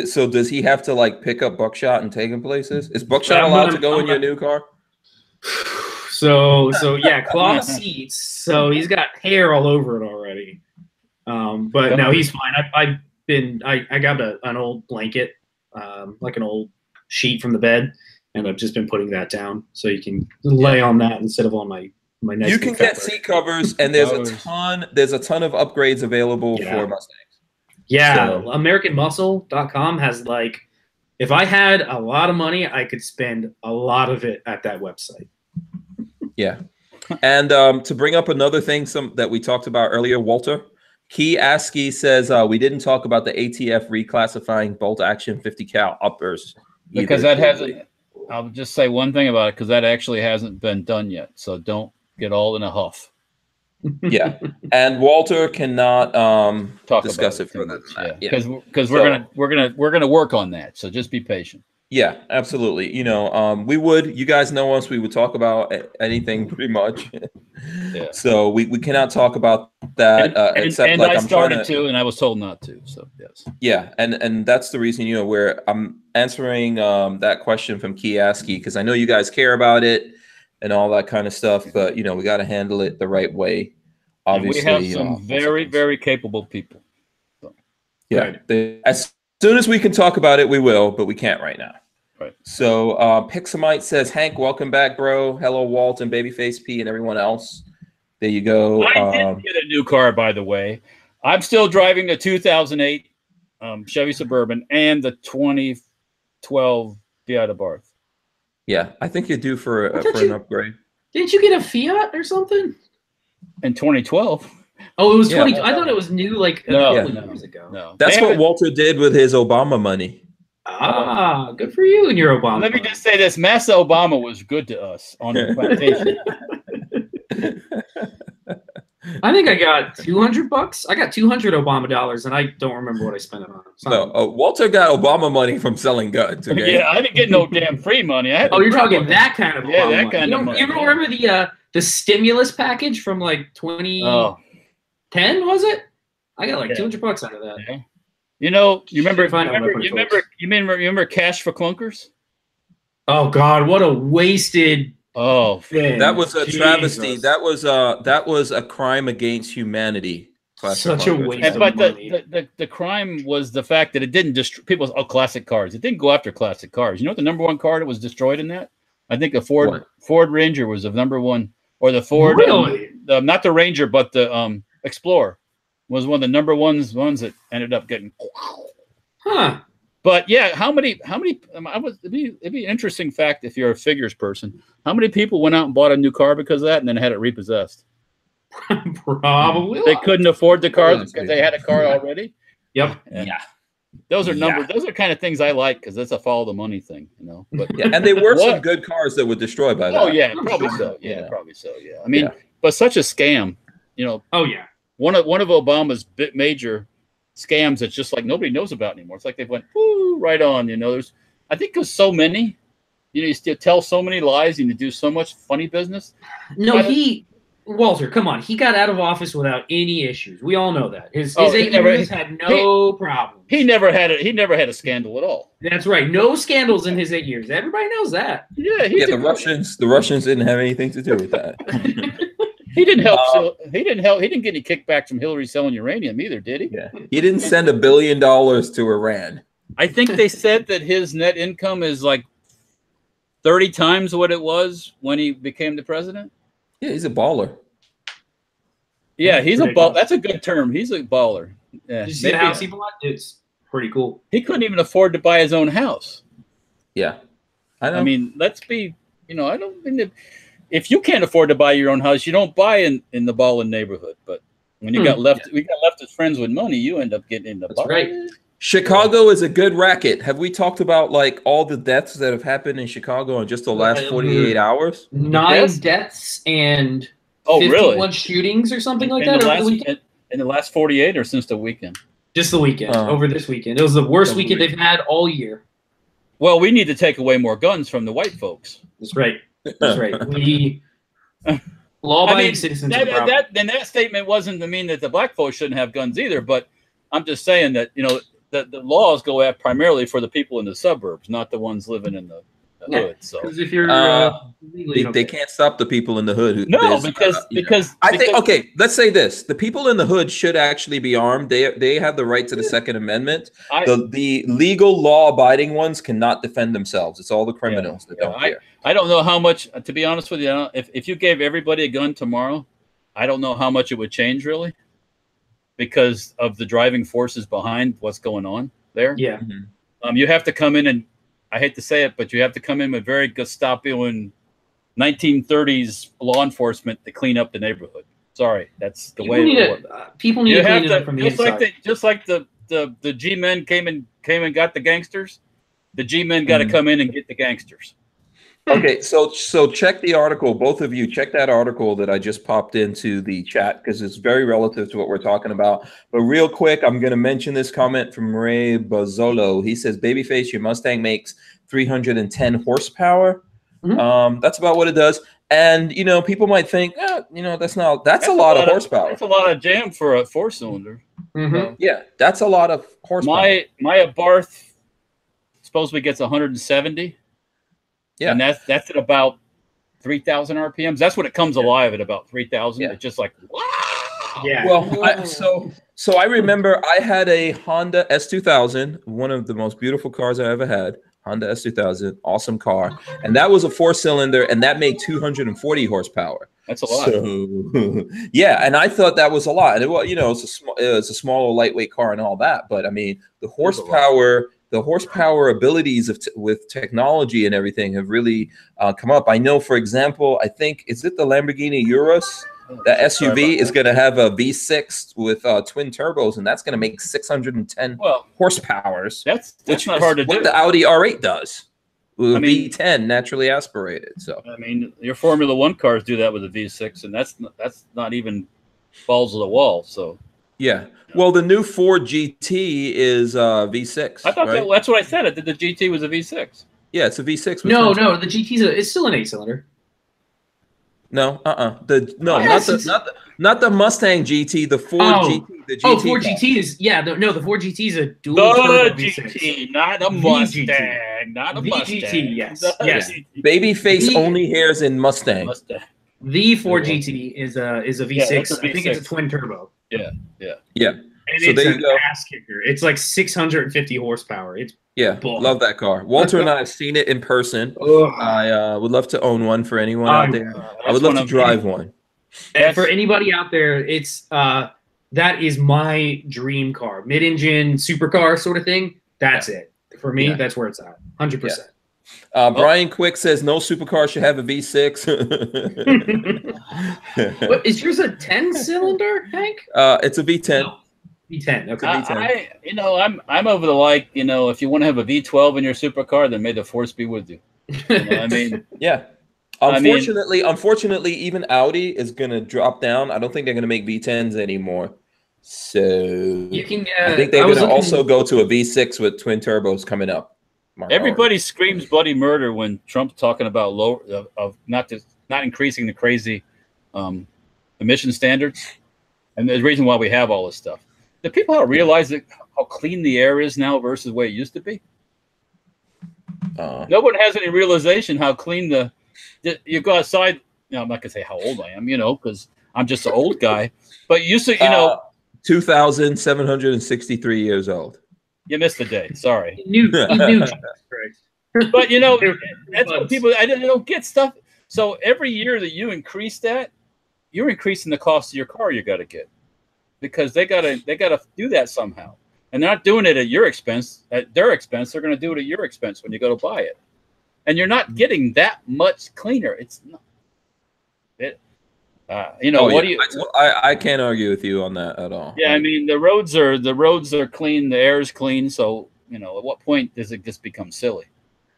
[SPEAKER 1] So does he have to like pick up Buckshot and take him places? Is Buckshot allowed to go in your new car?
[SPEAKER 3] So yeah, cloth seats. So he's got hair all over it already. But no, he's fine. I got an old blanket, like an old sheet from the bed, and I've just been putting that down so you can lay on that instead of on my nice.
[SPEAKER 1] You can get seat covers, and there's a ton of upgrades available for Mustangs.
[SPEAKER 3] Yeah, so. AmericanMuscle.com has like, if I had a lot of money, I could spend a lot of it at that website.
[SPEAKER 1] Yeah. And to bring up another thing that we talked about earlier, Walther, Key ASCII says we didn't talk about the ATF reclassifying bolt action 50 cal uppers
[SPEAKER 2] because that hasn't. I'll just say one thing about it, because that actually hasn't been done yet. So don't get all in a huff.
[SPEAKER 1] Yeah, and Walter cannot discuss it further than that.
[SPEAKER 2] Yeah, because we're gonna work on that. So just be patient.
[SPEAKER 1] Yeah, absolutely. You know, you guys know us, we would talk about anything pretty much.
[SPEAKER 2] Yeah.
[SPEAKER 1] So we cannot talk about that except
[SPEAKER 2] and
[SPEAKER 1] like
[SPEAKER 2] I started to, and I was told not to. So yes.
[SPEAKER 1] Yeah, and that's the reason, you know, where I'm answering that question from Key ASCII, because I know you guys care about it and all that kind of stuff, but you know, we got to handle it the right way. Obviously,
[SPEAKER 2] and we have some very capable people. So.
[SPEAKER 1] Yeah, as soon as we can talk about it, we will, but we can't right now.
[SPEAKER 2] Right.
[SPEAKER 1] So Pixamite says, Hank, welcome back, bro. Hello, Walt and Babyface P and everyone else. There you go.
[SPEAKER 2] I did get a new car, by the way. I'm still driving the 2008 Chevy Suburban and the 2012 Fiat Abarth.
[SPEAKER 1] Yeah, I think you're due for an upgrade.
[SPEAKER 3] Didn't you get a Fiat or something?
[SPEAKER 2] In 2012.
[SPEAKER 3] Oh, it was 20. I thought it was new, like a couple years ago.
[SPEAKER 2] No,
[SPEAKER 1] that's what Walter did with his Obama money.
[SPEAKER 3] Ah, good for you and your Obama.
[SPEAKER 2] Let me just say this: Massa Obama was good to us on the plantation.
[SPEAKER 3] I think I got $200. I got $200 Obama dollars, and I don't remember what I spent it on.
[SPEAKER 1] No, Walter got Obama money from selling guns. Okay?
[SPEAKER 2] Yeah, I didn't get no damn free money.
[SPEAKER 3] You're talking that kind of
[SPEAKER 2] Obama that kind of money.
[SPEAKER 3] You remember the stimulus package from like 2010? Was it? I got like $200 out of that.
[SPEAKER 2] Yeah. You know, you remember Cash for Clunkers?
[SPEAKER 3] Oh God, what a wasted
[SPEAKER 2] thing.
[SPEAKER 1] That was a travesty. That was a crime against humanity.
[SPEAKER 3] Such a waste of
[SPEAKER 2] money. The crime was the fact that it didn't destroy people's classic cars. It didn't go after classic cars. You know what the #1 car that was destroyed in that? I think a Ford Ranger was the #1, or the Ford.
[SPEAKER 3] Really?
[SPEAKER 2] Not the Ranger, but the Explorer was one of the ones that ended up getting.
[SPEAKER 3] Huh.
[SPEAKER 2] But yeah, how many? It'd be an interesting fact if you're a figures person. How many people went out and bought a new car because of that, and then had it repossessed?
[SPEAKER 3] Probably.
[SPEAKER 2] They couldn't afford the car because they had a car already.
[SPEAKER 3] Yep.
[SPEAKER 1] Yeah.
[SPEAKER 2] Those are numbers. Those are kind of things I like because that's a follow the money thing, you know. But
[SPEAKER 1] and they were some good cars that were destroyed by that.
[SPEAKER 2] Oh yeah, probably so. Yeah, probably so. Yeah. I mean, but such a scam, you know.
[SPEAKER 3] Oh yeah.
[SPEAKER 2] One of Obama's major scams that's just like nobody knows about anymore. It's like they went right on. You know, I think there's so many. You know, you still tell so many lies and you do so much funny business.
[SPEAKER 3] No, Walter, come on. He got out of office without any issues. We all know that. His 8 years had no problems.
[SPEAKER 2] He never had a scandal at all.
[SPEAKER 3] That's right. No scandals in his 8 years. Everybody knows that.
[SPEAKER 2] Yeah,
[SPEAKER 1] the Russians didn't have anything to do with that.
[SPEAKER 2] He didn't help. He didn't help. He didn't get any kickback from Hillary selling uranium either, did he?
[SPEAKER 1] Yeah. He didn't send $1 billion to Iran.
[SPEAKER 2] I think they said that his net income is like 30 times what it was when he became the president.
[SPEAKER 1] Yeah, he's a baller.
[SPEAKER 2] Yeah, he's a baller. That's a good term. He's a baller. Yeah.
[SPEAKER 3] Did you see the house he bought? It's pretty cool.
[SPEAKER 2] He couldn't even afford to buy his own house.
[SPEAKER 1] Yeah.
[SPEAKER 2] I mean, let's be, you know, I don't think that if you can't afford to buy your own house, you don't buy in the balling neighborhood. But when you got left, we got left as friends with money, you end up getting in the balling.
[SPEAKER 3] Right.
[SPEAKER 1] Chicago is a good racket. Have we talked about like all the deaths that have happened in Chicago in just the last 48 hours?
[SPEAKER 3] 9 deaths and 51 shootings or something like that.
[SPEAKER 2] In the last 48 or since the weekend?
[SPEAKER 3] Just the weekend, over this weekend. It was the worst weekend they've had all year.
[SPEAKER 2] Well, we need to take away more guns from the white folks.
[SPEAKER 3] That's right. That's right. We law-abiding citizens.
[SPEAKER 2] Then that statement wasn't to mean that the black folks shouldn't have guns either, but I'm just saying that, you know, the laws go out primarily for the people in the suburbs, not the ones living in the hood. So
[SPEAKER 3] if you're
[SPEAKER 1] they can't stop the people in the hood.
[SPEAKER 2] Because
[SPEAKER 1] I think let's say this: the people in the hood should actually be armed. They have the right to the Second Amendment. The legal law-abiding ones cannot defend themselves. It's all the criminals that don't care.
[SPEAKER 2] I don't know how much, to be honest with you. If you gave everybody a gun tomorrow, I don't know how much it would change really, because of the driving forces behind what's going on there.
[SPEAKER 3] Yeah.
[SPEAKER 2] You have to come in and, I hate to say it, but you have to come in with very Gestapo and 1930s law enforcement to clean up the neighborhood. Sorry, that's the
[SPEAKER 3] People
[SPEAKER 2] way.
[SPEAKER 3] People need to clean it up from the inside.
[SPEAKER 2] Just like the G-men came and got the gangsters. The G-men got to come in and get the gangsters.
[SPEAKER 1] Okay, so check the article. Both of you, check that article that I just popped into the chat because it's very relative to what we're talking about. But real quick, I'm going to mention this comment from Ray Bozzolo. He says, "Babyface, your Mustang makes 310 horsepower." That's about what it does. And people might think, that's a lot of horsepower.
[SPEAKER 2] That's a lot of jam for a 4-cylinder.
[SPEAKER 1] Yeah, that's a lot of horsepower.
[SPEAKER 2] My Abarth supposedly gets 170. Yeah, and that's at about 3,000 RPMs. That's what it comes alive at, about 3,000. Yeah. It's just like, wow.
[SPEAKER 3] Yeah.
[SPEAKER 1] Well, so I remember I had a Honda S2000, one of the most beautiful cars I ever had. Honda S2000, awesome car, and that was a 4-cylinder, and that made 240 horsepower.
[SPEAKER 2] That's a lot.
[SPEAKER 1] So, yeah, and I thought that was a lot. And it was, it's a smaller, lightweight car and all that. But I mean, the horsepower abilities with technology and everything have really come up. I know, for example, I think, is it the Lamborghini Urus? The SUV is going to have a V6 with twin turbos, and that's going to make 610 horsepower.
[SPEAKER 2] That's not hard to do.
[SPEAKER 1] What the Audi R8 does. V10 naturally aspirated. So
[SPEAKER 2] I mean, your Formula One cars do that with a V6, and that's not even balls of the wall. So
[SPEAKER 1] yeah. Well, the new Ford GT is V6.
[SPEAKER 2] I thought that's what I said. I did the GT was a V6.
[SPEAKER 1] Yeah, it's a V6.
[SPEAKER 3] No, the GT's it's still an 8-cylinder.
[SPEAKER 1] No, not the Mustang GT, the Ford GT. The GT
[SPEAKER 3] Ford GT is the Ford GT is a dual
[SPEAKER 2] turbo
[SPEAKER 3] V6.
[SPEAKER 2] GT, not a Mustang, not a Mustang.
[SPEAKER 3] GT, yes.
[SPEAKER 1] Babyface only hears in Mustang.
[SPEAKER 3] The Ford GT is a V6. I think it's a twin turbo.
[SPEAKER 2] Yeah.
[SPEAKER 3] And so it's an ass kicker. It's like 650 horsepower. It's
[SPEAKER 1] love that car. Walter and I have seen it in person. I would love to own one for anyone out there. I would love to drive one.
[SPEAKER 3] And for anybody out there, it's that is my dream car. Mid-engine supercar sort of thing. That's it. For me, that's where it's at. 100%.
[SPEAKER 1] Brian Quick says no supercar should have a V6.
[SPEAKER 3] What, is yours a 10-cylinder, Hank?
[SPEAKER 1] It's a V10.
[SPEAKER 3] No. V10. Okay.
[SPEAKER 2] V10. I'm over the if you want to have a V12 in your supercar, then may the force be with you. I mean,
[SPEAKER 1] yeah. Unfortunately, even Audi is going to drop down. I don't think they're going to make V10s anymore. So
[SPEAKER 3] you can.
[SPEAKER 1] I think they're going to also go to a V6 with twin turbos coming up.
[SPEAKER 2] Everybody screams bloody murder when Trump's talking about not increasing the crazy emission standards, and the reason why we have all this stuff. Do people realize how clean the air is now versus the way it used to be? No one has any realization how clean you go outside. I'm not gonna say how old I am, because I'm just an old guy. But you used to,
[SPEAKER 1] 2,763 years old.
[SPEAKER 2] You missed the day. Sorry.
[SPEAKER 3] You knew.
[SPEAKER 2] But that's what people. I don't get stuff. So every year that you increase that, you're increasing the cost of your car. You got to get. Because they gotta do that somehow, and they're not doing it at your expense. At their expense, they're going to do it at your expense when you go to buy it, and you're not getting that much cleaner. It's not.
[SPEAKER 1] I can't argue with you on that at all.
[SPEAKER 2] Yeah, I mean the roads are clean, the air is clean. So at what point does it just become silly?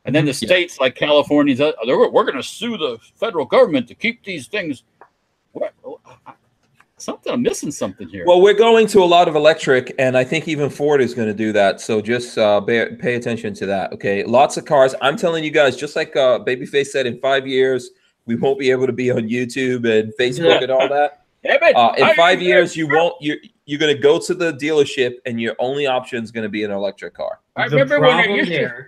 [SPEAKER 2] And then the states like California, we're going to sue the federal government to keep these things. I'm missing something here.
[SPEAKER 1] Well, we're going to a lot of electric, and I think even Ford is going to do that. So just pay attention to that. Okay, lots of cars. I'm telling you guys, just like Babyface said, in 5 years we won't be able to be on YouTube and Facebook and all that. In 5 years, you won't. You're going to go to the dealership, and your only option is going to be an electric car.
[SPEAKER 2] I remember when I used to.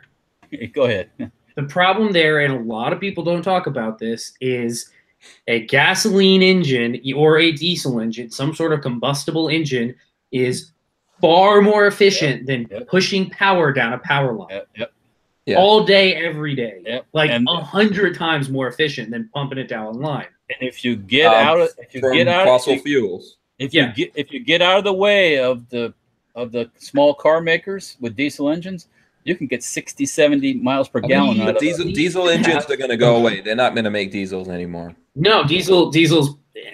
[SPEAKER 2] Go ahead.
[SPEAKER 3] The problem there, and a lot of people don't talk about this, is a gasoline engine or a diesel engine, some sort of combustible engine, is far more efficient than pushing power down a power line. All day, every day. Like 100 times more efficient than pumping it down a line.
[SPEAKER 2] And if you get out of
[SPEAKER 1] fossil fuels,
[SPEAKER 2] if you get out of the way of the small car makers with diesel engines, you can get 60, 70 miles per gallon.
[SPEAKER 1] Diesel engines are going to go away. They're not going to make diesels anymore.
[SPEAKER 3] No, diesels.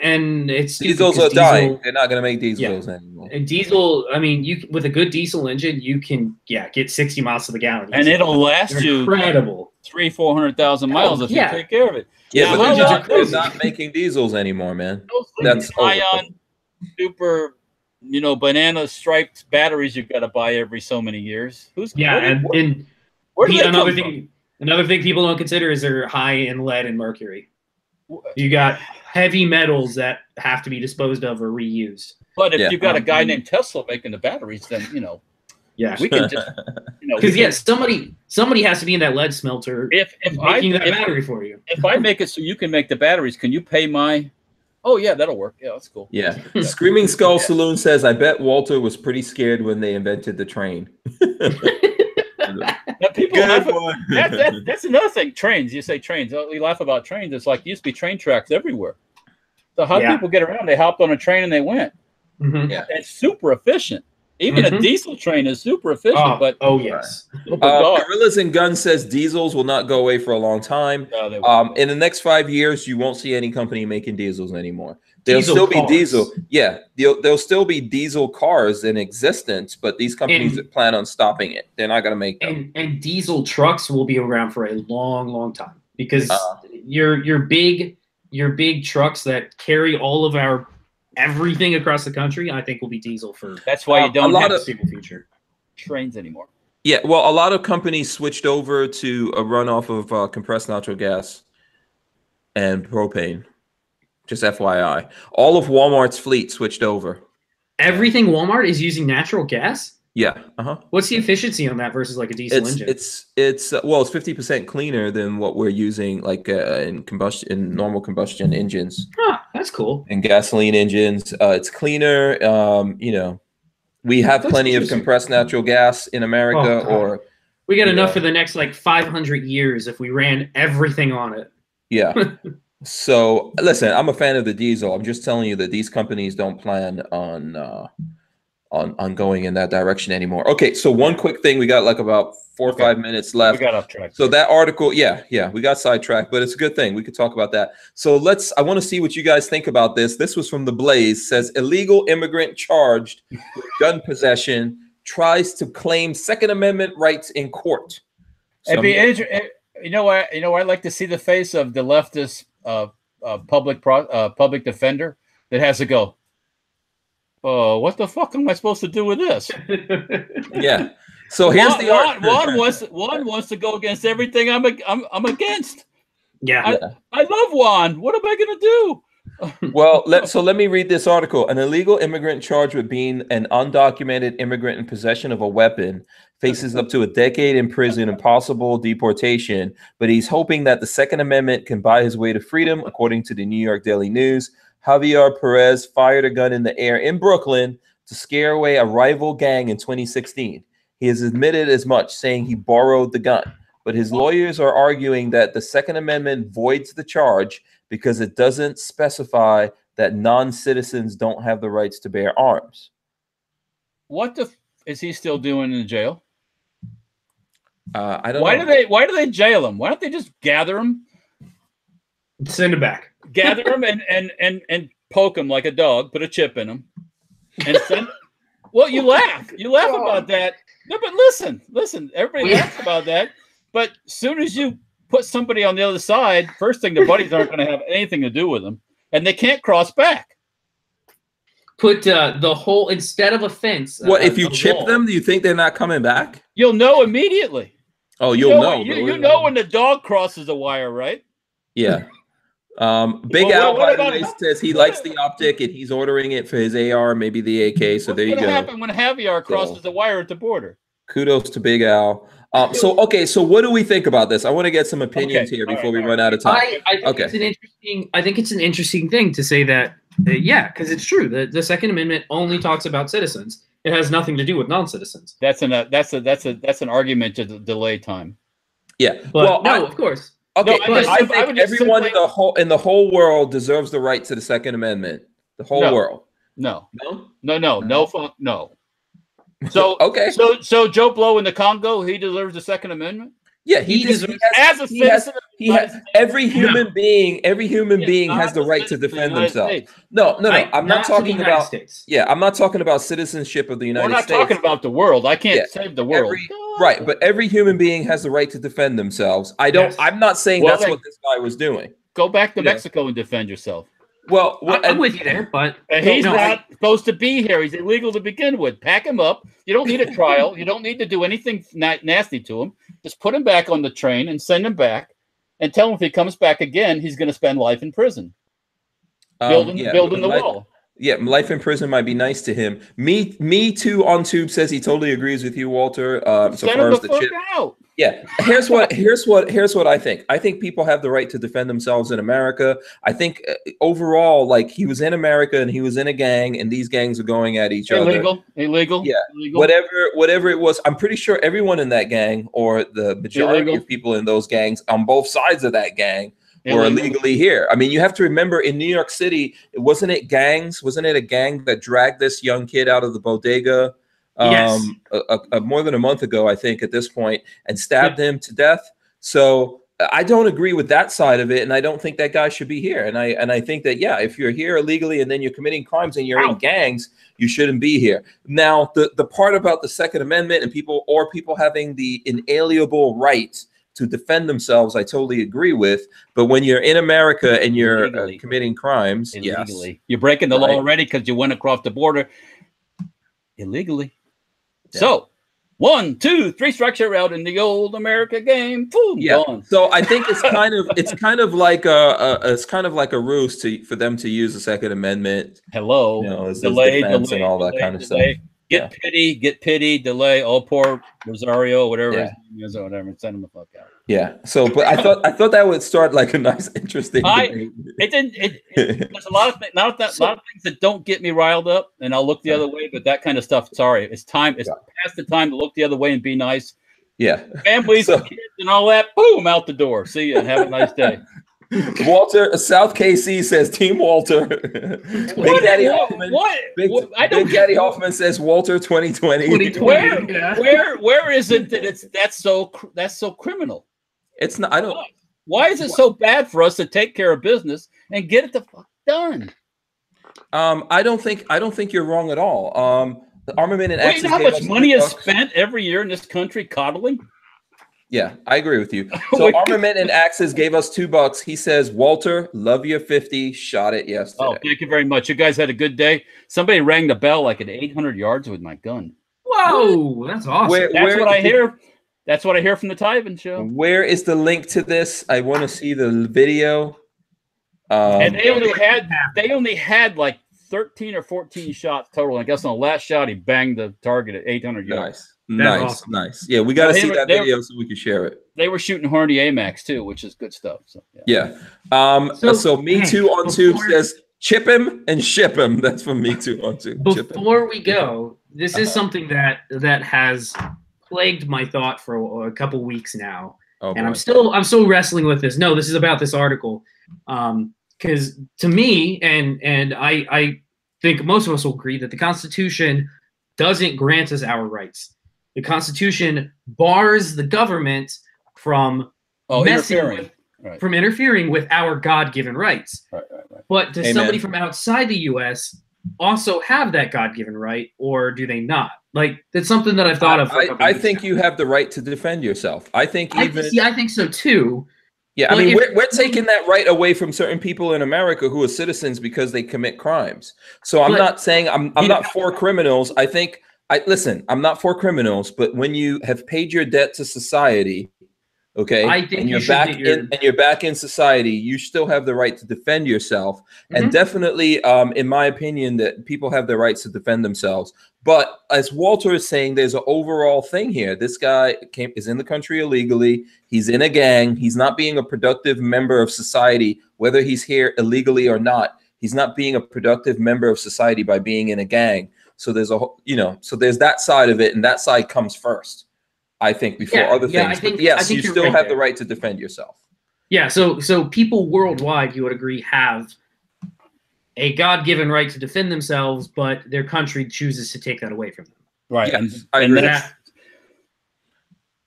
[SPEAKER 3] and it's
[SPEAKER 1] diesels are dying. They're not going to make diesels anymore.
[SPEAKER 3] And diesel, I mean, you with a good diesel engine, you can get 60 miles to the gallon,
[SPEAKER 2] and it'll last you
[SPEAKER 3] incredible
[SPEAKER 2] 300,000-400,000 miles if you take care of it.
[SPEAKER 1] Yeah, but they're not making diesels anymore, man. That's
[SPEAKER 2] ion super, banana striped batteries you've got to buy every so many years. Another thing people don't consider is they're high in lead and mercury. You got heavy metals that have to be disposed of or reused. But if you've got a guy named Tesla making the batteries, then we can just
[SPEAKER 3] because somebody has to be in that lead smelter making that battery for you.
[SPEAKER 2] If I make it so you can make the batteries, can you pay my? Oh yeah, that'll work. Yeah, that's cool.
[SPEAKER 1] Yeah. Screaming Skull Saloon says, I bet Walter was pretty scared when they invented the train.
[SPEAKER 2] Now, people that's another thing. Trains. You say trains. We laugh about trains. It's like used to be train tracks everywhere. So how do people get around? They hopped on a train and they went.
[SPEAKER 3] Mm-hmm.
[SPEAKER 2] Yeah, it's super efficient. Even a diesel train is super efficient.
[SPEAKER 3] Yes.
[SPEAKER 1] Gorillas and Guns says diesels will not go away for a long time.
[SPEAKER 2] No,
[SPEAKER 1] in the next 5 years, you won't see any company making diesels anymore. There'll still be diesel. Yeah, there'll still be diesel cars in existence, but these companies plan on stopping it. They're not going to make them.
[SPEAKER 3] And diesel trucks will be around for a long, long time because your big trucks that carry all of our everything across the country, I think, will be diesel for.
[SPEAKER 2] That's why you don't have
[SPEAKER 3] a single feature
[SPEAKER 2] trains anymore.
[SPEAKER 1] Yeah, well, a lot of companies switched over to a runoff of compressed natural gas and propane. Just FYI, all of Walmart's fleet switched over.
[SPEAKER 3] Everything Walmart is using natural gas.
[SPEAKER 1] Yeah.
[SPEAKER 3] What's the efficiency on that versus like a diesel engine?
[SPEAKER 1] It's 50% cleaner than what we're using like in normal combustion engines.
[SPEAKER 3] That's cool.
[SPEAKER 1] And gasoline engines, it's cleaner. We have plenty of compressed natural gas in America, or
[SPEAKER 3] we got enough for the next like 500 years if we ran everything on it.
[SPEAKER 1] Yeah. So listen, I'm a fan of the diesel. I'm just telling you that these companies don't plan on going in that direction anymore. Okay, so one quick thing. We got like about 4 or 5 minutes left.
[SPEAKER 2] We got off track.
[SPEAKER 1] So that article, we got sidetracked, but it's a good thing. We could talk about that. So I want to see what you guys think about this. This was from The Blaze. Says illegal immigrant charged with gun possession tries to claim Second Amendment rights in court.
[SPEAKER 2] It'd be interesting. I'd like to see the face of the leftist public defender that has to go, oh, what the fuck am I supposed to do with this?
[SPEAKER 1] Yeah. So here's
[SPEAKER 2] Juan wants to go against everything I'm against.
[SPEAKER 3] Yeah.
[SPEAKER 2] I love Juan. What am I gonna do?
[SPEAKER 1] Well, let me read this article. An illegal immigrant charged with being an undocumented immigrant in possession of a weapon faces up to a decade in prison and possible deportation, but he's hoping that the Second Amendment can buy his way to freedom, according to the New York Daily News. Javier Perez fired a gun in the air in Brooklyn to scare away a rival gang in 2016. He has admitted as much, saying he borrowed the gun, but his lawyers are arguing that the Second Amendment voids the charge because it doesn't specify that non-citizens don't have the rights to bear arms.
[SPEAKER 2] What is he still doing in jail?
[SPEAKER 1] I don't know.
[SPEAKER 2] Why do they jail him? Why don't they just gather him?
[SPEAKER 3] Send him back.
[SPEAKER 2] Gather him and poke him like a dog, put a chip in him, and send. Well, you laugh about that. No, but listen. Everybody laughs about that. But as soon as you put somebody on the other side, first thing, the buddies aren't going to have anything to do with them, and they can't cross back.
[SPEAKER 3] Put the whole instead of a fence.
[SPEAKER 1] What if you chip them? Do you think they're not coming back?
[SPEAKER 2] You'll know immediately.
[SPEAKER 1] Oh, you'll know.
[SPEAKER 2] You know when the dog crosses the wire, right?
[SPEAKER 1] Yeah. Big Al, by the way, says he likes the optic and he's ordering it for his AR, maybe the AK. So there you go.
[SPEAKER 2] What happens when Javier crosses the wire at the border?
[SPEAKER 1] Kudos to Big Al. So what do we think about this? I want to get some opinions here before we run out of time.
[SPEAKER 3] I think it's an interesting thing to say that. Because it's true. The Second Amendment only talks about citizens. It has nothing to do with non-citizens.
[SPEAKER 2] That's an argument to delay time.
[SPEAKER 1] Yeah.
[SPEAKER 3] But of course.
[SPEAKER 1] Okay, I think everyone in the whole world deserves the right to the Second Amendment. The whole world.
[SPEAKER 2] No. So okay. So Joe Blow in the Congo, he deserves the Second Amendment.
[SPEAKER 1] Yeah,
[SPEAKER 3] he deserves
[SPEAKER 2] as a citizen.
[SPEAKER 1] Every human being has the right to defend themselves. No. I'm not talking about
[SPEAKER 3] States.
[SPEAKER 1] Yeah, I'm not talking about citizenship of the United States.
[SPEAKER 2] We're not talking about the world. I can't save the world.
[SPEAKER 1] Right, but every human being has the right to defend themselves. I'm not saying that's what this guy was doing.
[SPEAKER 2] Go back to Mexico and defend yourself.
[SPEAKER 1] Well,
[SPEAKER 3] I'm with you there, but
[SPEAKER 2] he's not supposed to be here. He's illegal to begin with. Pack him up. You don't need a trial. You don't need to do anything nasty to him. Just put him back on the train and send him back, and tell him if he comes back again, he's going to spend life in prison, building the wall.
[SPEAKER 1] Yeah, life in prison might be nice to him. Me too on Tube says he totally agrees with you, Walter. So far as the chip out. Yeah, here's what I think. I think people have the right to defend themselves in America. I think overall, like, he was in America and he was in a gang, and these gangs are going at each other.
[SPEAKER 2] Illegal.
[SPEAKER 1] Yeah, illegal. Whatever it was. I'm pretty sure everyone in that gang, or the majority of people in those gangs on both sides of that gang, were illegally here. I mean, you have to remember, in New York City, wasn't it a gang that dragged this young kid out of the bodega?
[SPEAKER 3] Yes.
[SPEAKER 1] More than a month ago, I think, at this point, and stabbed him to death. So I don't agree with that side of it, and I don't think that guy should be here. And I think that, yeah, if you're here illegally and then you're committing crimes and you're in gangs, you shouldn't be here. Now, the part about the Second Amendment and people having the inalienable right to defend themselves, I totally agree with. But when you're in America and you're committing crimes, illegally,
[SPEAKER 2] you're breaking the law already because you went across the border illegally. Yeah. So 1, 2, 3 strikes you're out in the old America game. Boom, gone.
[SPEAKER 1] So I think it's kind of like a ruse for them to use the Second Amendment.
[SPEAKER 2] Hello,
[SPEAKER 1] delay, and all that kind of stuff.
[SPEAKER 2] Get pity, delay. Oh, poor Rosario, whatever his name is, or whatever. Send him the fuck out.
[SPEAKER 1] Yeah. So, but I thought that would start like a nice, interesting.
[SPEAKER 2] It didn't. There's a lot of things. Lot of things that don't get me riled up, and I'll look the other way. But that kind of stuff. Sorry, it's time. It's past the time to look the other way and be nice.
[SPEAKER 1] Yeah.
[SPEAKER 2] Families, kids, and all that. Boom, out the door. See you and have a nice day.
[SPEAKER 1] Walter, South KC says Team Walter. Big Daddy Hoffman. Big Daddy Hoffman says Walter 2020.
[SPEAKER 2] Where is it that that's so criminal?
[SPEAKER 1] It's not. I don't.
[SPEAKER 2] Why is it so bad for us to take care of business and get it the fuck done?
[SPEAKER 1] I don't think you're wrong at all. The Armament and Axes.
[SPEAKER 2] You know how much money is spent every year in this country coddling?
[SPEAKER 1] Yeah, I agree with you. So Armament and Axes gave us $2. He says, Walter, love you 50. Shot it yesterday.
[SPEAKER 2] Oh, thank you very much. You guys had a good day. Somebody rang the bell like at 800 yards with my gun.
[SPEAKER 3] Whoa, that's awesome.
[SPEAKER 2] That's what I hear. That's what I hear from the Tyven show.
[SPEAKER 1] Where is the link to this? I want to see the video.
[SPEAKER 2] And they only had like 13 or 14 shots total. I guess on the last shot, he banged the target at 800 yards.
[SPEAKER 1] Nice. Yeah, we got to see that video so we can share it.
[SPEAKER 2] They were shooting Horny AMAX too, which is good stuff. So
[SPEAKER 1] yeah. So Me Too on Tube says chip him and ship him. That's from Me Too on Tube.
[SPEAKER 3] Before we go, this is something that has plagued my thought for a couple weeks now, and I'm still wrestling with this. No, this is about this article, because to me, and I think most of us will agree that the Constitution doesn't grant us our rights. The Constitution bars the government from interfering with our God-given rights. Right. But does somebody from outside the U.S. also have that God-given right, or do they not? Like, that's something that I've thought of.
[SPEAKER 1] I think you have the right to defend yourself. I think
[SPEAKER 3] I think so too.
[SPEAKER 1] Yeah, I mean, we're taking that right away from certain people in America who are citizens because they commit crimes. So I'm not saying I'm not for criminals. Listen, I'm not for criminals, but when you have paid your debt to society, okay, and you're back in society, you still have the right to defend yourself. And definitely, in my opinion, that people have the rights to defend themselves. But as Walter is saying, there's an overall thing here. This guy is in the country illegally. He's in a gang. He's not being a productive member of society, whether he's here illegally or not. He's not being a productive member of society by being in a gang. So there's so there's that side of it, and that side comes first, I think, before other things. But yes, you still have the right to defend yourself.
[SPEAKER 3] Yeah. So people worldwide, you would agree, have a God-given right to defend themselves, but their country chooses to take that away from them.
[SPEAKER 2] Right.
[SPEAKER 1] Yeah, I agree.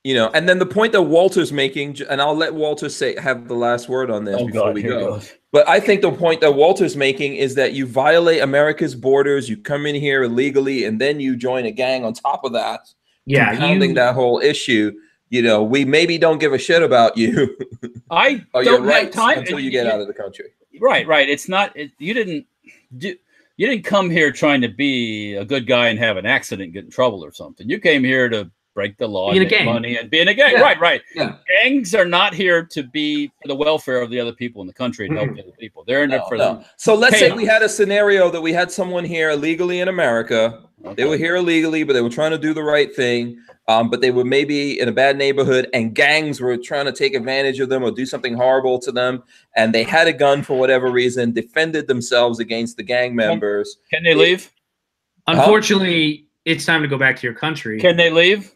[SPEAKER 1] You know, and then the point that Walter's making, and I'll let Walter have the last word on this before we go. But I think the point that Walter's making is that you violate America's borders, you come in here illegally, and then you join a gang on top of that.
[SPEAKER 3] Yeah,
[SPEAKER 1] compounding that whole issue. You know, we maybe don't give a shit about you.
[SPEAKER 2] I don't have time
[SPEAKER 1] until you get out of the country.
[SPEAKER 2] Right. It's not. You didn't come here trying to be a good guy and have an accident, and get in trouble or something. You came here to break the law, make money, and be in a gang. Yeah. Right. Yeah. Gangs are not here to be for the welfare of the other people in the country and help other people. They're in there for them.
[SPEAKER 1] So let's say we had a scenario that we had someone here illegally in America. Okay. They were here illegally, but they were trying to do the right thing. But they were maybe in a bad neighborhood, and gangs were trying to take advantage of them or do something horrible to them. And they had a gun for whatever reason, defended themselves against the gang members.
[SPEAKER 2] Can they leave?
[SPEAKER 3] Unfortunately, it's time to go back to your country.
[SPEAKER 2] Can they leave?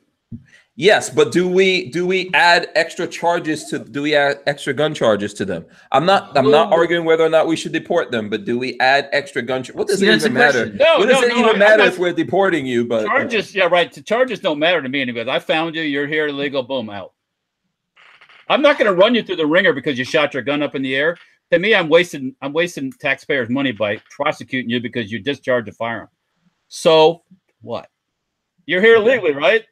[SPEAKER 1] Yes, but do we add extra charges to? Do we add extra gun charges to them? I'm not arguing whether or not we should deport them, but do we add extra gun? What does it even matter? What does it even matter if we're deporting you? But
[SPEAKER 2] charges, yeah, right. The charges don't matter to me anyways. I found you. You're here illegal. Boom, out. I'm not going to run you through the ringer because you shot your gun up in the air. To me, I'm wasting taxpayers' money by prosecuting you because you discharged a firearm. So what? You're here illegally, right?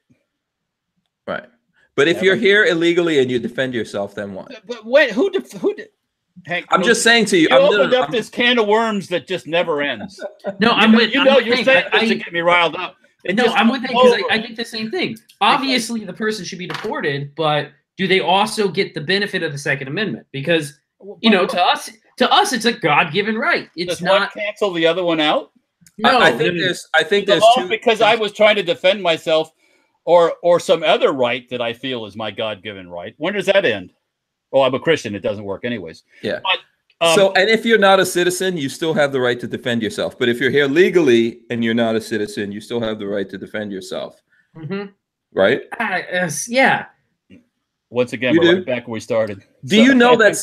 [SPEAKER 1] Right. But if you're here illegally and you defend yourself, then what?
[SPEAKER 2] But wait, who did? Hank,
[SPEAKER 1] I'm just saying to you.
[SPEAKER 2] You opened up this can of worms that just never ends.
[SPEAKER 3] No, I'm with you.
[SPEAKER 2] You're saying this to get me riled up.
[SPEAKER 3] I'm with it because I think the same thing. Obviously, the person should be deported, but do they also get the benefit of the Second Amendment? Because to us, it's a God-given right. It's not
[SPEAKER 2] cancel the other one out.
[SPEAKER 3] No,
[SPEAKER 1] I think there's two,
[SPEAKER 2] because I was trying to defend myself. Or some other right that I feel is my God-given right. When does that end? Well, I'm a Christian. It doesn't work anyways.
[SPEAKER 1] Yeah. But, and if you're not a citizen, you still have the right to defend yourself. But if you're here legally and you're not a citizen, you still have the right to defend yourself.
[SPEAKER 3] Mm-hmm.
[SPEAKER 1] Right?
[SPEAKER 3] Yeah.
[SPEAKER 2] Once again, we're right back where we started.
[SPEAKER 1] Do you know that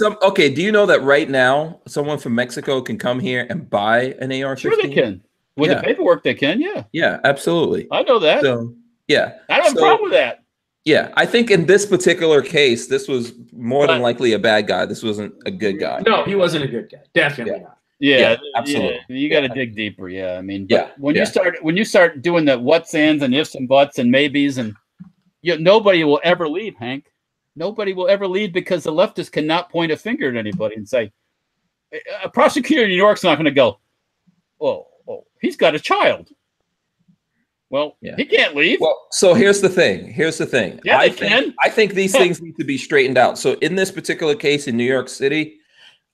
[SPEAKER 1] do you know that right now someone from Mexico can come here and buy an AR-15?
[SPEAKER 2] Sure they can. With the paperwork they can, yeah.
[SPEAKER 1] Yeah, absolutely.
[SPEAKER 2] I know that.
[SPEAKER 1] So yeah.
[SPEAKER 2] I don't have a problem with that.
[SPEAKER 1] Yeah. I think in this particular case, this was more than likely a bad guy. This wasn't a good guy.
[SPEAKER 3] No, he wasn't a good guy. Definitely not.
[SPEAKER 2] Yeah,
[SPEAKER 1] absolutely.
[SPEAKER 2] Yeah. You got to dig deeper. Yeah. I mean, when you start doing the what's, ands, and ifs and buts and maybes, and nobody will ever leave, Hank. Nobody will ever leave because the leftists cannot point a finger at anybody and say, a prosecutor in New York's not going to go, oh, he's got a child. Well, he can't leave.
[SPEAKER 1] Well, so here's the thing.
[SPEAKER 2] Yeah, I
[SPEAKER 1] think these things need to be straightened out. So in this particular case in New York City,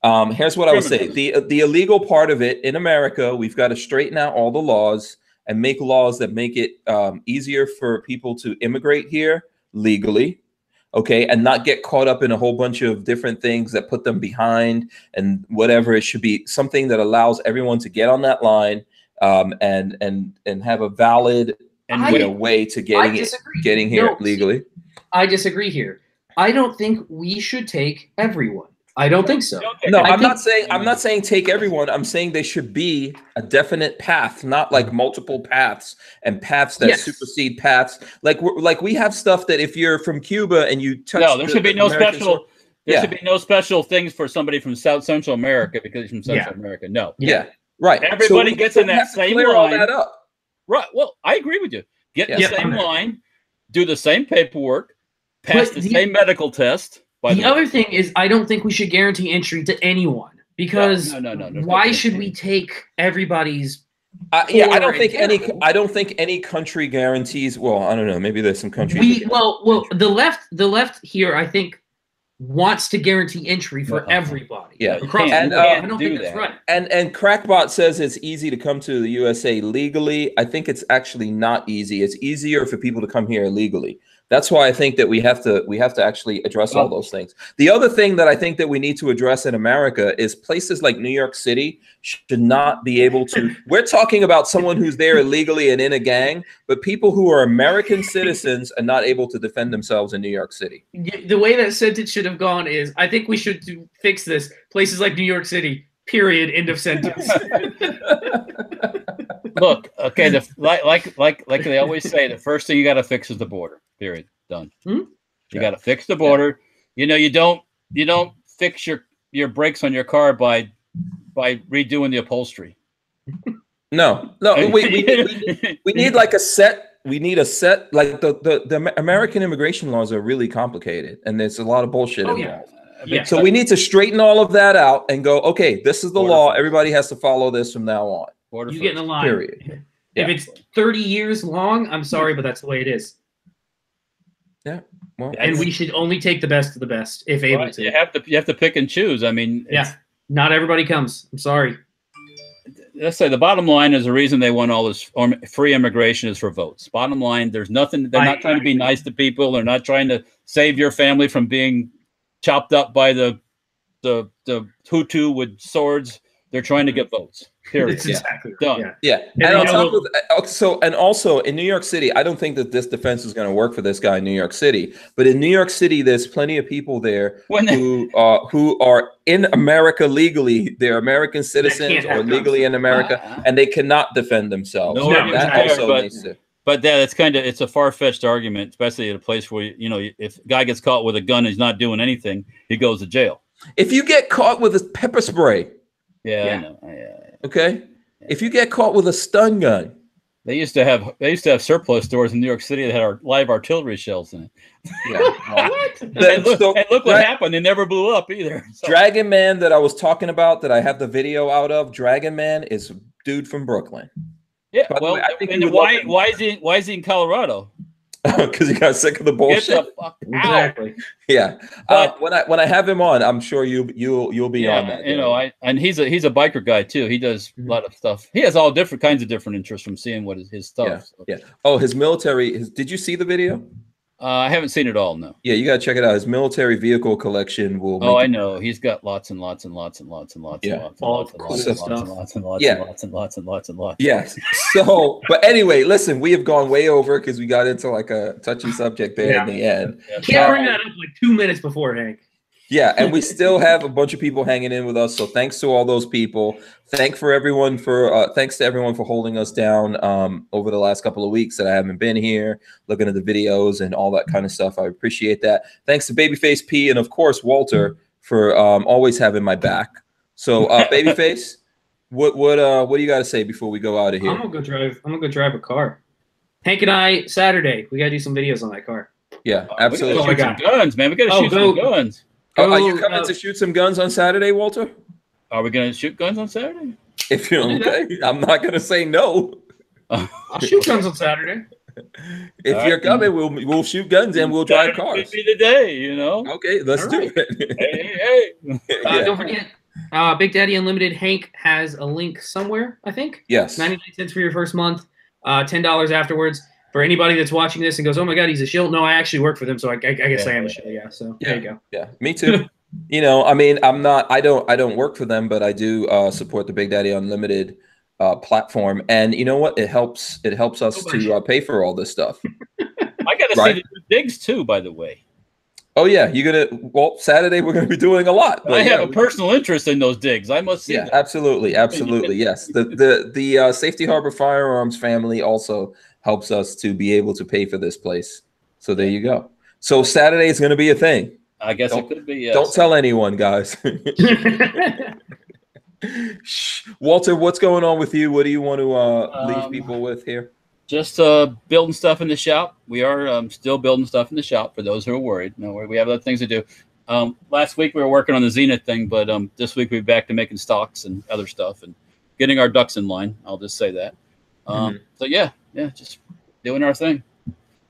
[SPEAKER 1] here's what I would say. The illegal part of it in America, we've got to straighten out all the laws and make laws that make it easier for people to immigrate here legally. Okay, and not get caught up in a whole bunch of different things that put them behind and whatever. It should be something that allows everyone to get on that line. And have a valid way to getting here legally.
[SPEAKER 3] I disagree here. I don't think we should take everyone. I don't think so.
[SPEAKER 1] No, I'm not saying take everyone. I'm saying they should be a definite path, not like multiple paths and paths that supersede paths. Like we have stuff that if you're from Cuba and you touch,
[SPEAKER 2] there should be no special. There should be no special things for somebody from South Central America because he's from Central America. No.
[SPEAKER 1] Yeah. Right.
[SPEAKER 2] Everybody gets in that same line.
[SPEAKER 1] All that up.
[SPEAKER 2] Right. Well, I agree with you. Get in the same line, do the same paperwork, pass the same medical test.
[SPEAKER 3] The other thing is, I don't think we should guarantee entry to anyone because why should we take everybody's?
[SPEAKER 1] I don't think any country guarantees. Well, I don't know. Maybe there's some countries.
[SPEAKER 3] The left here, I think, wants to guarantee entry for everybody.
[SPEAKER 1] Yeah,
[SPEAKER 3] and I don't think that's right.
[SPEAKER 1] And Crackbot says it's easy to come to the USA legally. I think it's actually not easy. It's easier for people to come here illegally. That's why I think that we have to actually address all those things. The other thing that I think that we need to address in America is places like New York City should not be able to. We're talking about someone who's there illegally and in a gang, but people who are American citizens are not able to defend themselves in New York City.
[SPEAKER 3] The way that sentence should have gone is, I think we should fix this. Places like New York City, period, end of sentence.
[SPEAKER 2] Look, okay, like they always say, the first thing you got to fix is the border. Period. Done.
[SPEAKER 3] Hmm?
[SPEAKER 2] You got to fix the border. You know, you don't fix your brakes on your car by redoing the upholstery.
[SPEAKER 1] No, we need like a set. We need a set. Like the American immigration laws are really complicated, and there's a lot of bullshit involved.
[SPEAKER 3] Yeah.
[SPEAKER 1] So we need to straighten all of that out and go, okay, this is the law. Everybody has to follow this from now on.
[SPEAKER 3] You get in the line.
[SPEAKER 1] Period.
[SPEAKER 3] If it's 30 years long, I'm sorry, but that's the way it is.
[SPEAKER 1] Yeah. Well,
[SPEAKER 3] and we should only take the best of the best, if able to.
[SPEAKER 2] You have to pick and choose. I mean,
[SPEAKER 3] not everybody comes. I'm sorry.
[SPEAKER 2] Let's say the bottom line is the reason they want all this free immigration is for votes. Bottom line, there's nothing. They're not trying to be nice to people. They're not trying to save your family from being chopped up by the Hutu with swords. They're trying to get votes. Period.
[SPEAKER 3] It's exactly
[SPEAKER 2] done.
[SPEAKER 1] Yeah. And on top of and also in New York City, I don't think that this defense is going to work for this guy in New York City. But in New York City, there's plenty of people there who are in America legally. They're American citizens or legally in America, and they cannot defend themselves.
[SPEAKER 2] But it's a far-fetched argument, especially at a place where if a guy gets caught with a gun and he's not doing anything, he goes to jail.
[SPEAKER 1] If you get caught with a pepper spray.
[SPEAKER 2] I know.
[SPEAKER 1] Okay. If you get caught with a stun gun,
[SPEAKER 2] they used to have surplus stores in New York City that had live artillery shells in it.
[SPEAKER 1] Yeah.
[SPEAKER 2] and look what happened. They never blew up either. So.
[SPEAKER 1] Dragon Man that I was talking about, that I have the video out of. Dragon Man is a dude from Brooklyn.
[SPEAKER 2] Yeah. Well, why is he in Colorado?
[SPEAKER 1] Because he got sick of the bullshit.
[SPEAKER 3] Exactly.
[SPEAKER 1] Yeah. When I have him on, I'm sure you'll be on that.
[SPEAKER 2] And he's a biker guy too. He does a lot of stuff. He has all different kinds of different interests from seeing what is his stuff.
[SPEAKER 1] Yeah. So. Yeah. Oh, his military. Did you see the video?
[SPEAKER 2] I haven't seen it all. No.
[SPEAKER 1] Yeah, you gotta check it out. His military vehicle collection will.
[SPEAKER 2] I know. He's got lots and lots and lots and lots and lots.
[SPEAKER 1] Yeah.
[SPEAKER 2] Lots and lots and lots and lots.
[SPEAKER 1] Yes. So, but anyway, listen, we have gone way over because we got into like a touchy subject there in the end.
[SPEAKER 3] Yeah. Can't bring that up like 2 minutes before, Hank.
[SPEAKER 1] Yeah, and we still have a bunch of people hanging in with us. So thanks to all those people. Thanks to everyone for holding us down over the last couple of weeks that I haven't been here, looking at the videos and all that kind of stuff. I appreciate that. Thanks to Babyface P and of course Walter for always having my back. So Babyface, what do you got to say before we go out of here?
[SPEAKER 3] I'm gonna go drive a car. Hank and I Saturday we gotta do some videos on that car.
[SPEAKER 1] Yeah, absolutely.
[SPEAKER 2] We gotta shoot some guns, man. We gotta shoot some guns.
[SPEAKER 1] Are you coming to shoot some guns on Saturday, Walter?
[SPEAKER 2] Are we going to shoot guns on Saturday?
[SPEAKER 1] If you're okay, I'm not going to say no.
[SPEAKER 3] I'll shoot guns on Saturday.
[SPEAKER 1] If you're coming, we'll shoot guns and we'll drive cars.
[SPEAKER 2] Could be the day,
[SPEAKER 1] Okay, let's do it.
[SPEAKER 2] Hey.
[SPEAKER 3] Don't forget, Big Daddy Unlimited. Hank has a link somewhere, I think.
[SPEAKER 1] Yes.
[SPEAKER 3] 99 cents for your first month, $10 afterwards. For anybody that's watching this and goes, "Oh my God, he's a shill." No, I actually work for them, so I guess I am a shill. Yeah. So there you go.
[SPEAKER 1] Yeah, me too. I mean, I don't work for them, but I do support the Big Daddy Unlimited platform, and you know what? It helps us to pay for all this stuff.
[SPEAKER 2] I got to see the digs too, by the way.
[SPEAKER 1] Oh yeah, Saturday we're gonna be doing a lot.
[SPEAKER 2] I have a personal interest in those digs. I must see.
[SPEAKER 1] Yeah, absolutely. Yes, the Safety Harbor Firearms family also helps us to be able to pay for this place. So there you go. So Saturday is going to be a thing.
[SPEAKER 2] I guess it could be. Yes.
[SPEAKER 1] Don't tell anyone, guys. Walter, what's going on with you? What do you want to leave people with here?
[SPEAKER 2] Just building stuff in the shop. We are still building stuff in the shop for those who are worried. No worry, we have other things to do. Last week we were working on the Zenith thing, but this week we're back to making stocks and other stuff and getting our ducks in line. I'll just say that. So yeah, just doing our thing.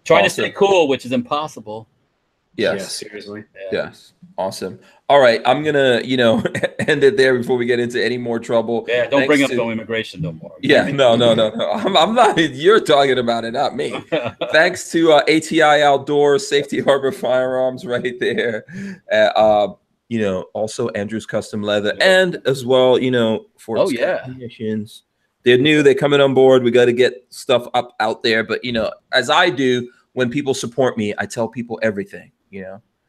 [SPEAKER 2] Trying to stay cool, which is impossible.
[SPEAKER 1] Yes.
[SPEAKER 3] Yeah, seriously.
[SPEAKER 1] Yes. Awesome. All right. I'm going to, end it there before we get into any more trouble.
[SPEAKER 2] Yeah. Don't bring up no immigration no more.
[SPEAKER 1] Yeah. No. I'm not. You're talking about it, not me. Thanks to ATI Outdoors, Safety Harbor Firearms right there. Also Andrew's Custom Leather and as well, for technicians. They're new. They're coming on board. We got to get stuff out there. But, as I do, when people support me, I tell people everything,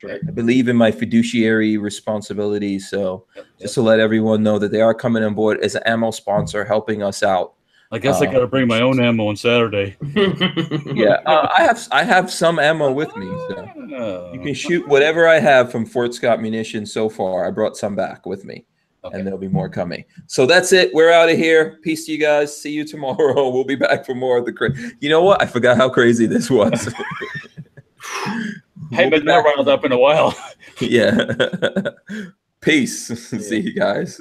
[SPEAKER 1] Right. I believe in my fiduciary responsibilities. So just to let everyone know that they are coming on board as an ammo sponsor, helping us out
[SPEAKER 2] I guess I got to bring my own ammo on Saturday.
[SPEAKER 1] Yeah, I have some ammo with me, so you can shoot whatever I have from Fort Scott Munitions so far. I brought some back with me, and there'll be more coming. So that's it. We're out of here. Peace to you guys. See you tomorrow. We'll be back for more of the You know what? I forgot how crazy this was.
[SPEAKER 2] Haven't been that riled up in a while.
[SPEAKER 1] Yeah. Peace. See you guys.